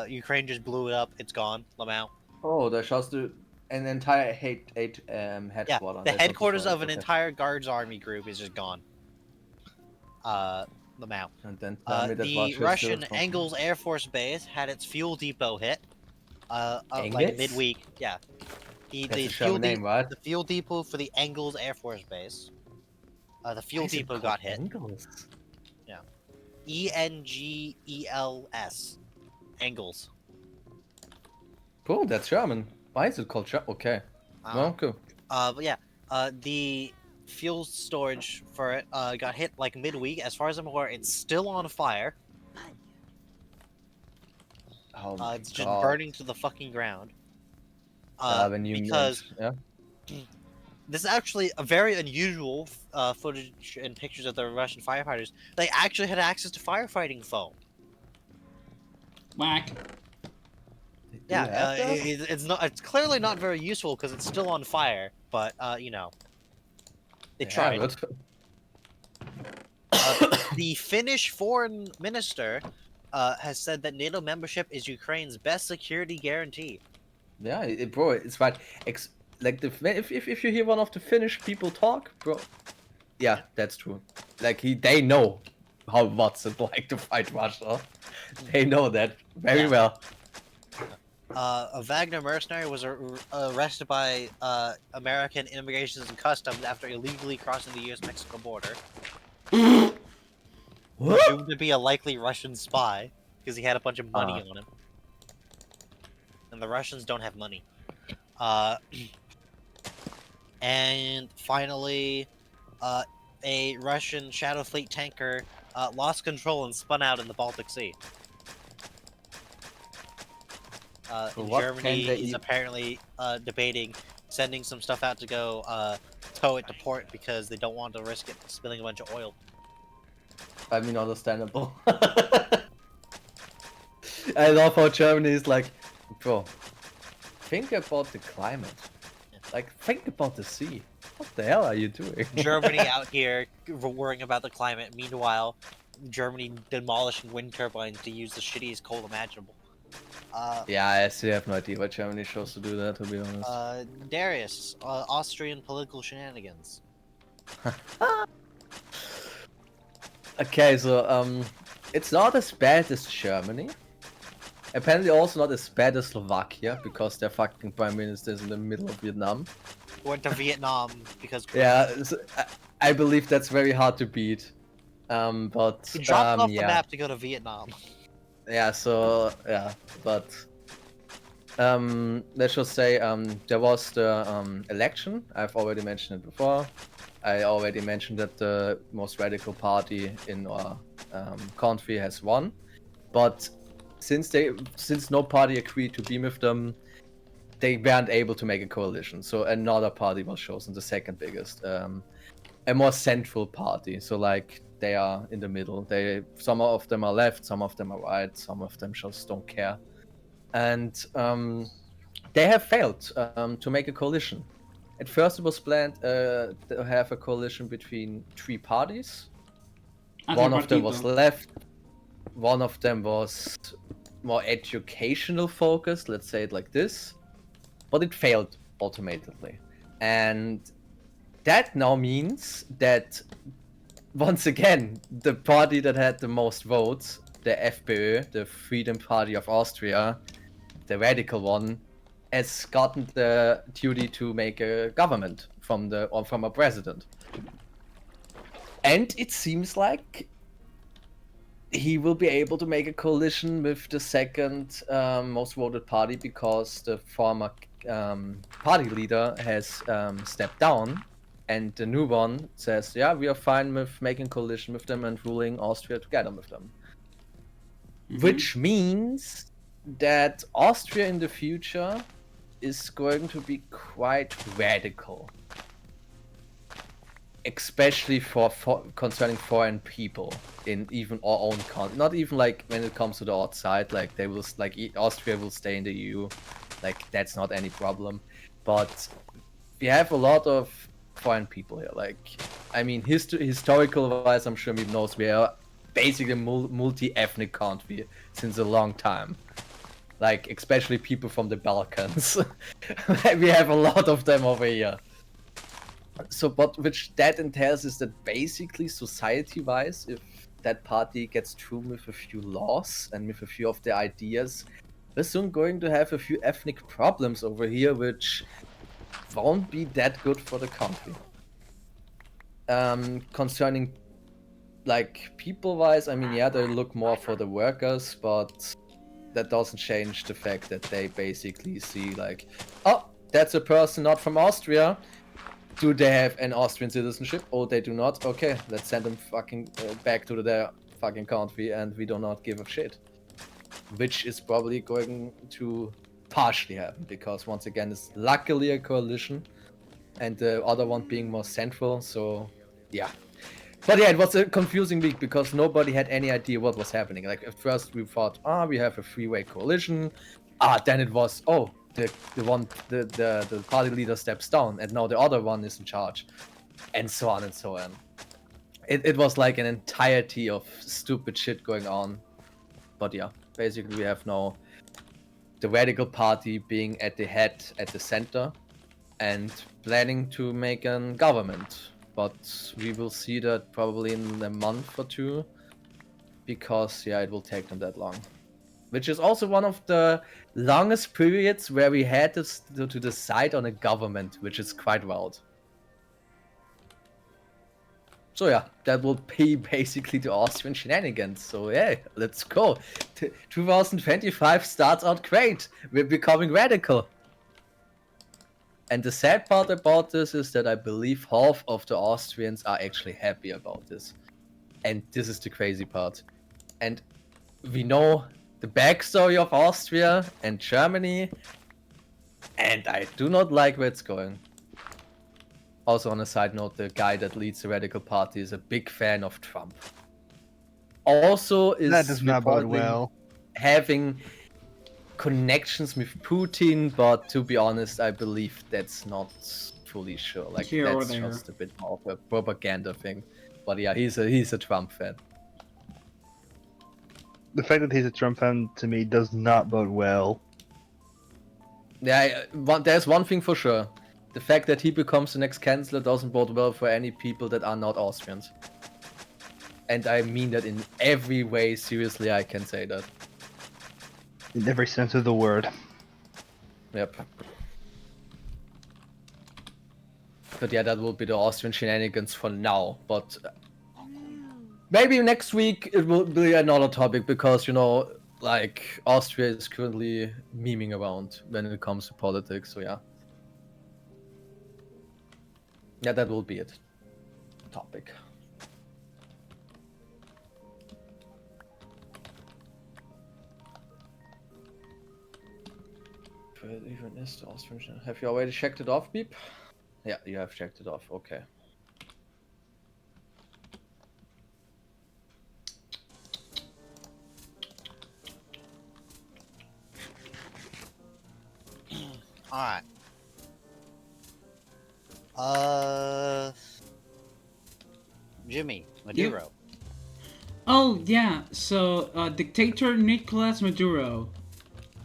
Ukraine just blew it up. It's gone. Lamau. Oh, da schaust du an entire headquarter. Yeah, the That's headquarters also of an okay. entire Guards Army group is just gone. Lamau. And then tell me that The Russia is Russian still Engels Air Force Base had its fuel depot hit. Like Engels? midweek. Yeah. That's a German name, right? The fuel depot for the Engels Air Force Base. The fuel Why is it depot called got hit. Engels? Engels. Engels. Cool, that's German. Why is it called German? Okay. Well, cool. But yeah, the fuel storage for it got hit like midweek. As far as I'm aware, it's still on fire. Oh my It's just God. burning to the fucking ground. When you Because meant, this is actually a very unusual footage and pictures of the Russian firefighters. They actually had access to firefighting foam. Whack. Yeah, it's not. It's clearly not very useful because it's still on fire. But you know, they tried. The Finnish foreign minister has said that NATO membership is Ukraine's best security guarantee. Yeah, bro, it's right. Like if you hear one of the Finnish people talk, bro, yeah, that's true. Like they know what's it like to fight Russia. They know that very well. A Wagner mercenary was arrested by American Immigration and Customs after illegally crossing the U.S.-Mexico border. Presumed to be a likely Russian spy because he had a bunch of money on him, and the Russians don't have money. And finally, a Russian Shadow Fleet tanker lost control and spun out in the Baltic Sea. Germany is apparently debating sending some stuff out to go tow it to port because they don't want to risk it spilling a bunch of oil. I mean, understandable. I love how Germany is like, bro, think about the climate. Like, think about the sea. What the hell are you doing? Germany out here worrying about the climate. Meanwhile, Germany demolishing wind turbines to use the shittiest coal imaginable. Yeah, I still have no idea why Germany chose to do that, to be honest. Darius, Austrian political shenanigans. Okay, so it's not as bad as Germany. Apparently also not as bad as Slovakia, because their fucking prime minister is in the middle of Vietnam. Went to Vietnam because Yeah, so I believe that's very hard to beat. But he dropped off the yeah. map to go to Vietnam. Yeah, so yeah, but let's just say there was the election. I've already mentioned it before. I already mentioned that the most radical party in our country has won, but since no party agreed to be with them, they weren't able to make a coalition. So another party was chosen, the second biggest, a more central party. So like they are in the middle. Some of them are left, some of them are right, some of them just don't care, and they have failed to make a coalition. At first, it was planned to have a coalition between 3 parties. One of them was left. One of them was more educational focused, let's say it like this. But it failed ultimately. And that now means that, once again, the party that had the most votes, the FPÖ, the Freedom Party of Austria, the radical one, has gotten the duty to make a government from a president. And it seems like he will be able to make a coalition with the second most voted party, because the former party leader has stepped down, and the new one says, yeah, we are fine with making coalition with them and ruling Austria together with them. Which means that Austria in the future is going to be quite radical, especially for concerning foreign people in even our own country. Not even like when it comes to the outside, like they will, like Austria will stay in the EU, like that's not any problem. But we have a lot of foreign people here. Like, I mean, historical wise, I'm sure we knows we are basically a multi-ethnic country since a long time. Like, especially people from the Balkans. We have a lot of them over here. So, but which that entails is that basically society-wise, if that party gets through with a few laws and with a few of the ideas, we're soon going to have a few ethnic problems over here, which won't be that good for the country. Concerning, like, people-wise, I mean, yeah, they look more for the workers, but that doesn't change the fact that they basically see, like, oh, that's a person not from Austria. Do they have an Austrian citizenship? Oh, they do not? Okay, let's send them fucking back to their fucking country, and we do not give a shit. Which is probably going to partially happen, because once again, it's luckily a coalition, and the other one being more central, so yeah. But yeah, it was a confusing week because nobody had any idea what was happening. Like, at first we thought, we have a 3-way coalition. Then it was, the party leader steps down, and now the other one is in charge, and so on and so on. It was like an entirety of stupid shit going on. But yeah, basically we have now the radical party being at the head, at the center, and planning to make a government. But we will see that probably in a month or 2, because yeah, it will take them that long. Which is also one of the longest periods where we had to decide on a government, which is quite wild. So yeah, that will be basically the Austrian shenanigans. So yeah, let's go. 2025 starts out great. We're becoming radical. And the sad part about this is that I believe half of the Austrians are actually happy about this. And this is the crazy part. And we know the backstory of Austria and Germany, and I do not like where it's going. Also, on a side note, the guy that leads the Radical Party is a big fan of Trump. Also, is That does not bode reportedly- well. having connections with Putin, but to be honest, I believe that's not fully sure. Like Here or that's there. just a bit more of a propaganda thing. But yeah, he's a Trump fan. The fact that he's a Trump fan to me does not bode well. Yeah, there's one thing for sure. The fact that he becomes the next chancellor doesn't bode well for any people that are not Austrians. And I mean that in every way, seriously, I can say that. In every sense of the word. Yep. But yeah, that will be the Austrian shenanigans for now. But maybe next week it will be another topic because, you know, like Austria is currently memeing around when it comes to politics. So yeah. Yeah, that will be it. Topic. Even is the Austrian. Have you already checked it off, Beep? Yeah, you have checked it off. Okay. Alright. Jimmy, Maduro. Oh yeah, so dictator Nicolas Maduro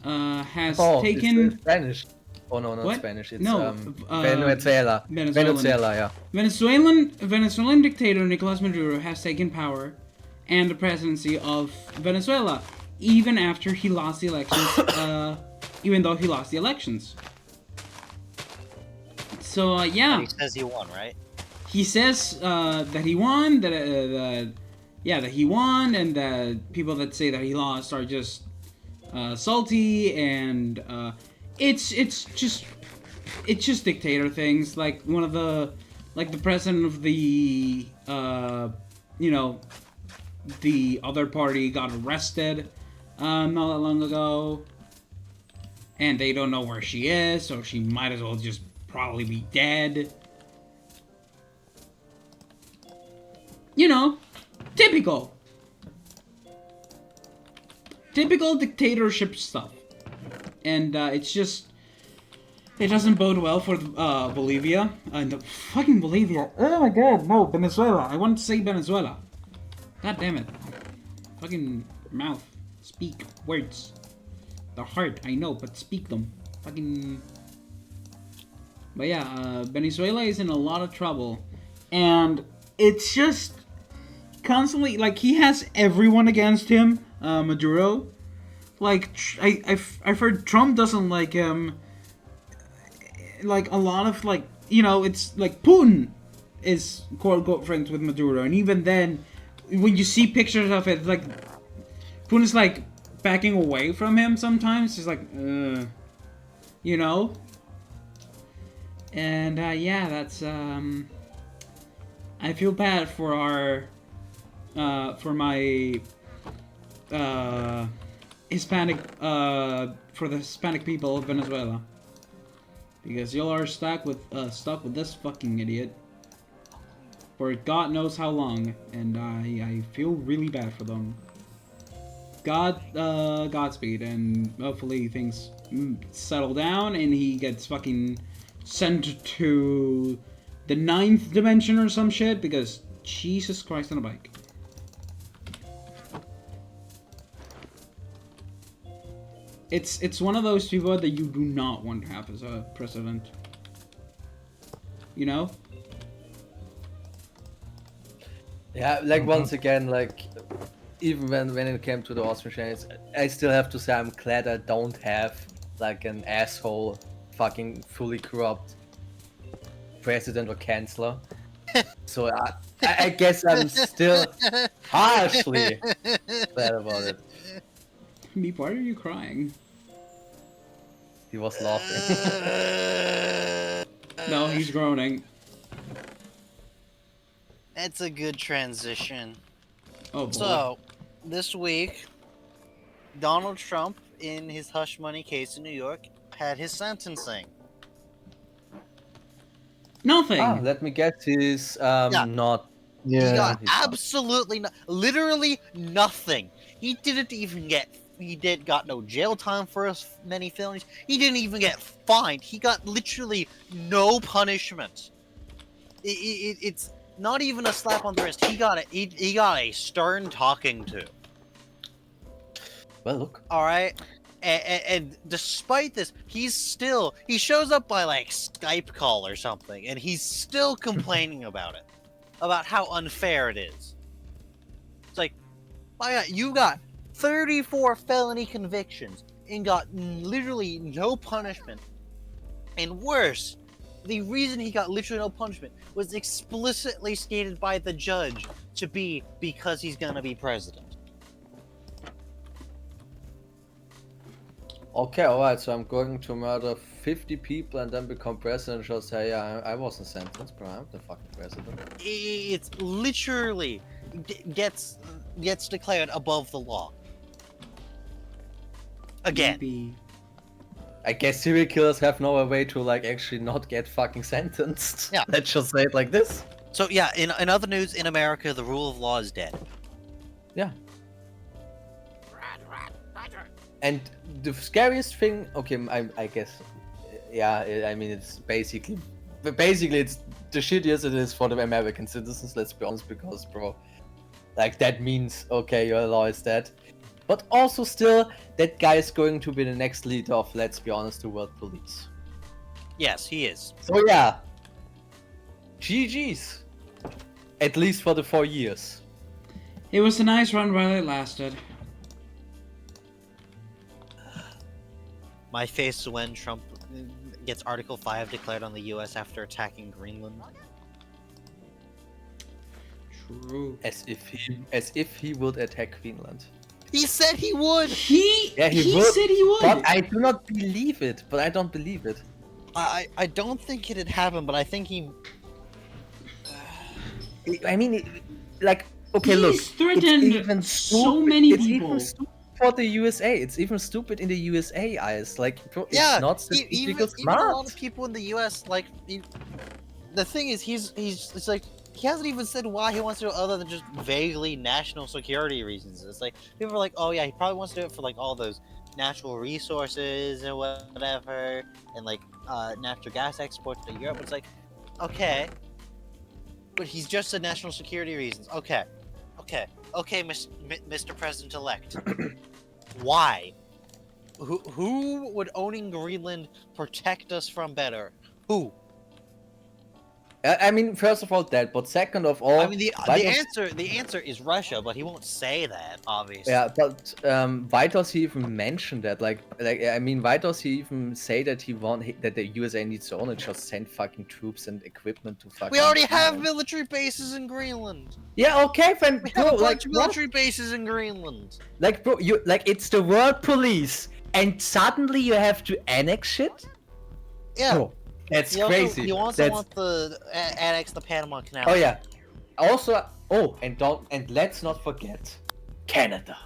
has taken It's Spanish. Oh no, not What? Spanish. It's No, Venezuela. Venezuela, yeah. Venezuelan dictator Nicolas Maduro has taken power and the presidency of Venezuela, even after he lost the elections. Even though he lost the elections. So yeah, He says he won, right? he says that he won. That he won, and that people that say that he lost are just salty, and it's just dictator things. Like the president of the the other party got arrested not that long ago, and they don't know where she is, so she might as well just probably be dead. You know, typical dictatorship stuff. And it's just, it doesn't bode well for Bolivia. And fucking Bolivia. Oh my god, no, Venezuela. I want to say Venezuela. God damn it. Fucking mouth. Speak words. The heart, I know, but speak them. Fucking. But yeah, Venezuela is in a lot of trouble. And it's just constantly, like, he has everyone against him, Maduro. Like, I've heard Trump doesn't like him. Like, a lot of, like, you know, it's like Putin is quote-unquote friends with Maduro. And even then, when you see pictures of it, like, Putin's, like, backing away from him sometimes. He's like, you know? And, yeah, that's, I feel bad for our, for my, Hispanic, for the Hispanic people of Venezuela. Because y'all are stuck with this fucking idiot. For God knows how long. And I feel really bad for them. Godspeed, and hopefully things settle down and he gets fucking sent to the 9th dimension or some shit, because Jesus Christ on a bike. It's one of those people that you do not want to have as a president. You know? Yeah, like once again, like even when it came to the Austrian Chinese, I still have to say I'm glad I don't have like an asshole, fucking fully corrupt president or chancellor. So I guess I'm still harshly bad about it. Meep, why are you crying? He was laughing. No, he's groaning. It's a good transition. Oh boy. So, this week, Donald Trump, in his hush money case in New York, had his sentencing. Nothing! Let me guess, he's not. He got he's not. absolutely literally nothing. He didn't even get got no jail time for many felonies. He didn't even get fined. He got literally no punishment. It's not even a slap on the wrist. He got a stern talking to. Well, look. All right. And despite this, he shows up by like Skype call or something, and he's still complaining about it, about how unfair it is. It's like, my God, you got 34 felony convictions and got literally no punishment. And worse, the reason he got literally no punishment was explicitly stated by the judge to be because he's gonna be president. Okay, alright, so I'm going to murder 50 people and then become president and just say, yeah, I wasn't sentenced, but I'm the fucking president. It's literally gets declared above the law. Again. Maybe. I guess serial killers have no way to, like, actually not get fucking sentenced. Yeah. Let's just say it like this. So yeah, in other news, in America, the rule of law is dead. Yeah. And the scariest thing, okay, I guess, yeah, I mean, it's basically it's the shittiest it is for the American citizens, let's be honest, because, bro, like, that means, okay, your law is dead. But also still, that guy is going to be the next leader of, let's be honest, the world police. Yes, he is. So yeah, GG's. At least for the 4 years. It was a nice run while it lasted. My face when Trump gets Article 5 declared on the U.S. after attacking Greenland. True. As if he would attack Greenland. He said he would! He Yeah, he would, said he would. But I do not believe it. But I don't believe it. I don't think it'd happen, but I think he... I mean, like, okay, look. He's threatened it's even so many it's people. Even stupid for the USA. It's even stupid in the USA eyes. Like, bro, Yeah, it's not even statistically a smart. lot of people in the U.S., like... the thing is, it's like... He hasn't even said why he wants to do it other than just vaguely national security reasons. It's like, people are like, oh yeah, he probably wants to do it for like all those natural resources and whatever, and like natural gas exports to Europe. It's like, okay, but he's just a national security reasons. Okay, Mr. President-elect. Why? Who would owning Greenland protect us from better? Who? I mean, first of all, that, but second of all, I mean, the answer is Russia, but he won't say that, obviously. Yeah, but why does he even mention that? Like, I mean, why does he even say that that the USA needs to only just send fucking troops and equipment to fucking? We already have military bases in Greenland. Yeah, okay, then, We bro, have a bunch like, of military bases in Greenland. like, bro, you like it's the world police, and suddenly you have to annex shit. Yeah. Bro, that's He crazy. He also That's... wants to annex the Panama Canal. Oh yeah. Also, and let's not forget Canada.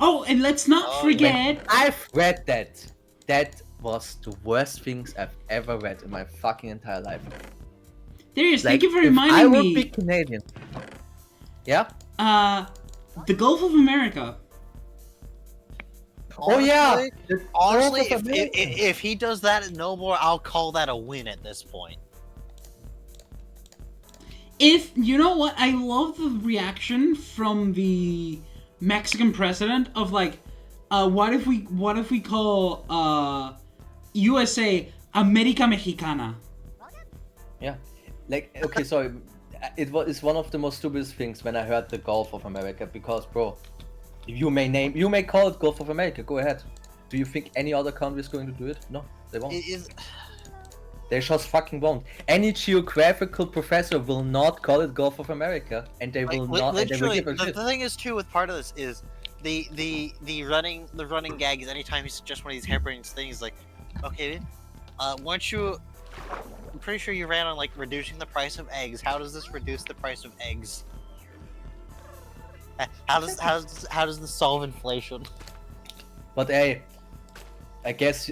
Oh, and let's not Oh, forget. I've read that. That was the worst things I've ever read in my fucking entire life. Darius, Like, thank you for if I reminding would me. be Canadian. Yeah. The Gulf of America. Oh yeah. Honestly, The Gulf of America. if he does that no more, I'll call that a win at this point. If you know what, I love the reaction from the Mexican president of like, what if we call USA America Mexicana? Yeah. Like, okay, so it's one of the most stupidest things when I heard the Gulf of America, because, bro, you may call it Gulf of America. Go ahead. Do you think any other country is going to do it? No, they won't. They just fucking won't. Any geographical professor will not call it Gulf of America, and they will not. And they will Literally, give a shit. the thing is too with part of this is the running gag is anytime he suggests one of these harebrained things like, okay, weren't you? I'm pretty sure you ran on like reducing the price of eggs. How does this reduce the price of eggs? How does this solve inflation? But hey, I guess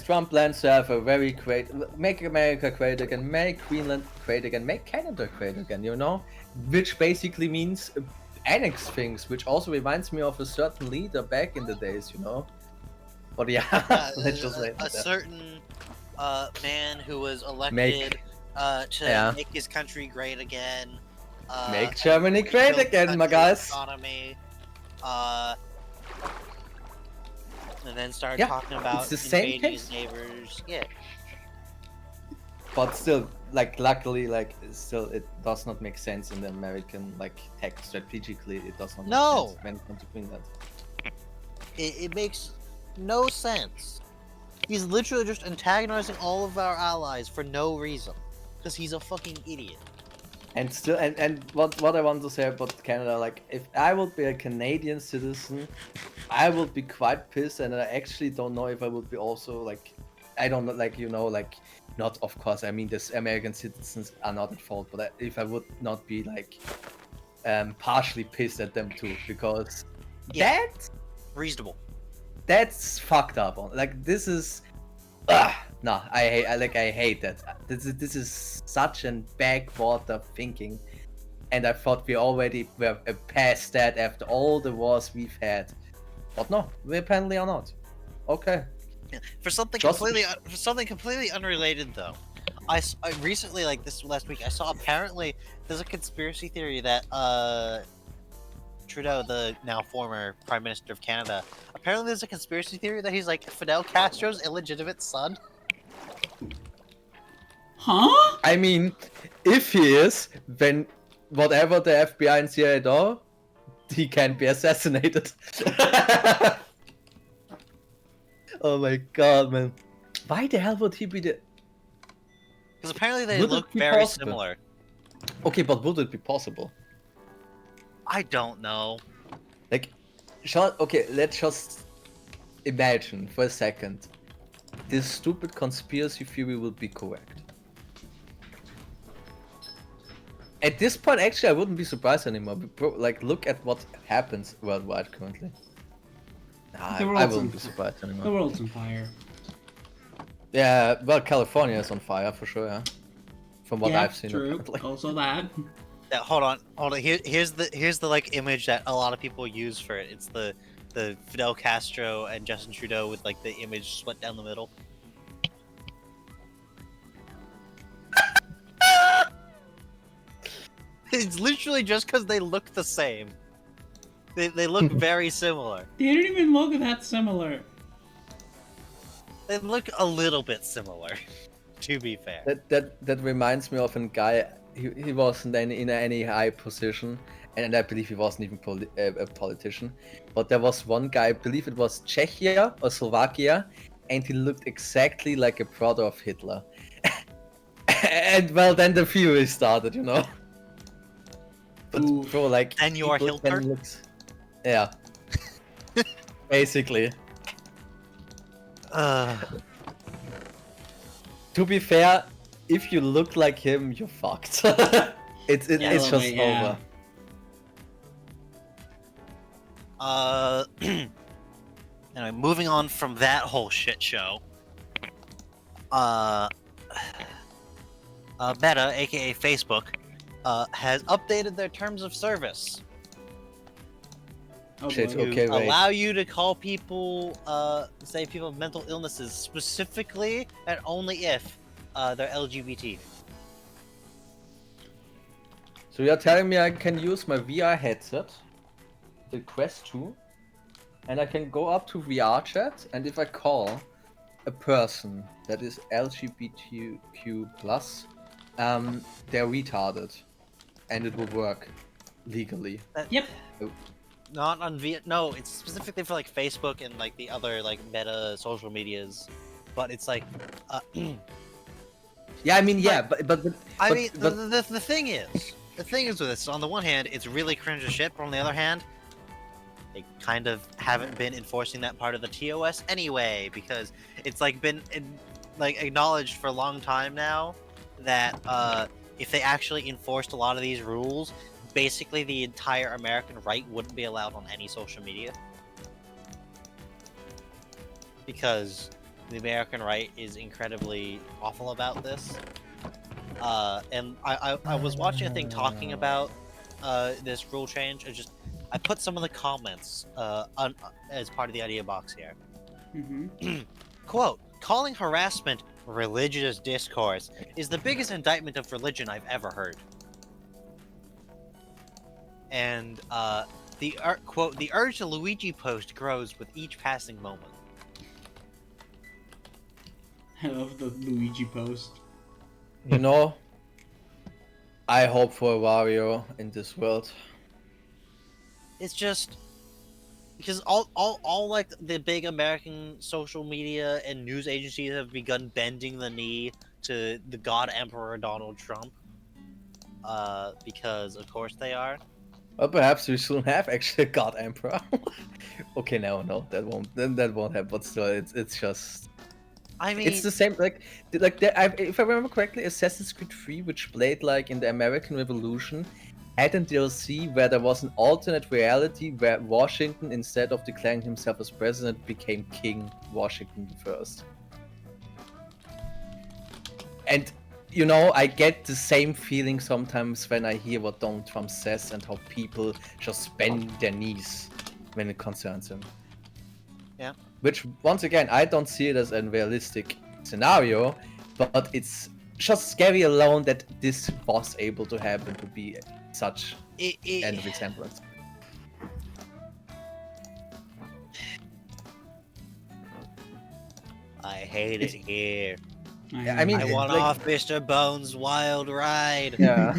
Trump plans to have a very great, make America great again, make Greenland great again, make Canada great again. You know, which basically means annex things, which also reminds me of a certain leader back in the days, you know. But yeah, let's just wait. a certain man who was elected Make to yeah. make his country great again. Make and Germany great rebuild the again, my country's guys. Economy, and then started Yeah, talking about it's the same invading his case. neighbors. Yeah, But still, like, luckily, like, still, it does not make sense in the American, like, tech strategically. It does not make No. sense when it comes to Greenland. it makes no sense. He's literally just antagonizing all of our allies for no reason, because he's a fucking idiot. And still, and what I want to say about Canada, like, if I would be a Canadian citizen, I would be quite pissed, and I actually don't know if I would be also, like, I don't know, like, you know, like, not, of course, I mean, this American citizens are not at fault, but if I would not be, like, partially pissed at them too, because Yeah. Reasonable. that's fucked up. Like, this is, no, I hate that. This is such a backwater thinking, and I thought we already were past that after all the wars we've had, but no, we apparently are not. Okay. For something Just- completely unrelated though, I recently, like this last week, I saw apparently there's a conspiracy theory that Trudeau, the now former Prime Minister of Canada, apparently there's a conspiracy theory that he's like Fidel Castro's illegitimate son. Huh? I mean, if he is, then whatever the FBI and CIA do, he can be assassinated. Oh my god, man. Why the hell would he be the... Because apparently they Would it look be very possible? similar. Okay, but would it be possible? I don't know. Like, okay, let's just imagine for a second. This stupid conspiracy theory will be correct. At this point, actually, I wouldn't be surprised anymore. Like, look at what happens worldwide currently. Nah, The I world's wouldn't on- be surprised The anymore. world's on fire. Yeah, well, California is on fire for sure, yeah. From what yeah, I've seen. true. apparently. Also that. Yeah, hold on. Here's the like image that a lot of people use for it. It's the Fidel Castro and Justin Trudeau with like the image split down the middle. It's literally just because they look the same. They look very similar. They didn't even look that similar. They look a little bit similar, to be fair. That reminds me of a guy. He wasn't in any high position, and I believe he wasn't even a politician. But there was one guy, I believe it was Czechia or Slovakia, and he looked exactly like a brother of Hitler. And well, then the theory started, you know. But Ooh. bro, like, And you are people can Hitler? look- Yeah. Basically. To be fair, if you look like him, you're fucked. It's Yeah, just well, yeah. over. Anyway, moving on from that whole shit show. Meta, aka Facebook, has updated their terms of service Oh, Shit, boy. okay. to wait. allow you to call people, say people with mental illnesses, specifically and only if they're LGBT. So you're telling me I can use my VR headset, the Quest 2, and I can go up to VR chat, and if I call a person that is LGBTQ+, they're retarded, and it will work legally. Yep. Not on no, it's specifically for like Facebook and like the other like meta social medias, but it's like, Yeah, I mean, yeah, but I mean, but- the thing is with this, on the one hand, it's really cringe as shit, but on the other hand, they kind of haven't been enforcing that part of the TOS anyway, because it's like been like acknowledged for a long time now that if they actually enforced a lot of these rules, basically the entire American right wouldn't be allowed on any social media. Because the American right is incredibly awful about this. And I was watching a thing talking about this rule change, I put some of the comments as part of the idea box here. Mm-hmm. Quote, calling harassment religious discourse is the biggest indictment of religion I've ever heard. And quote, the urge to Luigi post grows with each passing moment. I love the Luigi post. You know, I hope for a Wario in this world. It's just because all like the big American social media and news agencies have begun bending the knee to the God Emperor Donald Trump. Because of course they are. Or perhaps we soon have actually a God Emperor. Okay, no, that won't happen. But still, it's just. I mean, It's the same, if I remember correctly, Assassin's Creed 3, which played like in the American Revolution, had a DLC where there was an alternate reality where Washington, instead of declaring himself as president, became King Washington I. And, you know, I get the same feeling sometimes when I hear what Donald Trump says and how people just bend their knees when it concerns him. Yeah. Which, once again, I don't see it as a realistic scenario, but it's just scary alone that this was able to happen to be such an resemblance. I hate it here. I mean, I want like- off Mr. Bones' wild ride. Yeah.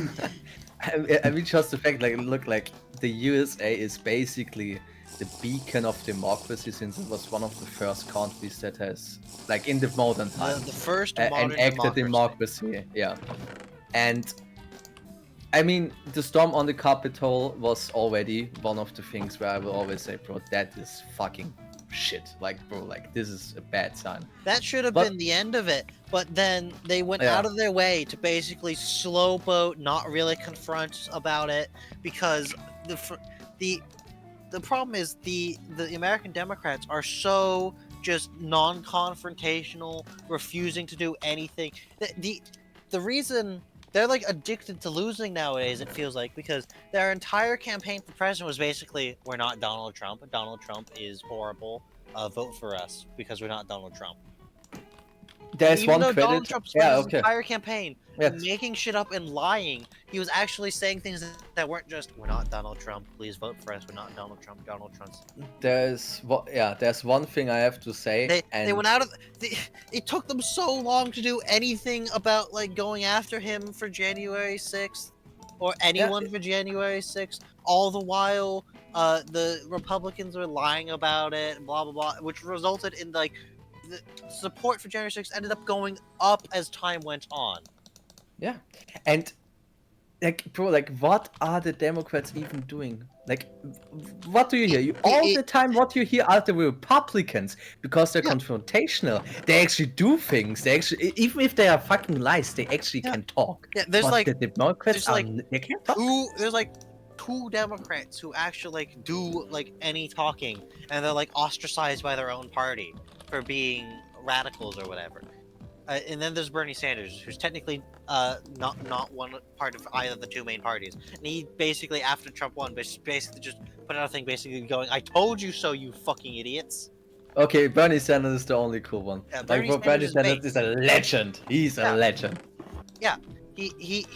I mean, just the fact, like, look, like, the USA is basically the beacon of democracy since it was one of the first countries that has, like, in the modern times, The first modern enacted democracy. Yeah. And, I mean, the storm on the Capitol was already one of the things where I will always say, bro, that is fucking shit. Like, bro, like, this is a bad sign. That should have But- been the end of it, but then they went Yeah. out of their way to basically slow boat, not really confront about it, because the problem is the American Democrats are so just non-confrontational, refusing to do anything. The reason they're like addicted to losing nowadays, it feels like, because their entire campaign for president was basically, we're not Donald Trump. Donald Trump is horrible. Vote for us because we're not Donald Trump. There's Even one though credit. Donald Trump spent Yeah, his okay. entire campaign Yes. making shit up and lying, he was actually saying things that weren't just, we're not Donald Trump, please vote for us, we're not Donald Trump, Donald Trump's. There's one thing I have to say. They went out of it took them so long to do anything about like going after him for January 6th or anyone for January 6th. All the while the Republicans were lying about it, blah blah blah, which resulted in like the support for January 6th ended up going up as time went on. Yeah, and like, bro, like, what are the Democrats even doing? Like, what do you hear? All the time, what you hear are the Republicans, because they're confrontational. They actually do things. They actually, even if they are fucking lies, they actually can talk. Yeah, there's but like the Democrats there's like they can't talk. there's like two Democrats who actually like do like any talking, and they're like ostracized by their own party for being radicals or whatever. And then there's Bernie Sanders, who's technically not one part of either of the two main parties. And he basically, after Trump won, basically just put out a thing basically going, "I told you so, you fucking idiots." Okay, Bernie Sanders is the only cool one. Yeah, Like, Bernie bro, Bernie Sanders Sanders is is a legend. He's a legend. He's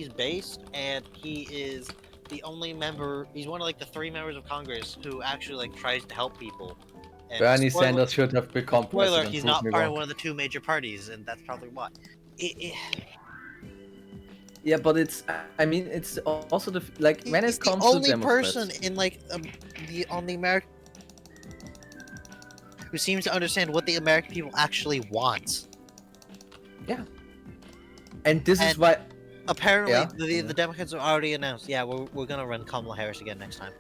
based, and he is the only member. He's one of like the 3 members of Congress who actually like tries to help people. And Bernie Sanders should have become spoiler, president. he's prove not me part wrong. of one of the 2 major parties, and that's probably why. Yeah, but it's. I mean, it's also the like when He's it comes the to only Democrats. person in like on the American who seems to understand what the American people actually want. And this is And- why. Apparently, Yeah. the Democrats have already announced, yeah, we're gonna run Kamala Harris again next time.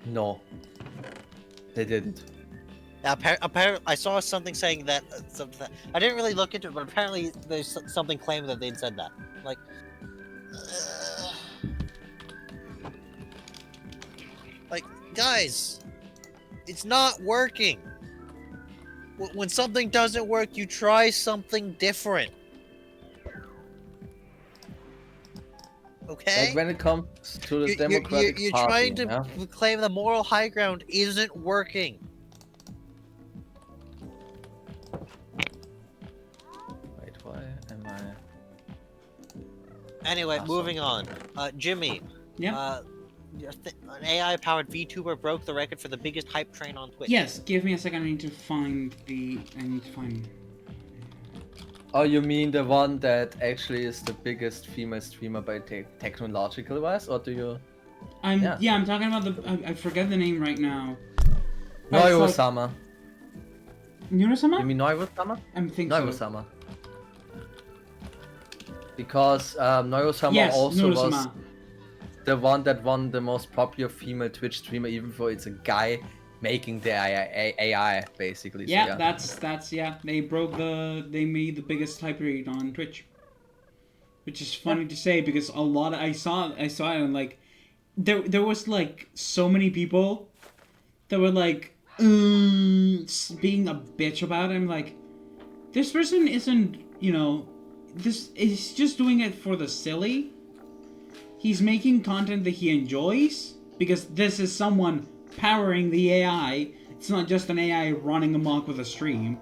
No. They didn't. Apparently, I saw something saying that. I didn't really look into it, but apparently there's something claiming that they'd said that. Like, guys, it's not working. When something doesn't work, you try something different. okay? Like when it comes to the Democratic you're Party, trying to yeah? claim the moral high ground isn't working. Wait, why am I? Anyway, Awesome. moving on. Jimmy. Yeah. An AI-powered VTuber broke the record for the biggest hype train on Twitch. Yes. Give me a second. I need to find the. I need to find. Oh, you mean the one that actually is the biggest female streamer by technological wise, or do you? Yeah. Yeah. I'm talking about the. I forget the name right now. Neurosama. Neurosama? You mean Neurosama? I'm thinking so. Neurosama. Because Neurosama Yes, also was Neurosama. the one that won the most popular female Twitch streamer, even though it's a guy making the AI basically. Yeah, So, that's yeah. They made the biggest hype rate on Twitch, which is funny to say because a lot of I saw it and like there was like so many people that were like being a bitch about it. I'm like, this person isn't, this is just doing it for the silly. He's making content that he enjoys because this is someone powering the AI. It's not just an AI running amok with a stream,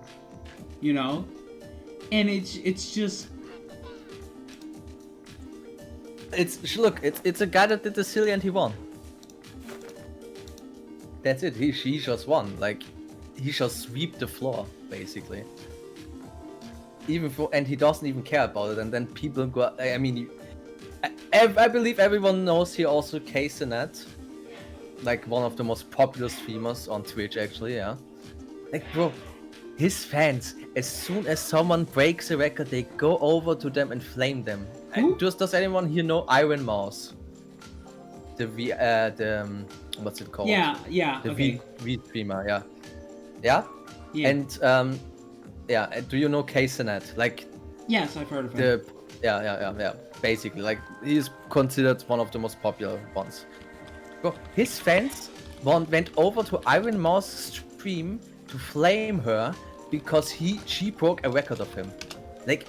and it's just it's a guy that did the silly and he won. That's it. He just won. Like he just sweep the floor basically. And he doesn't even care about it. And then people go. I mean, I believe everyone knows he also Kaysenet, like one of the most popular streamers on Twitch actually. Yeah. Like bro, his fans, as soon as someone breaks a record, they go over to them and flame them. Who? Does anyone here know Iron Mouse? What's it called? yeah, The okay. V streamer, yeah. Yeah? Yeah. And do you know Kaysenet? Like Yes, I've heard of him. yeah. Basically, like he's considered one of the most popular ones. Bro, his fans went over to Iron Mouse's stream to flame her because she broke a record of him. Like,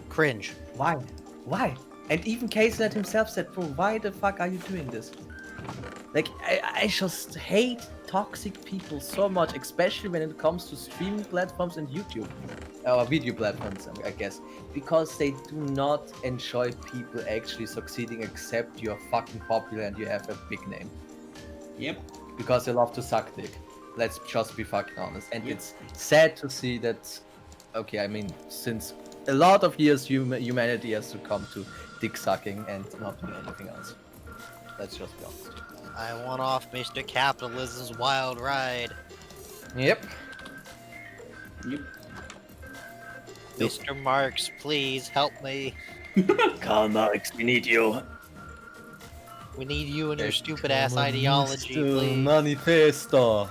Cringe. why? Why? And even Kaysenet himself said, bro, why the fuck are you doing this? Like, I just hate toxic people so much, especially when it comes to streaming platforms and YouTube. Or video platforms, I guess. Because they do not enjoy people actually succeeding except you're fucking popular and you have a big name. Yep. Because they love to suck dick. Let's just be fucking honest. And Yep. it's sad to see that, okay, I mean, since a lot of years humanity has succumbed to dick sucking and not doing anything else. Let's just be honest. I want off Mr. Capitalism's wild ride. Yep. Yep. Mr. Marx, please help me. Karl Marx, we need you. We need you and your stupid ass ideology, please. Manifesto.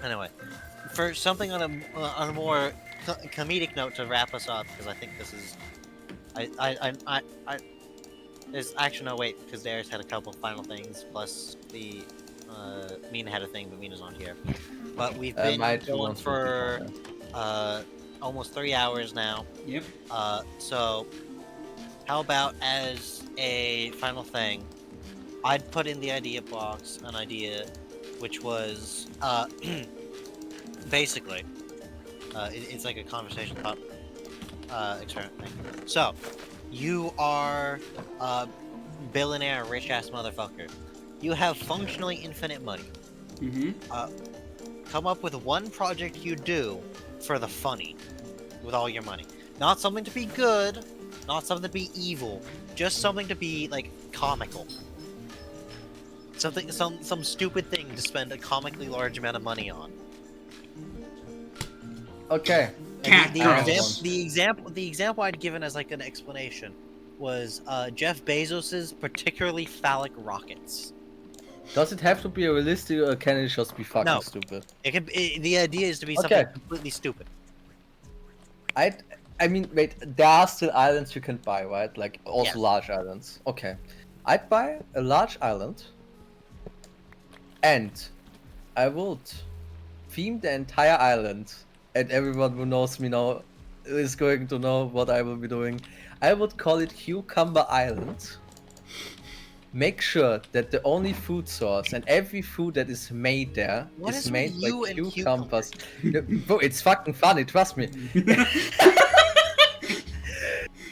Anyway, for something on a more comedic note to wrap us up, because I think this is, there's actually no wait, because Darius had a couple final things plus the Mina had a thing, but Mina's not here. But we've been going for almost 3 hours now. Yep. So how about as a final thing, I'd put in the idea box an idea which was basically it's like a conversation thought experiment thing. So you are a billionaire, rich ass motherfucker. You have functionally infinite money. Mm-hmm. Come up with one project you do for the funny with all your money. Not something to be good, not something to be evil, just something to be like comical. Some stupid thing to spend a comically large amount of money on. Okay. Cat The example I'd given as like an explanation was Jeff Bezos's particularly phallic rockets. Does it have to be realistic or can it just be fucking No. stupid? The idea is to be something completely stupid. I mean, wait, there are still islands you can buy, right? Like, also Yes. large islands. Okay. I'd buy a large island, and I would theme the entire island, and everyone who knows me now is going to know what I will be doing. I would call it Cucumber Island. Make sure that the only food source and every food that is made there What is is with made by you and cucumbers. Bro, it's fucking funny, trust me.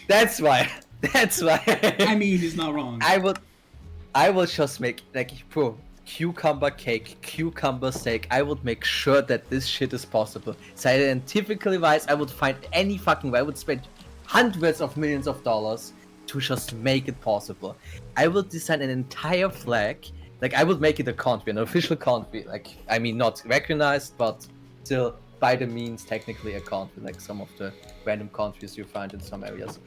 That's why. That's why. I mean, he's not wrong. I will just make like bro, cucumber cake, cucumber steak. I would make sure that this shit is possible. Scientifically wise, I would find any fucking way. I would spend hundreds of millions of dollars to just make it possible. I would design an entire flag. Like I would make it a country, an official country. Like I mean, not recognized, but still by the means technically a country. Like some of the random countries you find in some areas.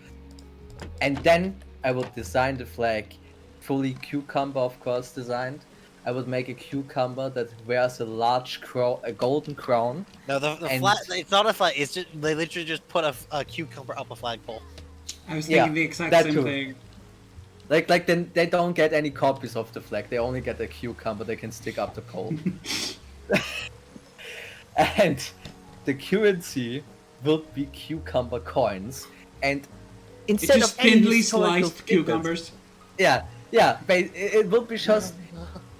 And then I would design the flag fully cucumber, of course, designed. I would make a cucumber that wears a large crown, a golden crown. No, the and- flag. It's not a flag. It's just they literally just put a cucumber up a flagpole. I was thinking Yeah, the exact that same too. thing. Like then they don't get any copies of the flag. They only get a cucumber they can stick up the pole. And the currency will be cucumber coins. And It's instead just of any thinly historical sliced figures- cucumbers. Yeah, it will be just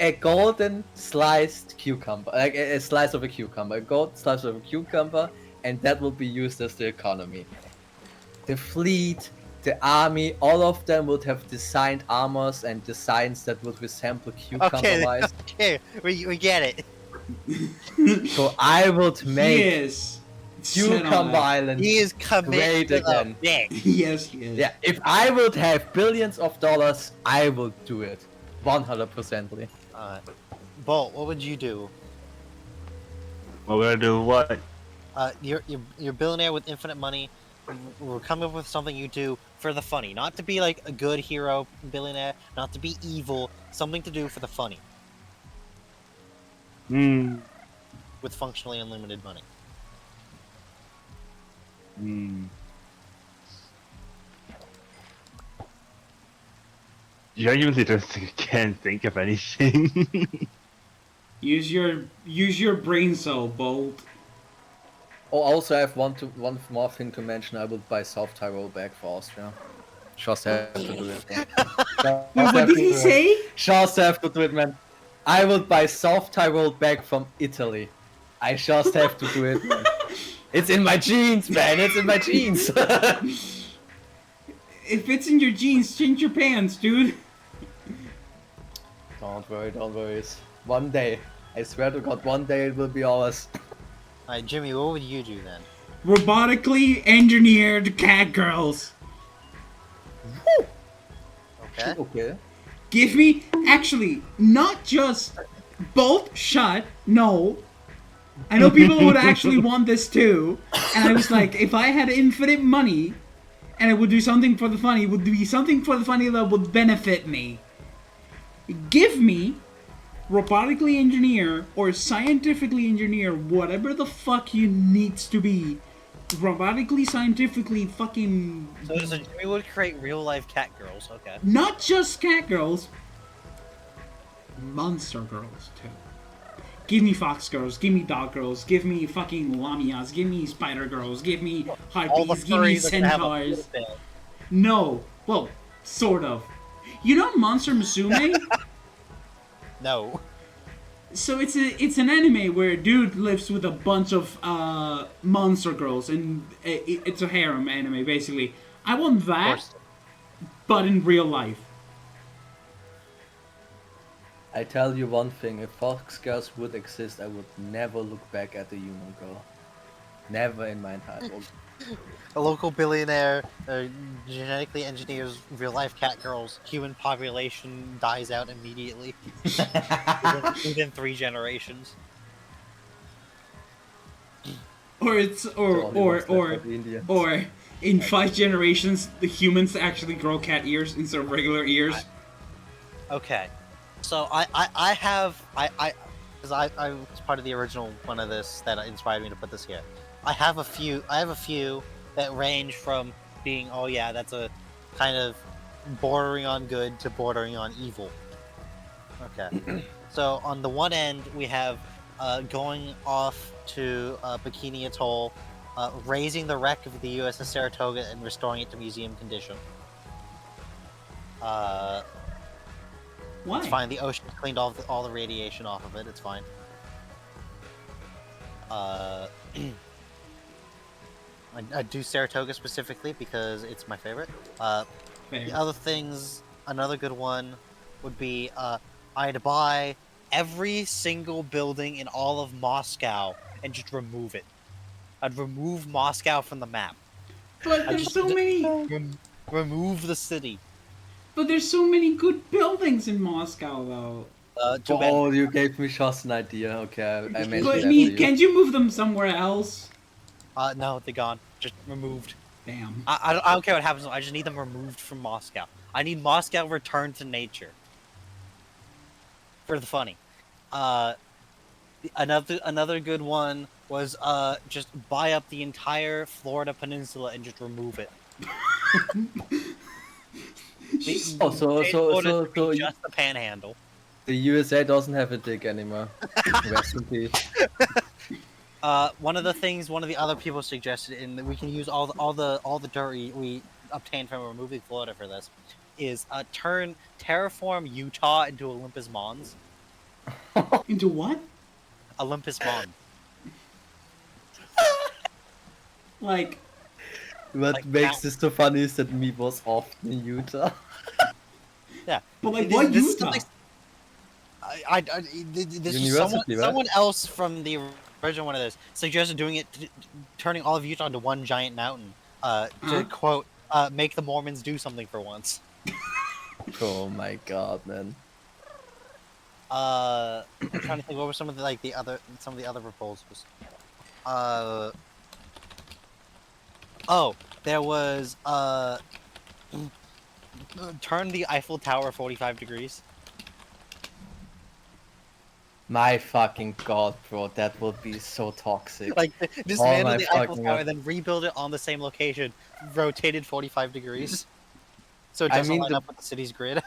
a golden sliced cucumber, like a slice of a cucumber, a gold slice of a cucumber, and that will be used as the economy. The fleet, the army, all of them would have designed armors and designs that would resemble cucumber wise. Okay, we get it. So I would make Yes. Set on Cucumber that. Island He is committed great to the again. bit. Yes, he is. Yeah, if I would have billions of dollars, I would do it. 100%ly. Bolt, what would you do? Well, we're gonna do what? You're a billionaire with infinite money. We're coming up with something you do for the funny, not to be like a good hero billionaire, not to be evil. Something to do for the funny Hmm. with functionally unlimited money. Hmm. You genuinely can't think of anything. Use your brain cell, Bolt. Oh, also I have one more thing to mention. I would buy South Tyrol back for Austria. Just have to do it. Man. Wait, what did he say? Just have to do it, man. I would buy South Tyrol back from Italy. I just have to do it, man. It's in my genes, man. It's in my genes. If it's in your jeans, change your pants, dude. Don't worry. One day, I swear to God, one day it will be ours. Alright, Jimmy, what would you do then? Robotically engineered cat girls. Okay. Okay. Give me, actually, not just Bolt shut. No. I know people would actually want this too. And I was like, if I had infinite money and I would do something for the funny, it would be something for the funny that would benefit me. Give me robotically engineer or scientifically engineer whatever the fuck you needs to be. Robotically, scientifically, fucking. So Jimmy would create real life cat girls. Okay. Not just cat girls, monster girls too. Give me fox girls, give me dog girls, give me fucking lamias, give me spider girls, give me All the harpies, give me furries are gonna have a centaurs. foot bed. No, well, sort of. You know Monster Musume? No. So it's an anime where a dude lives with a bunch of monster girls, and it's a harem anime basically. I want that, but in real life. I tell you one thing, if fox girls would exist, I would never look back at a human girl. Never in my entire life. A local billionaire genetically engineers real life cat girls. Human population dies out immediately within 3 generations. Or it's or in 5 generations the humans actually grow cat ears instead of regular ears. Okay, so I because I was part of the original one of this that inspired me to put this here. I have a few that range from being, oh yeah, that's a kind of bordering on good to bordering on evil. Okay, so on the one end we have going off to Bikini Atoll, raising the wreck of the USS Saratoga and restoring it to museum condition. Why? It's fine. The ocean cleaned all the radiation off of it. It's fine. I do Saratoga specifically because it's my favorite. Fair. The other things, another good one would be I'd buy every single building in all of Moscow and just remove it. I'd remove Moscow from the map. But there's so many. Remove the city. But there's so many good buildings in Moscow, though. Too bad. Oh, you gave me just an idea. Okay, I mentioned But that to me, you. can't you move them somewhere else? No, they're gone. Just removed. Damn. I don't care what happens. I just need them removed from Moscow. I need Moscow returned to nature. For the funny. Another good one was just buy up the entire Florida peninsula and just remove it. Oh, so Just the panhandle. the USA doesn't have a dick anymore. Rest in peace. One of the other people suggested, and we can use all the dirt we obtained from removing Florida for this, is terraform Utah into Olympus Mons. Into what? Olympus Mons. Like, What Like makes that. this so funny is that me was often in Utah. Yeah. but like, This- what this is Utah? something- this is University, right? someone else from the original one of this suggested doing it, turning all of Utah into one giant mountain. To quote, make the Mormons do something for once. Oh my god, man. I'm trying to think what were some of the other proposals. Oh, there was turn the Eiffel Tower 45 degrees. My fucking god, bro, that would be so toxic. Like dismantle my the Eiffel fucking Tower god. and then rebuild it on the same location, rotated 45 degrees. So it I doesn't mean, line the- up with the city's grid.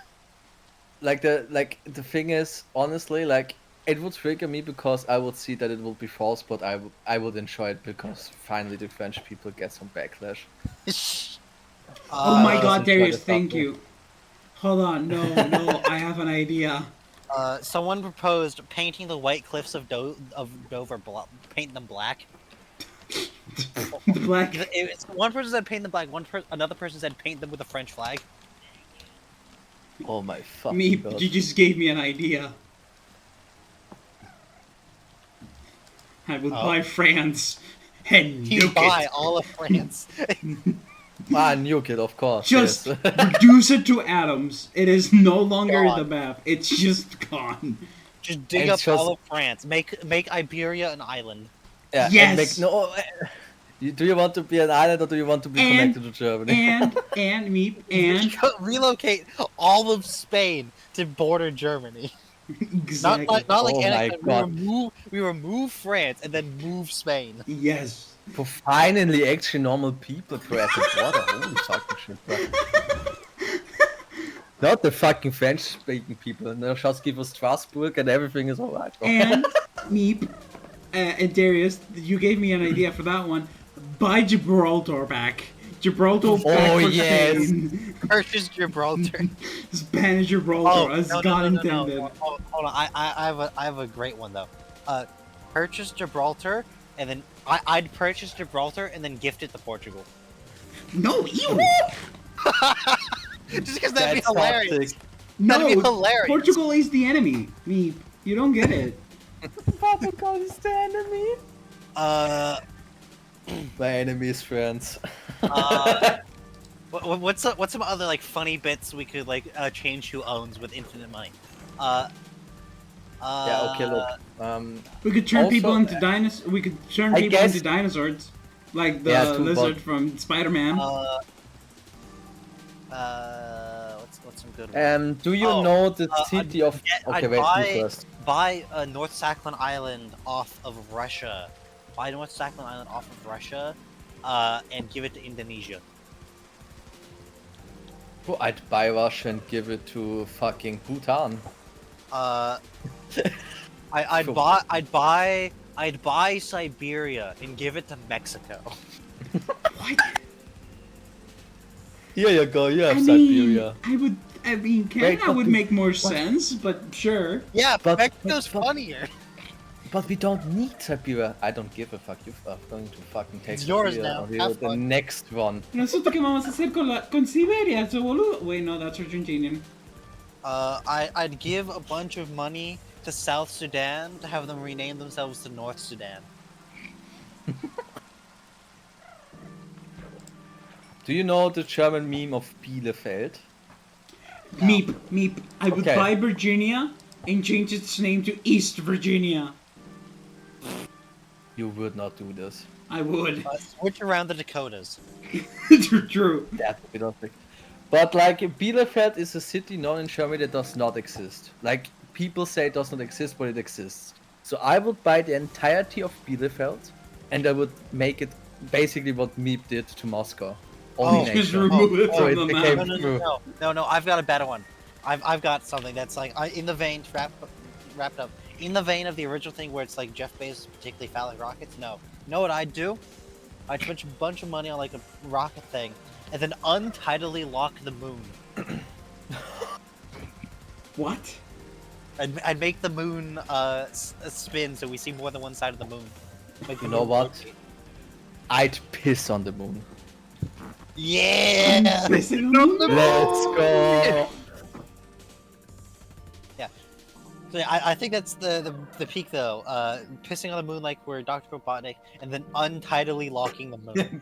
the thing is, honestly, like it would trigger me because I would see that it will be false, but I would enjoy it because finally the French people get some backlash. Oh my Uh, god, doesn't Darius, try to thank stop me. you. Hold on, no, I have an idea. Someone proposed painting the White Cliffs of Dover paint them black. The black. One person said paint them black. Another person said paint them with a French flag. Oh my fucking Me, god. you just gave me an idea. I would Oh. buy France and You nuke buy it. all of France. Ah, nuke it, of course. Just yes. reduce it to atoms. It is no longer God. the map. It's just gone. Just dig And up just- all of France. Make Iberia an island. Yeah, and Yes! do you want to be an island or do you want to be And- connected to Germany? And me and Relocate all of Spain to border Germany. exactly. Not like Oh my annexation. God. We remove France and then move Spain. Yes. For finally actually normal people to at the border. Holy fucking shit, bro. Not the fucking French-speaking people. No, just give us Strasbourg and everything is alright. bro. And Meep and Darius, you gave me an idea for that one. Buy Gibraltar back. Gibraltar back for yes. Spain. Purchase Gibraltar. Spanish Gibraltar, as God intended. Hold on. I have a great one though. Purchase Gibraltar, and then I'd purchase Gibraltar and then gift it to Portugal. No, you. Just because that'd be That's hilarious. toxic. No, That'd be hilarious. Portugal is the enemy. Meep, you don't get it. Portugal is the enemy. My enemy is France. What's some other like funny bits we could like change who owns with infinite money? Yeah, okay, look. We could turn Also, people into dinosaurs. We could turn I people guess- into dinosaurs, like the Yeah, too, lizard but- from Spider-Man. What's some good ones? Do you Oh, know the I'd city of... get- Okay, I'd wait, buy- you first. Buy North Sakhalin Island off of Russia. Buy North Sakhalin Island off of Russia, and give it to Indonesia. Oh, I'd buy Russia and give it to fucking Bhutan. I'd buy I'd buy Siberia and give it to Mexico. What? Here you go. You have I mean, Siberia. I mean, Canada but would we- make more sense, but sure. Yeah, But- Mexico's but- funnier. But we don't need Siberia. I don't give a fuck. You are going to fucking take It's yours Siberia now. or Have the fun. No next one. Nosotros qué vamos a hacer con Siberia, so boludo. Wait, no, that's Argentinian. I'd give a bunch of money to South Sudan to have them rename themselves to North Sudan. Do you know the German meme of Bielefeld? No. Meep. I would Okay. buy Virginia and change its name to East Virginia. You would not do this. I would. Switch around the Dakotas. True. That we don't think. But like Bielefeld is a city known in Germany that does not exist. Like people say it does not exist, but it exists. So I would buy the entirety of Bielefeld, and I would make it basically what Meep did to Moscow. Only Just nature. remove it So from it the became- map. No, I've got a better one. I've got something that's like in the vein wrapped up in the vein of the original thing where it's like Jeff Bezos particularly phallic rockets. No, you know what I'd do? I'd spend a bunch of money on like a rocket thing, and then untidily lock the moon. What? I'd make the moon spin so we see more than one side of the moon. Make the You know moon what? rotate. I'd piss on the moon. Yeah. Pissing on the moon? Let's go. So yeah, I think that's the peak though. Pissing on the moon like we're Dr. Robotnik, and then untidily locking the moon.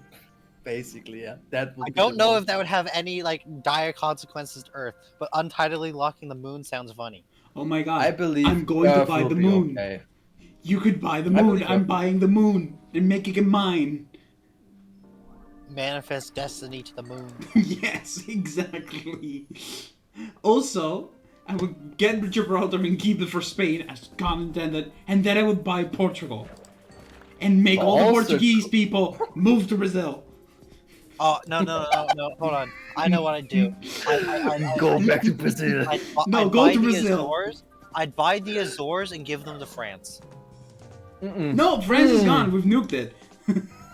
Basically, yeah. That would I be don't the know most- if that would have any like dire consequences to Earth, but untidily locking the moon sounds funny. Oh my god. I believe I'm going to Earth buy will the be moon. okay. You could buy the I moon. believe I'm Earth- buying the moon and making it mine. Manifest destiny to the moon. Yes, exactly. Also, I would get Gibraltar and keep it for Spain as God intended, and then I would buy Portugal. And make all the Also- Portuguese people move to Brazil. Oh no! Hold on. I know what I'd do. Go back to Brazil. No, I'd go buy to the Brazil. Azores. I'd buy the Azores and give them to France. Mm-mm. No, France is gone. We've nuked it.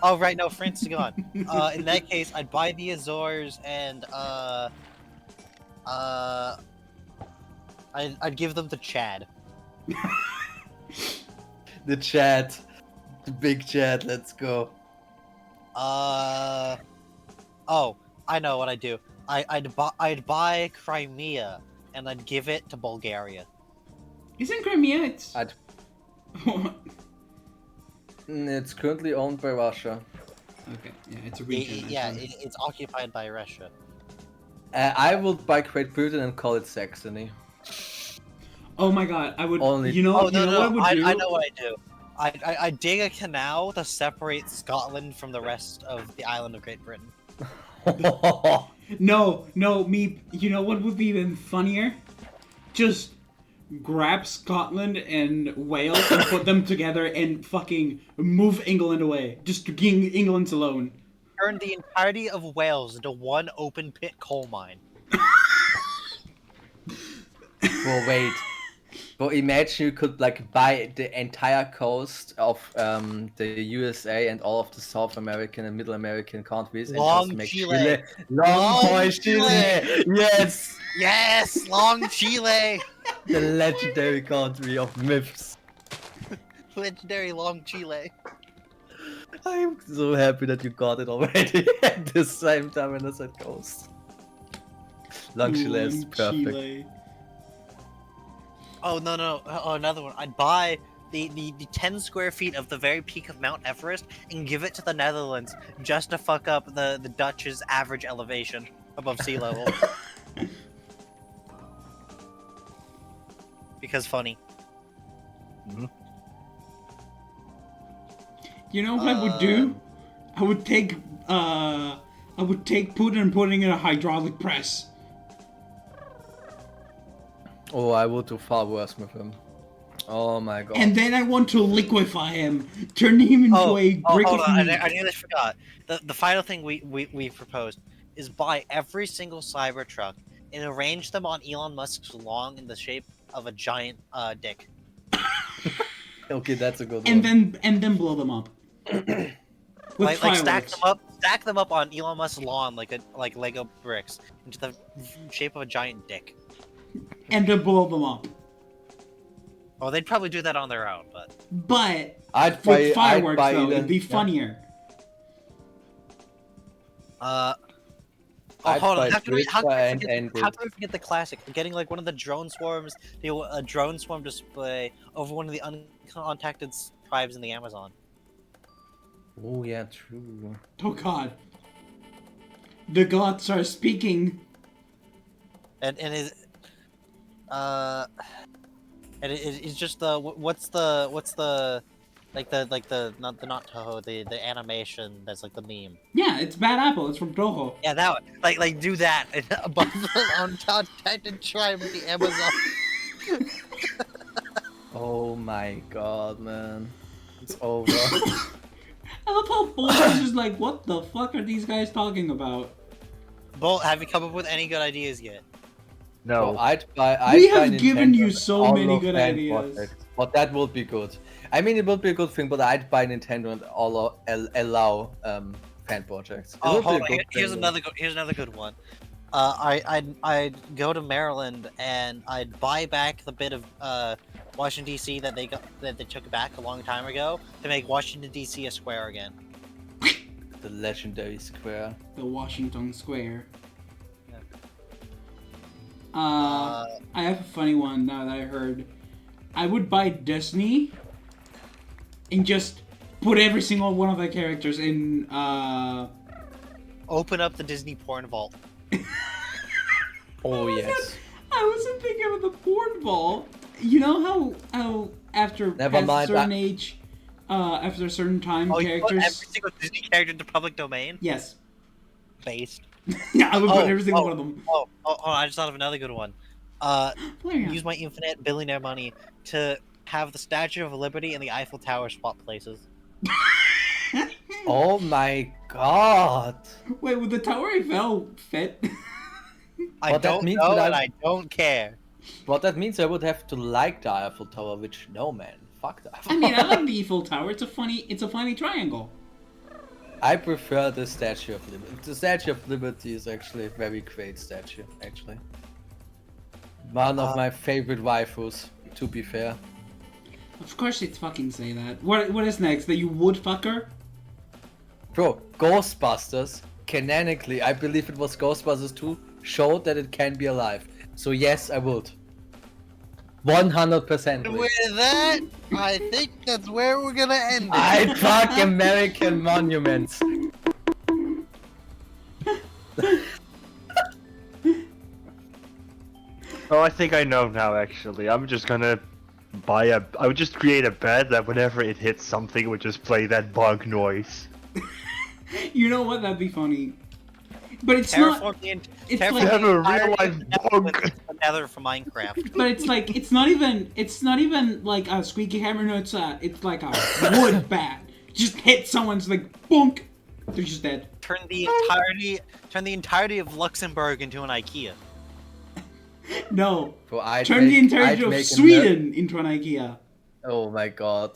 Oh right, no, France is gone. In that case, I'd buy the Azores and I'd give them to Chad. The chat. The big chat. Let's go. Oh, I know what I'd do. I'd buy Crimea and I'd give it to Bulgaria. Isn't Crimea? It's. I'd- It's currently owned by Russia. Okay, yeah, it's a region. It's occupied by Russia. I would buy Great Britain and call it Saxony. Oh my god, I would. Only- You know, Oh you no, know no, what I would do? I know what I do. I dig a canal to separate Scotland from the rest of the island of Great Britain. No, me. You know what would be even funnier? Just grab Scotland and Wales and put them together and fucking move England away. Just England's alone. Turn the entirety of Wales into one open pit coal mine. Well, wait. Well, imagine you could like buy the entire coast of the USA and all of the South American and Middle American countries and Long just make Chile. Long boy Chile. Chile. Yes, Yes, long Chile, the legendary country of myths. legendary long Chile. I'm so happy that you got it already at the same time when I said coast. Long Chile is Ooh, perfect. Chile. Oh no! Oh, another one. I'd buy the 10 square feet of the very peak of Mount Everest and give it to the Netherlands just to fuck up the Dutch's average elevation above sea level. Because funny. You know what I would do? I would take Putin and putting in a hydraulic press. Oh, I would do far worse with him. Oh my god. And then I want to liquefy him, turn him into a brick hold of on! meat. I nearly forgot. The final thing we proposed is buy every single Cybertruck and arrange them on Elon Musk's lawn in the shape of a giant dick. Okay, that's a good and one. then blow them up. With Like fireworks. stack them up on Elon Musk's lawn like Lego bricks into the shape of a giant dick. And then blow them up. Oh, they'd probably do that on their own, but But I'd with fireworks buy though, even- it'd be yeah. funnier. Oh, I'd hold on. buy How can and we forget the classic? Getting like one of the drone swarms, a drone swarm display over one of the uncontacted tribes in the Amazon. Oh yeah, true. Oh god. The gods are speaking. And it's just the what's the not Toho, the animation that's like the meme. Yeah, it's Bad Apple. It's from Toho. Yeah, that one. Like do that above the uncontacted tribe of the Amazon. Oh my god, man. It's over. I love how Bull is just like, what the fuck are these guys talking about? Bolt, have you come up with any good ideas yet? No. So I'd buy We buy have given Nintendo you so all many of good fan ideas. projects, but that would be good. I mean, it would be a good thing, but I'd buy Nintendo and allow fan projects. It Oh, would be hold a on. good Here's thing, another good one. I'd go to Maryland and I'd buy back the bit of Washington D.C. that they took back a long time ago to make Washington D.C. a square again. the legendary square. The Washington Square. Yeah. I have a funny one now that I heard. I would buy Disney and just put every single one of the characters in Open up the Disney porn vault. Oh yes. I wasn't thinking of the porn ball. You know how after Never past mind, a certain age, after a certain time, Oh, you put every characters. single Disney character into public domain? Yes. Based. Yeah, I would put Oh, every single one of them. Oh, I just thought of another good one. Flareon. Use my infinite billionaire money to have the Statue of Liberty and the Eiffel Tower swap places. Oh my god. Wait, would the Tower Eiffel fit? I But that don't means know that and I don't care. What that means, I would have to like the Eiffel Tower, which no man. Fuck the Eiffel I mean, I like the Eiffel Tower. It's a funny triangle. I prefer the Statue of Liberty. The Statue of Liberty is actually a very great statue, actually. One of my favorite waifus, to be fair. Of course, it's fucking say that. What is next? That you would fuck her? Bro, Ghostbusters, canonically, I believe it was Ghostbusters 2, showed that it can be alive. So yes, I would. 100%. With that, I think that's where we're gonna end it. I fuck American monuments. Oh, I think I know now. Actually, I'm just gonna I would just create a bed that whenever it hits something, it would just play that bonk noise. You know what? That'd be funny. But it's Terraform not. the, It's terraform like- Have a entirety real of life the nether bonk. with the nether for Minecraft. But it's like it's not even like a squeaky hammer. No, it's like a wood bat. Just hit someone's like bonk. They're just dead. Turn the entirety of Luxembourg into an IKEA. No. Bro, I'd Turn the make- entirety I'd of make a Sweden into an IKEA. Oh my god.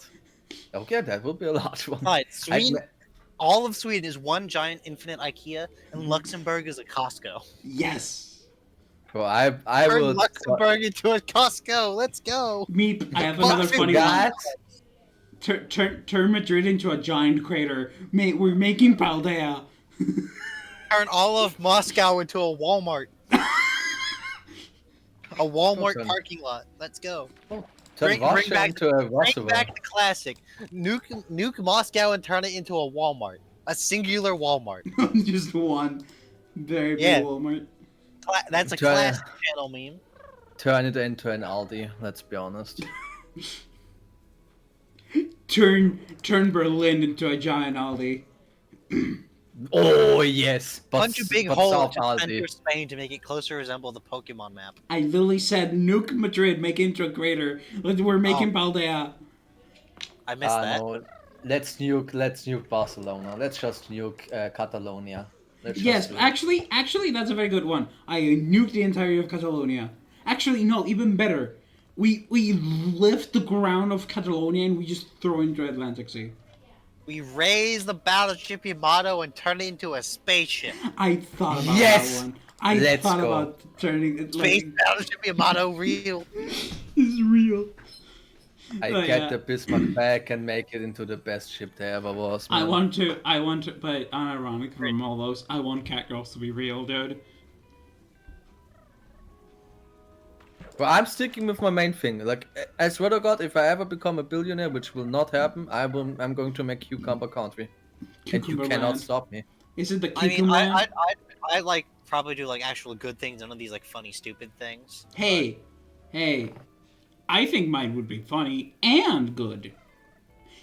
Okay, that would be a large one. Right, I'd Sweden. ma- All of Sweden is one giant infinite IKEA, and Luxembourg is a Costco. Yes. Bro, I Turn would. Luxembourg into a Costco. Let's go. Meep. I have Fuck another you, funny guys. one. Turn Madrid into a giant crater. Mate, we're making Paldea. Turn all of Moscow into a Walmart. A Walmart Awesome. parking lot. Let's go. Turn bring Russia back- into a Bring Kosovo. back the classic. Nuke Moscow and turn it into a Walmart. A singular Walmart. Just one. Very big Yeah. Walmart. That's a Try- classic channel meme. Turn it into an Aldi, let's be honest. Turn Berlin into a giant Aldi. Oh yes, but, Punch a big but hole South into the center Aldi. of Spain to make it closer resemble the Pokemon map. I literally said nuke Madrid, make it into a crater. We're making Paldea. I missed that. No, let's nuke Barcelona. Let's just nuke Catalonia. Let's Yes, just do it. actually, that's a very good one. I nuked the entirety of Catalonia. Actually, no, even better. We lift the ground of Catalonia and we just throw it into Atlantic Sea. We raise the battleship Yamato and turn it into a spaceship. I thought about Yes! that one. I Let's thought go. about turning it Space like battleship Yamato real. it's real. I Oh, get yeah. the Bismarck back and make it into the best ship there ever was, man. I want to, but unironic from all those, I want Catgirls to be real, dude. But I'm sticking with my main thing. Like, I swear to God, if I ever become a billionaire, which will not happen, I'm going to make Cucumber Country. And you Cucumber cannot Land. stop me. Is it the I mean, Cucumber Land? I like probably do like actual good things, none of these like funny stupid things. Hey, I think mine would be funny and good.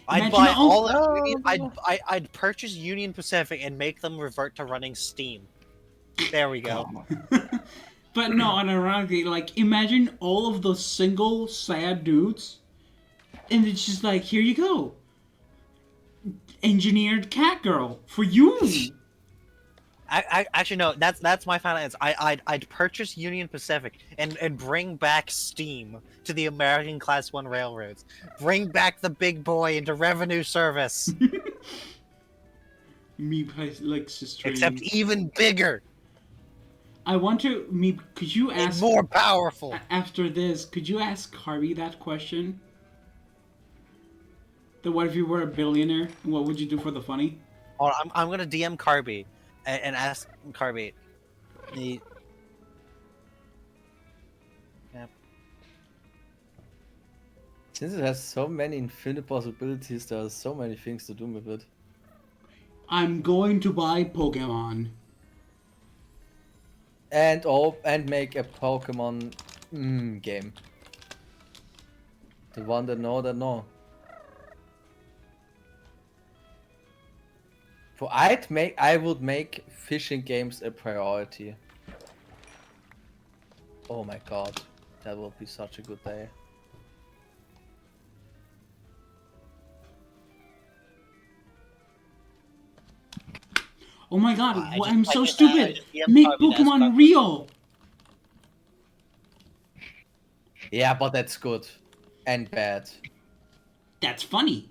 I'd Imagine buy all- all of Union. I'd purchase Union Pacific and make them revert to running Steam. There we go. But no, unironically, like, imagine all of those single, sad dudes, and it's just like, here you go. Engineered Catgirl for you. Actually, no. That's my final answer. I'd purchase Union Pacific and bring back Steam to the American Class 1 railroads. Bring back the big boy into revenue service, Me, like, sister. except even bigger I want to, could you and ask, more powerful. after this, could you ask Harvey that question? The what if you were a billionaire? What would you do for the funny? Oh, I'm gonna DM Carby and ask Carby. The Since it has so many infinite possibilities, there are so many things to do with it. I'm going to buy Pokemon. And make a Pokemon game. The one that know. For I would make fishing games a priority. Oh my god, that would be such a good day. Oh my god, I I'm just- so I stupid! just DM Make Carby to ask Pokemon Carby. real! Yeah, but that's good and bad. That's funny.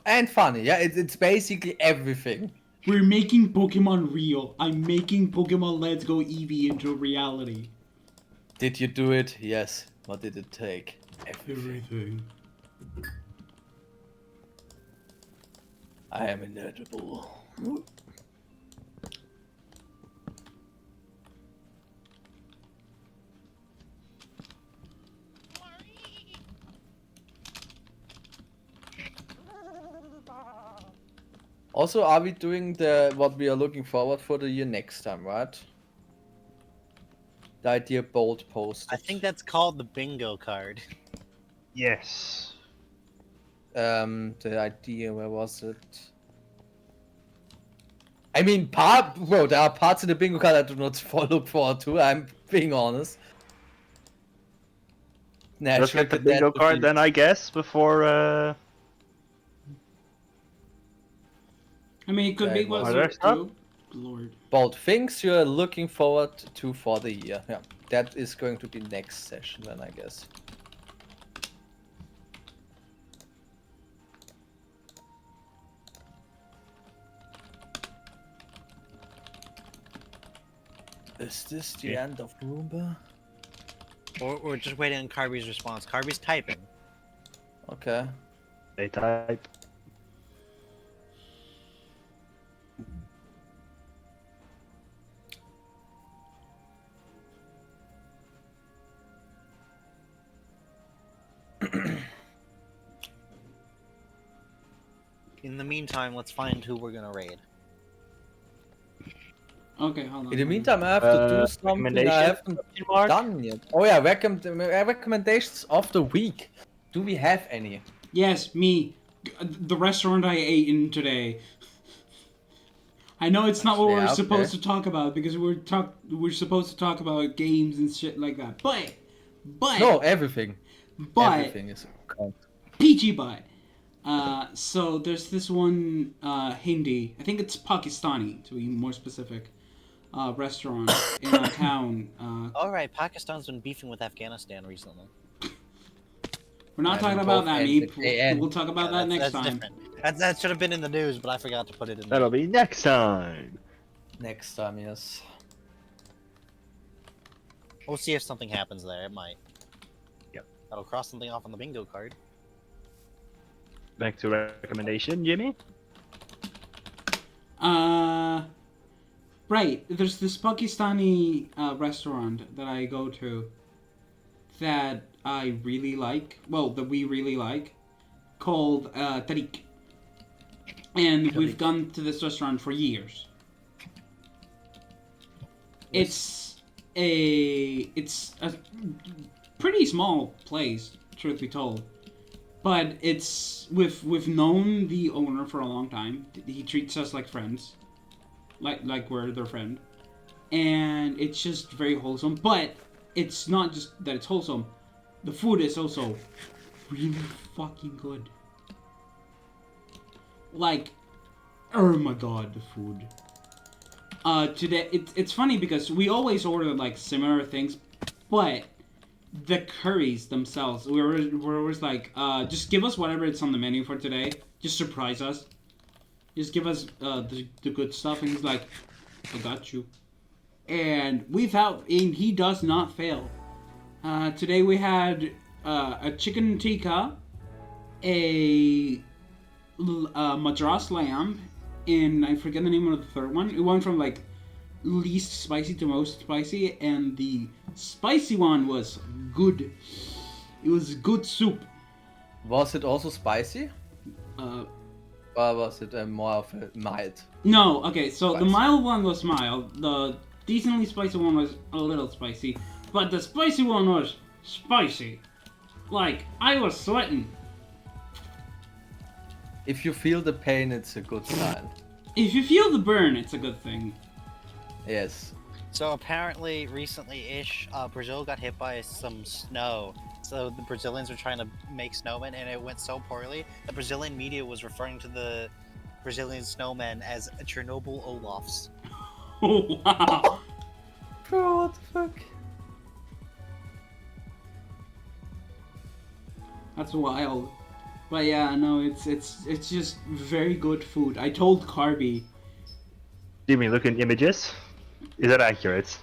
And funny. Yeah, it's basically everything. We're making Pokemon real. I'm making Pokemon Let's Go Eevee into reality. Did you do it? Yes. What did it take? Everything. I am inevitable. Also, are we doing what we are looking forward for the year next time, right? The idea bold post. I think that's called the bingo card. Yes. The idea, where was it? I mean, there are parts in the bingo card I do not look forward to. I'm being honest. Let's get the bingo card then, I guess, before. I mean, it could be Okay, what are there stuff? Lord. Bold things you're looking forward to for the year. Yeah, that is going to be next session then, I guess. Is this the Yeah. end of Roomba? Or we're just waiting on Carby's response. Carby's typing. Okay. They type. In the meantime, let's find who we're gonna raid. Okay, hold on. In the meantime, I have to do something I haven't done yet. Oh yeah, recommendations of the week. Do we have any? Yes, me. The restaurant I ate in today. I know it's not what Yeah, we're okay. supposed to talk about because we're supposed to talk about games and shit like that. But No, everything. Everything is count. PG but. So there's this one Hindi. I think it's Pakistani to be more specific. restaurant in our town. All right, Pakistan's been beefing with Afghanistan recently. We're not And talking we about both that, ended Meep. AN. We'll talk about that next that's time. different. That should have been in the news, but I forgot to put it in. That'll be next time. Next time, yes. We'll see if something happens there. It might. Yep. That'll cross something off on the bingo card. Back to recommendation, Jimmy. Right. There's this Pakistani restaurant that I go to that I really like. Well, that we really like, called Tariq. And we've gone to this restaurant for years. It's a pretty small place, truth be told. But we've known the owner for a long time. He treats us like friends. Like we're their friend. And it's just very wholesome. But it's not just that it's wholesome. The food is also really fucking good. Like, oh my god, the food. Today, it's funny because we always order like similar things, but the curries themselves, we're always like, just give us whatever it's on the menu for today. Just surprise us. Just give us the good stuff. And he's like, I got you. And and he does not fail. Today we had a chicken tikka, a madras lamb, and I forget the name of the third one. It went from like least spicy to most spicy, and the spicy one was good. It was good soup. Was it also spicy? Uh, Or was it more of a mild? no, okay, so the Spicy. mild one was mild, the decently spicy one was a little spicy, but the spicy one was spicy. Like, I was sweating. If you feel the pain, it's a good sign. If you feel the burn, it's a good thing. Yes. So apparently, recently-ish, Brazil got hit by some snow. So the Brazilians were trying to make snowmen, and it went so poorly. The Brazilian media was referring to the Brazilian snowmen as Chernobyl Olafs. Oh, wow. Bro, what the fuck? That's wild. But yeah, no, it's just very good food. I told Carby. Jimmy, look in images. Is that accurate?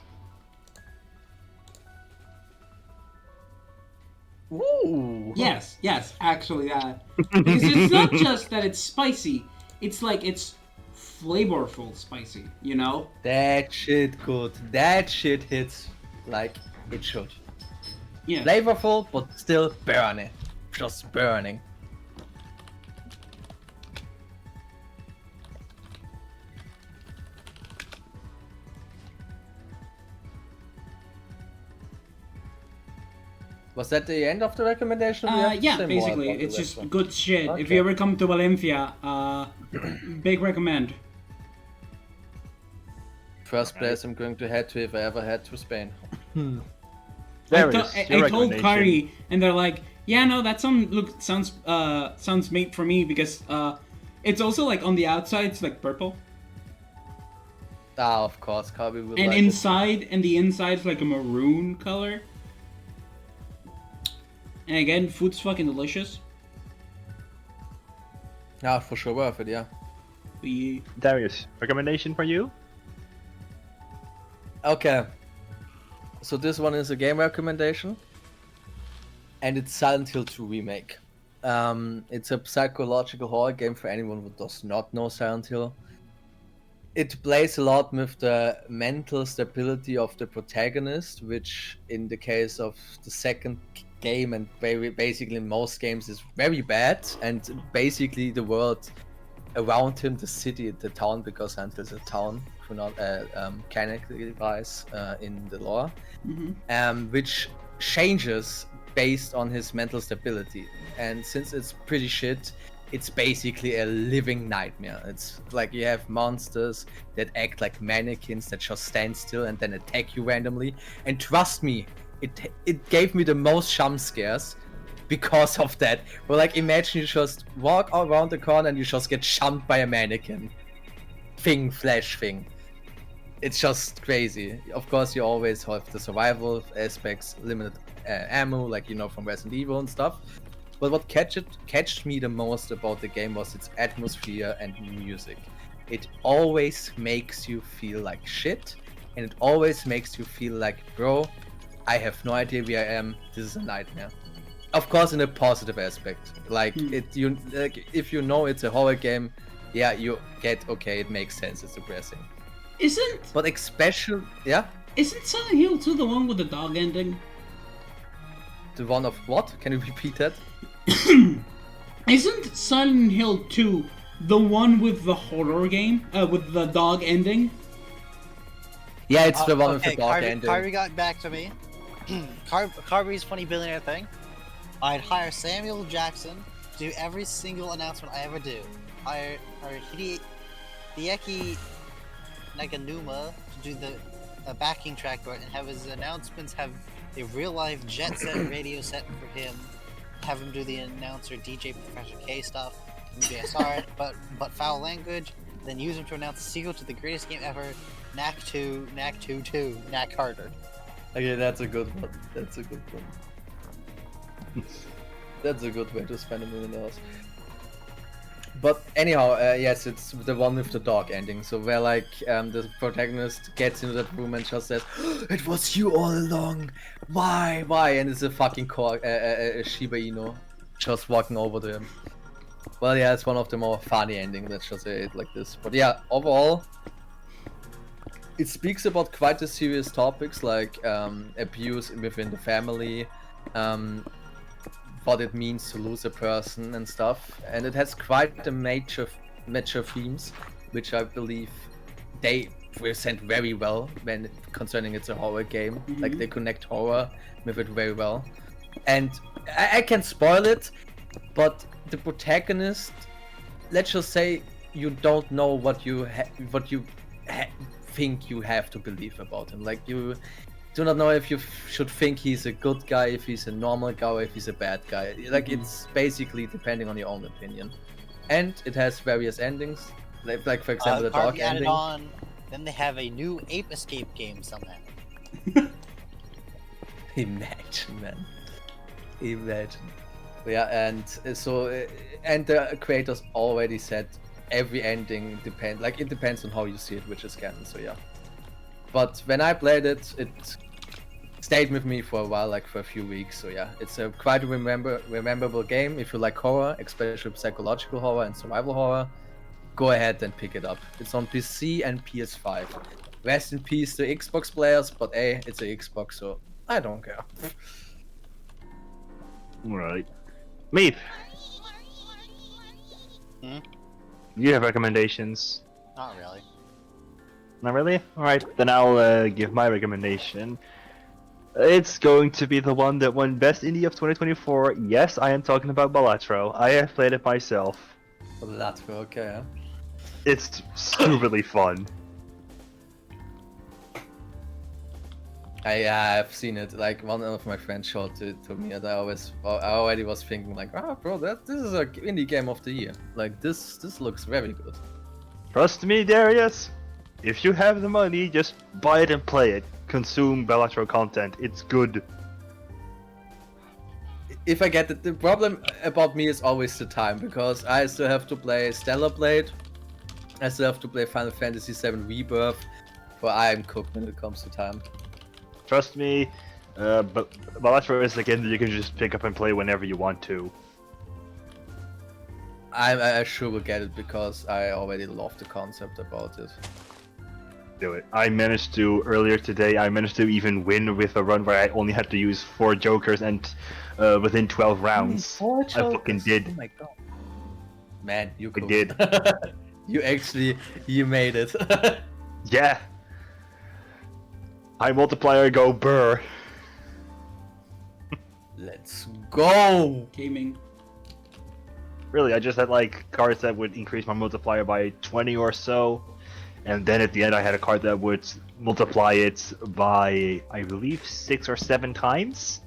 Ooh. Yes, actually that. Because it's not just that it's spicy, it's like it's flavorful spicy, you know? That shit good. That shit hits like it should. Yeah. Flavorful, but still burning. Just burning. Was that the end of the recommendation? We have to Yeah, say more basically, about the it's just restaurant. good shit. If Okay. you ever come to Valencia, big recommend. First place I'm going to head to if I ever head to Spain. There I, is I your told recommendation. Kari, and they're like, "Yeah, no, that sounds made for me because it's also like on the outside it's like purple, Ah, of course, Carby will and like inside the inside is like a maroon color. And again, food's fucking delicious. it. Yeah, for sure worth it, yeah. We Darius, recommendation for you? Okay. So this one is a game recommendation. And it's Silent Hill 2 Remake. It's a psychological horror game for anyone who does not know Silent Hill. It plays a lot with the mental stability of the protagonist, which in the case of the second game and basically in most games is very bad. And basically the world around him, the city, the town, because Silent Hill is a town, for not canonically wise in the lore, which changes based on his mental stability. And since it's pretty shit, it's basically a living nightmare. It's like you have monsters that act like mannequins that just stand still and then attack you randomly. And trust me, it gave me the most jump scares because of that. But like, imagine you just walk around the corner and you just get jumped by a mannequin flash thing. it's just crazy. Of course, you always have the survival aspects, limited ammo, like from Resident Evil and stuff. But what catched me the most about the game was its atmosphere and music. It always makes you feel like shit, and it always makes you feel like, bro, I have no idea where I am. This is a nightmare. Of course, in a positive aspect, like if you know it's a horror game, yeah, you get okay. It makes sense. It's depressing. But especially, yeah. Isn't Silent Hill 2 the one with the dog ending? The one of what? Can you repeat that? Isn't Silent Hill 2 the one with the horror game? With the dog ending? Yeah, it's the one with okay, the dog Carby, ending. Carby got back to me. Carby's funny billionaire thing. I'd hire Samuel Jackson to do every single announcement I ever do. Hire Hideki Naganuma to do the backing track for it, and have his announcements have a real-life jet set radio set for him. Have him do the announcer DJ Professor K stuff, and JSR, but foul language. Then use him to announce the sequel to the greatest game ever, Knack 2, Knack 2, Knack Harder. Okay, that's a good one. That's a good one. That's a good way to spend $1 million. But anyhow, yes, it's the one with the dog ending. So where like the protagonist gets into that room and just says, "It was you all along. Why? Why?" And it's a fucking Shiba Inu just walking over to him. Well, yeah, it's one of the more funny endings. Let's just say it like this. But yeah, overall, it speaks about quite a serious topics like abuse within the family. What it means to lose a person and stuff, and it has quite a major themes, which I believe they present very well when concerning it's a horror game. Mm-hmm. Like they connect horror with it very well, and I can spoil it, but the protagonist, let's just say, you don't know what you think you have to believe about him. Like you do not know if you should think he's a good guy, if he's a normal guy, or if he's a bad guy. Like it's basically depending on your own opinion, and it has various endings. Like for example, the dog ending. On, then they have a new Ape Escape game somehow. Imagine, man. Imagine. Yeah, and so and the creators already said every ending depends. Like it depends on how you see it, which is canon. So yeah. But when I played it, it stayed with me for a while, like for a few weeks. So yeah, it's a quite rememberable game. If you like horror, especially psychological horror and survival horror, go ahead and pick it up. It's on PC and PS5. Rest in peace to Xbox players, but hey, it's a Xbox, so I don't care. Right. Meep. Hmm? You have recommendations? Not really. Not really? Alright, then I'll give my recommendation. It's going to be the one that won Best Indie of 2024. Yes, I am talking about Balatro. I have played it myself. Well, that's okay. Huh? It's stupidly fun. I've seen it. Like one of my friends showed it to me, and I already was thinking like, oh, bro, this is a indie game of the year. Like this looks very good. Trust me, Darius. If you have the money, just buy it and play it. Consume Balatro content. It's good. If I get it, the problem about me is always the time, because I still have to play Stellar Blade. I still have to play Final Fantasy VII Rebirth. For I am cooked when it comes to time. Trust me, but Balatro is a game that you can just pick up and play whenever you want to. I sure will get it because I already love the concept about it. Do it. I managed to, earlier today, I managed to even win with a run where I only had to use 4 jokers and within 12 rounds. I fucking did. Oh my god. Man, you I cooked. did. you made it. Yeah. High multiplier go burr. Let's go! Gaming. Really, I just had like cards that would increase my multiplier by 20 or so. And then at the end I had a card that would multiply it by, I believe, 6 or 7 times.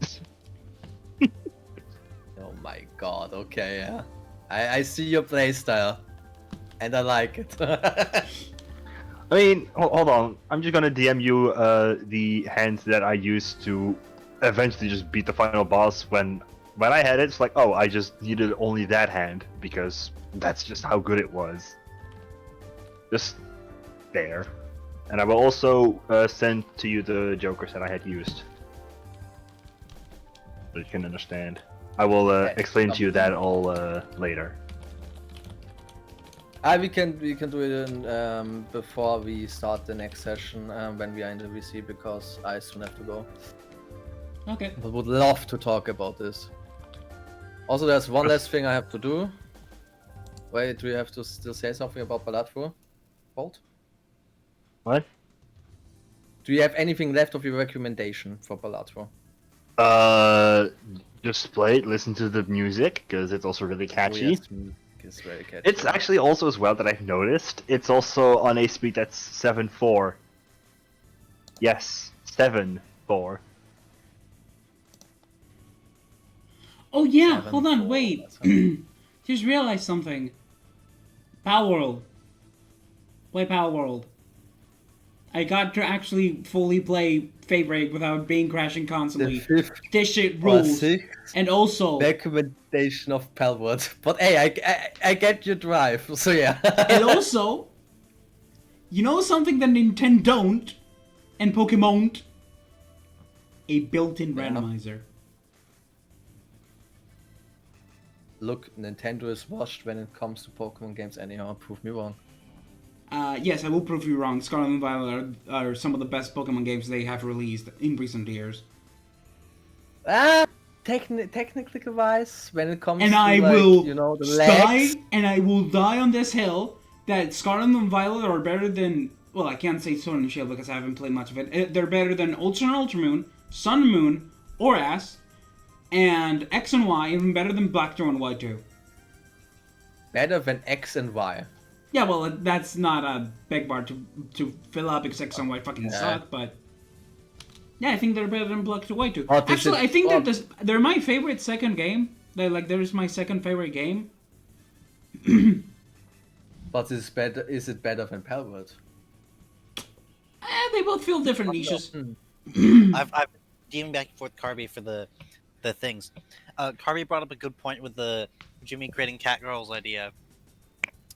Oh my god, okay, yeah. I see your playstyle. And I like it. I mean, hold on. I'm just gonna DM you the hand that I used to eventually just beat the final boss. When I had it, it's like, oh, I just needed only that hand because that's just how good it was. Just there. And I will also send to you the jokers that I had used, so you can understand. I will explain to you that all later. We can do it in, before we start the next session when we are in the VC, because I soon have to go. Okay. But would love to talk about this. Also, there's one last thing I have to do. Wait, do you have to still say something about Balatro? Bolt? What? Do you have anything left of your recommendation for Balatro? Just play it, listen to the music, because it's also really catchy. Oh, yes, it's very catchy. It's actually also as well that I've noticed, it's also on a speed that's 7/4. Yes, 7/4. Oh yeah, 7, hold on, 4, wait. that's right. Just realized something. Power World. Play Power World. I got to actually fully play Favorite without being crashing constantly. The fifth This shit or rules. sixth And also, recommendation of Palwood. But hey, I get your drive, so yeah. and also, you know something that Nintendo don't and Pokemon? A built-in Yeah. randomizer. Look, Nintendo is washed when it comes to Pokemon games anyhow, prove me wrong. Yes, I will prove you wrong. Scarlet and Violet are some of the best Pokemon games they have released in recent years. Technically wise, when it comes And to I like, will you know, the die, legs. and I will die on this hill that Scarlet and Violet are better than. Well, I can't say Sword and Shield because I haven't played much of it. They're better than Ultra and Ultramoon, Sun and Moon, ORAS, and X and Y, even better than Black 2 and White 2. Better than X and Y. Yeah, well, that's not a big bar to fill up because X and Y fucking suck, but. Yeah, I think they're better than Black 2 White 2. What is Actually, it- I think what- they're my favorite second game. There's my second favorite game. But is it better than Palwood? They both feel different niches. I've been dealing back and forth Carby for the things. Carby brought up a good point with the Jimmy creating Catgirls idea.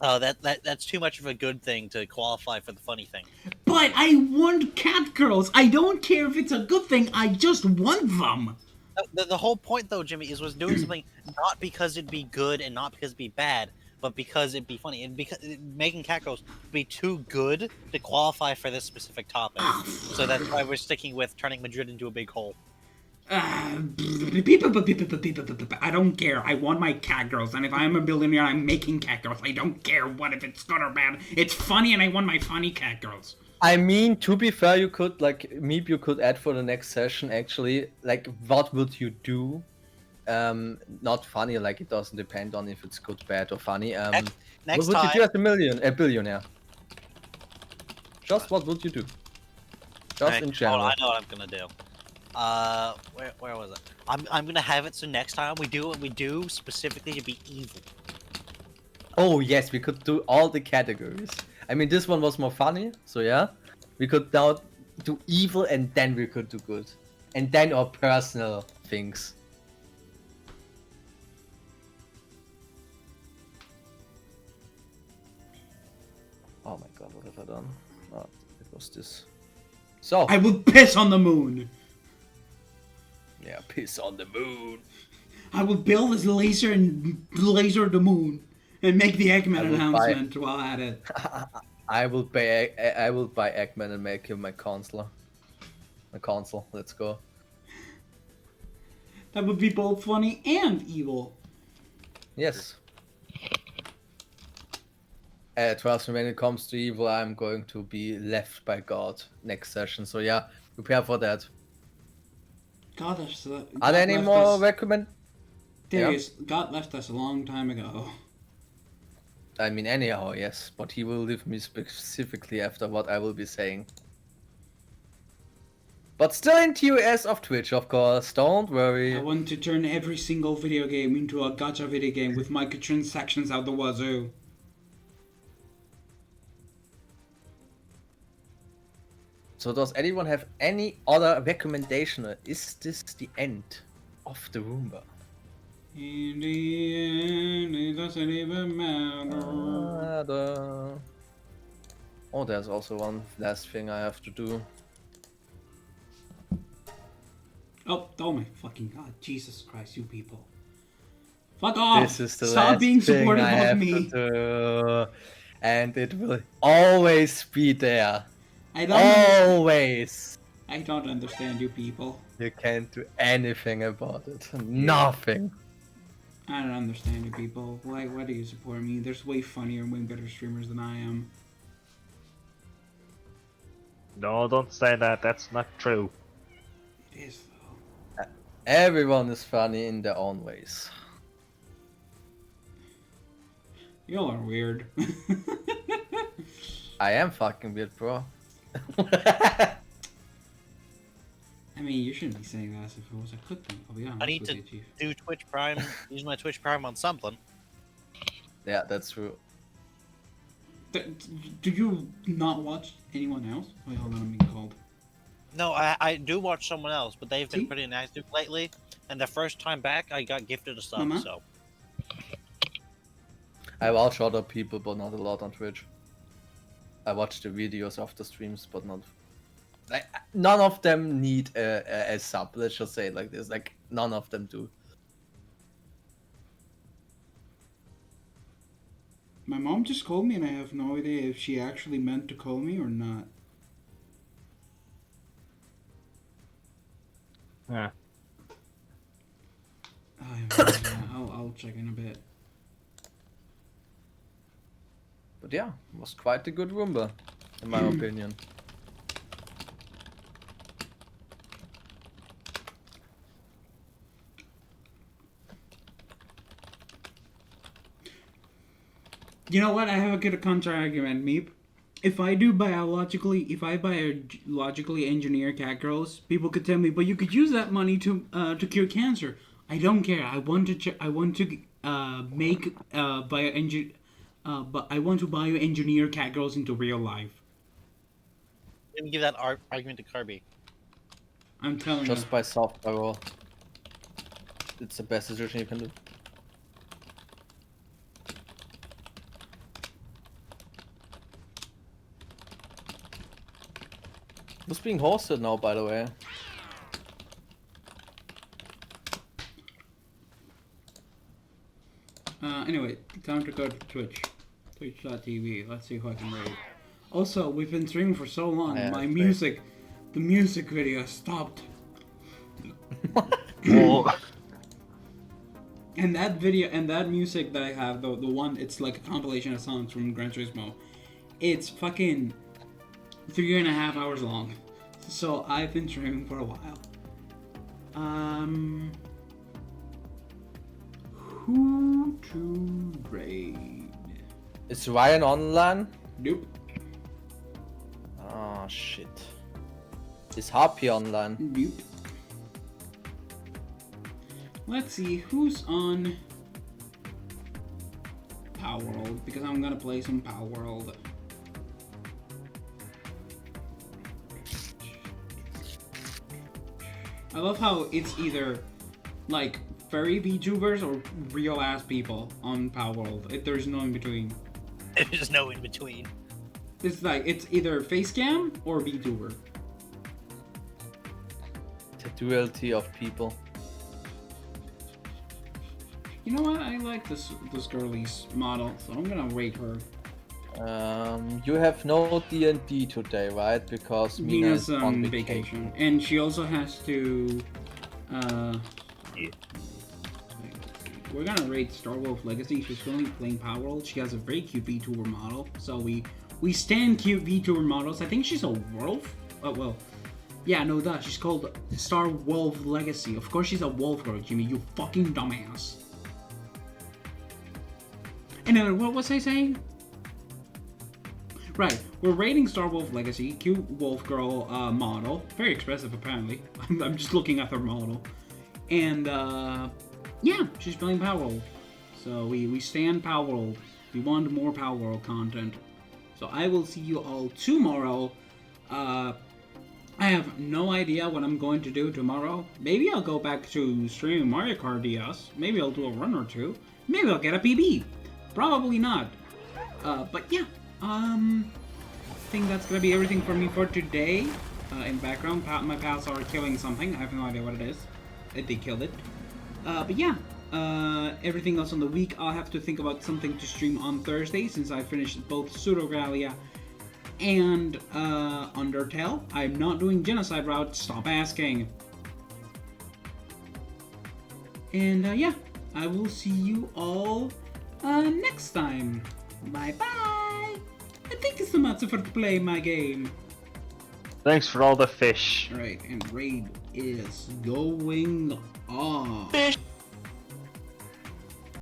That's too much of a good thing to qualify for the funny thing. But I want cat girls. I don't care if it's a good thing. I just want them. The whole point, though, Jimmy, was doing something not because it'd be good and not because it'd be bad, but because it'd be funny. And because making Catgirls would be too good to qualify for this specific topic. So that's why we're sticking with turning Madrid into a big hole. I don't care. I want my cat girls, and if I'm a billionaire, I'm making cat girls. I don't care what if it's good or bad. It's funny, and I want my funny cat girls. I mean, to be fair, you could, like, Meep, you could add for the next session, actually, like, what would you do? Not funny, like, it doesn't depend on if it's good, bad, or funny. Next what would time, you do as a billionaire? Just what would you do? Just Alright, in general. I know what I'm gonna do. Where was it? I'm gonna have it so next time we do what we do specifically to be evil. Oh, yes, we could do all the categories. I mean, this one was more funny, so yeah. We could now do evil, and then we could do good. And then our personal things. Oh my god, what have I done? Oh, it was this. So, I will piss on the moon. yeah, piss on the moon. I will build this laser and laser the moon and make the I Eggman will announcement while at it. I will buy Eggman and make him my console. My console, let's go. That would be both funny and evil. Yes. Trust me, when it comes to evil, I'm going to be left by God next session. So yeah, prepare for that. God, that's Are there any more recommend? Darius, God left us a long time ago. I mean, anyhow, yes, but he will leave me specifically after what I will be saying. But still in TOS of Twitch, of course. Don't worry. I want to turn every single video game into a gacha video game with microtransactions out the wazoo. So does anyone have any other recommendation? Or is this the end of the Roomba? In the end, it doesn't even matter. Oh, there's also one last thing I have to do. Oh my fucking god. Jesus Christ, you people. Fuck off! This is the Stop last being thing supportive I of have me. to do. And it will always be there. I don't understand. Always. I don't understand you people. You can't do anything about it. Nothing. I don't understand you people. Why do you support me? There's way funnier and way better streamers than I am. No, don't say that. That's not true. It is though. Everyone is funny in their own ways. Y'all are weird. I am fucking weird, bro. I mean, you shouldn't be saying that as if it was a good thing. I'll be honest I need with to you, Chief. do Twitch Prime, use my Twitch Prime on something. Yeah, that's true. Do you not watch anyone else? Wait, hold on, I'm being called. No, I do watch someone else, but they've been See? pretty inactive lately. And the first time back, I got gifted a sub, Mama? so. I watch other people, but not a lot on Twitch. I watch the videos of the streams, but not. Like, none of them need a sub. Let's just say it like this. Like none of them do. My mom just called me and I have no idea if she actually meant to call me or not. Yeah. I'll check in a bit. But yeah, it was quite a good Roomba, in my opinion. You know what? I have a good counter argument, Meep. If I biologically engineer cat girls, people could tell me, but you could use that money to cure cancer. I don't care. I want to bioengineer cat girls into real life. Let me give that argument to Kirby. I'm telling you. Just by soft power. It's the best decision you can do. Who's being hosted now, by the way? Anyway, time to go to Twitch. Twitch.tv. Let's see who I can raid. Also, we've been streaming for so long. Yeah, The that's music video stopped. Oh, And that video and that music that I have, the one, it's like a compilation of songs from Gran Turismo. It's fucking 3.5 hours long. So I've been streaming for a while. Who to raid? Is Ryan online? Nope. Oh shit. Is Harpy online? Nope. Let's see who's on Power World, because I'm gonna play some Power World. I love how it's either like furry VTubers or real ass people on Power World. There's no in between. There's no in between. It's like it's either face cam or VTuber. The duality of people. You know what? I like this girlie's model, so I'm gonna rate her. You have no D&D today, right? Because Mina's Mina's on vacation, and she also has to. We're gonna rate Star Wolf Legacy. She's currently playing Power World. She has a very cute VTuber model, so we stand cute VTuber models. I think she's a wolf. Oh well, yeah, no, that she's called Star Wolf Legacy. Of course, she's a wolf girl, Jimmy. You fucking dumbass. And then what was I saying? Right, we're rating Star Wolf Legacy, cute wolf girl model, very expressive apparently. I'm just looking at her model, and yeah, she's playing Power World. So we stand Power World. We want more Power World content. So I will see you all tomorrow. I have no idea what I'm going to do tomorrow. Maybe I'll go back to streaming Mario Kart DS. Maybe I'll do a run or two. Maybe I'll get a PB. Probably not. But yeah, I think that's gonna be everything for me for today. In background, my pals are killing something. I have no idea what it is. They killed it. But yeah, everything else on the week, I'll have to think about something to stream on Thursday since I finished both Pseudogalia and Undertale. I'm not doing Genocide Route, stop asking. And yeah, I will see you all next time. Bye bye! And thank you so much for playing my game. Thanks for all the fish. Alright, and raid is going on. Fish.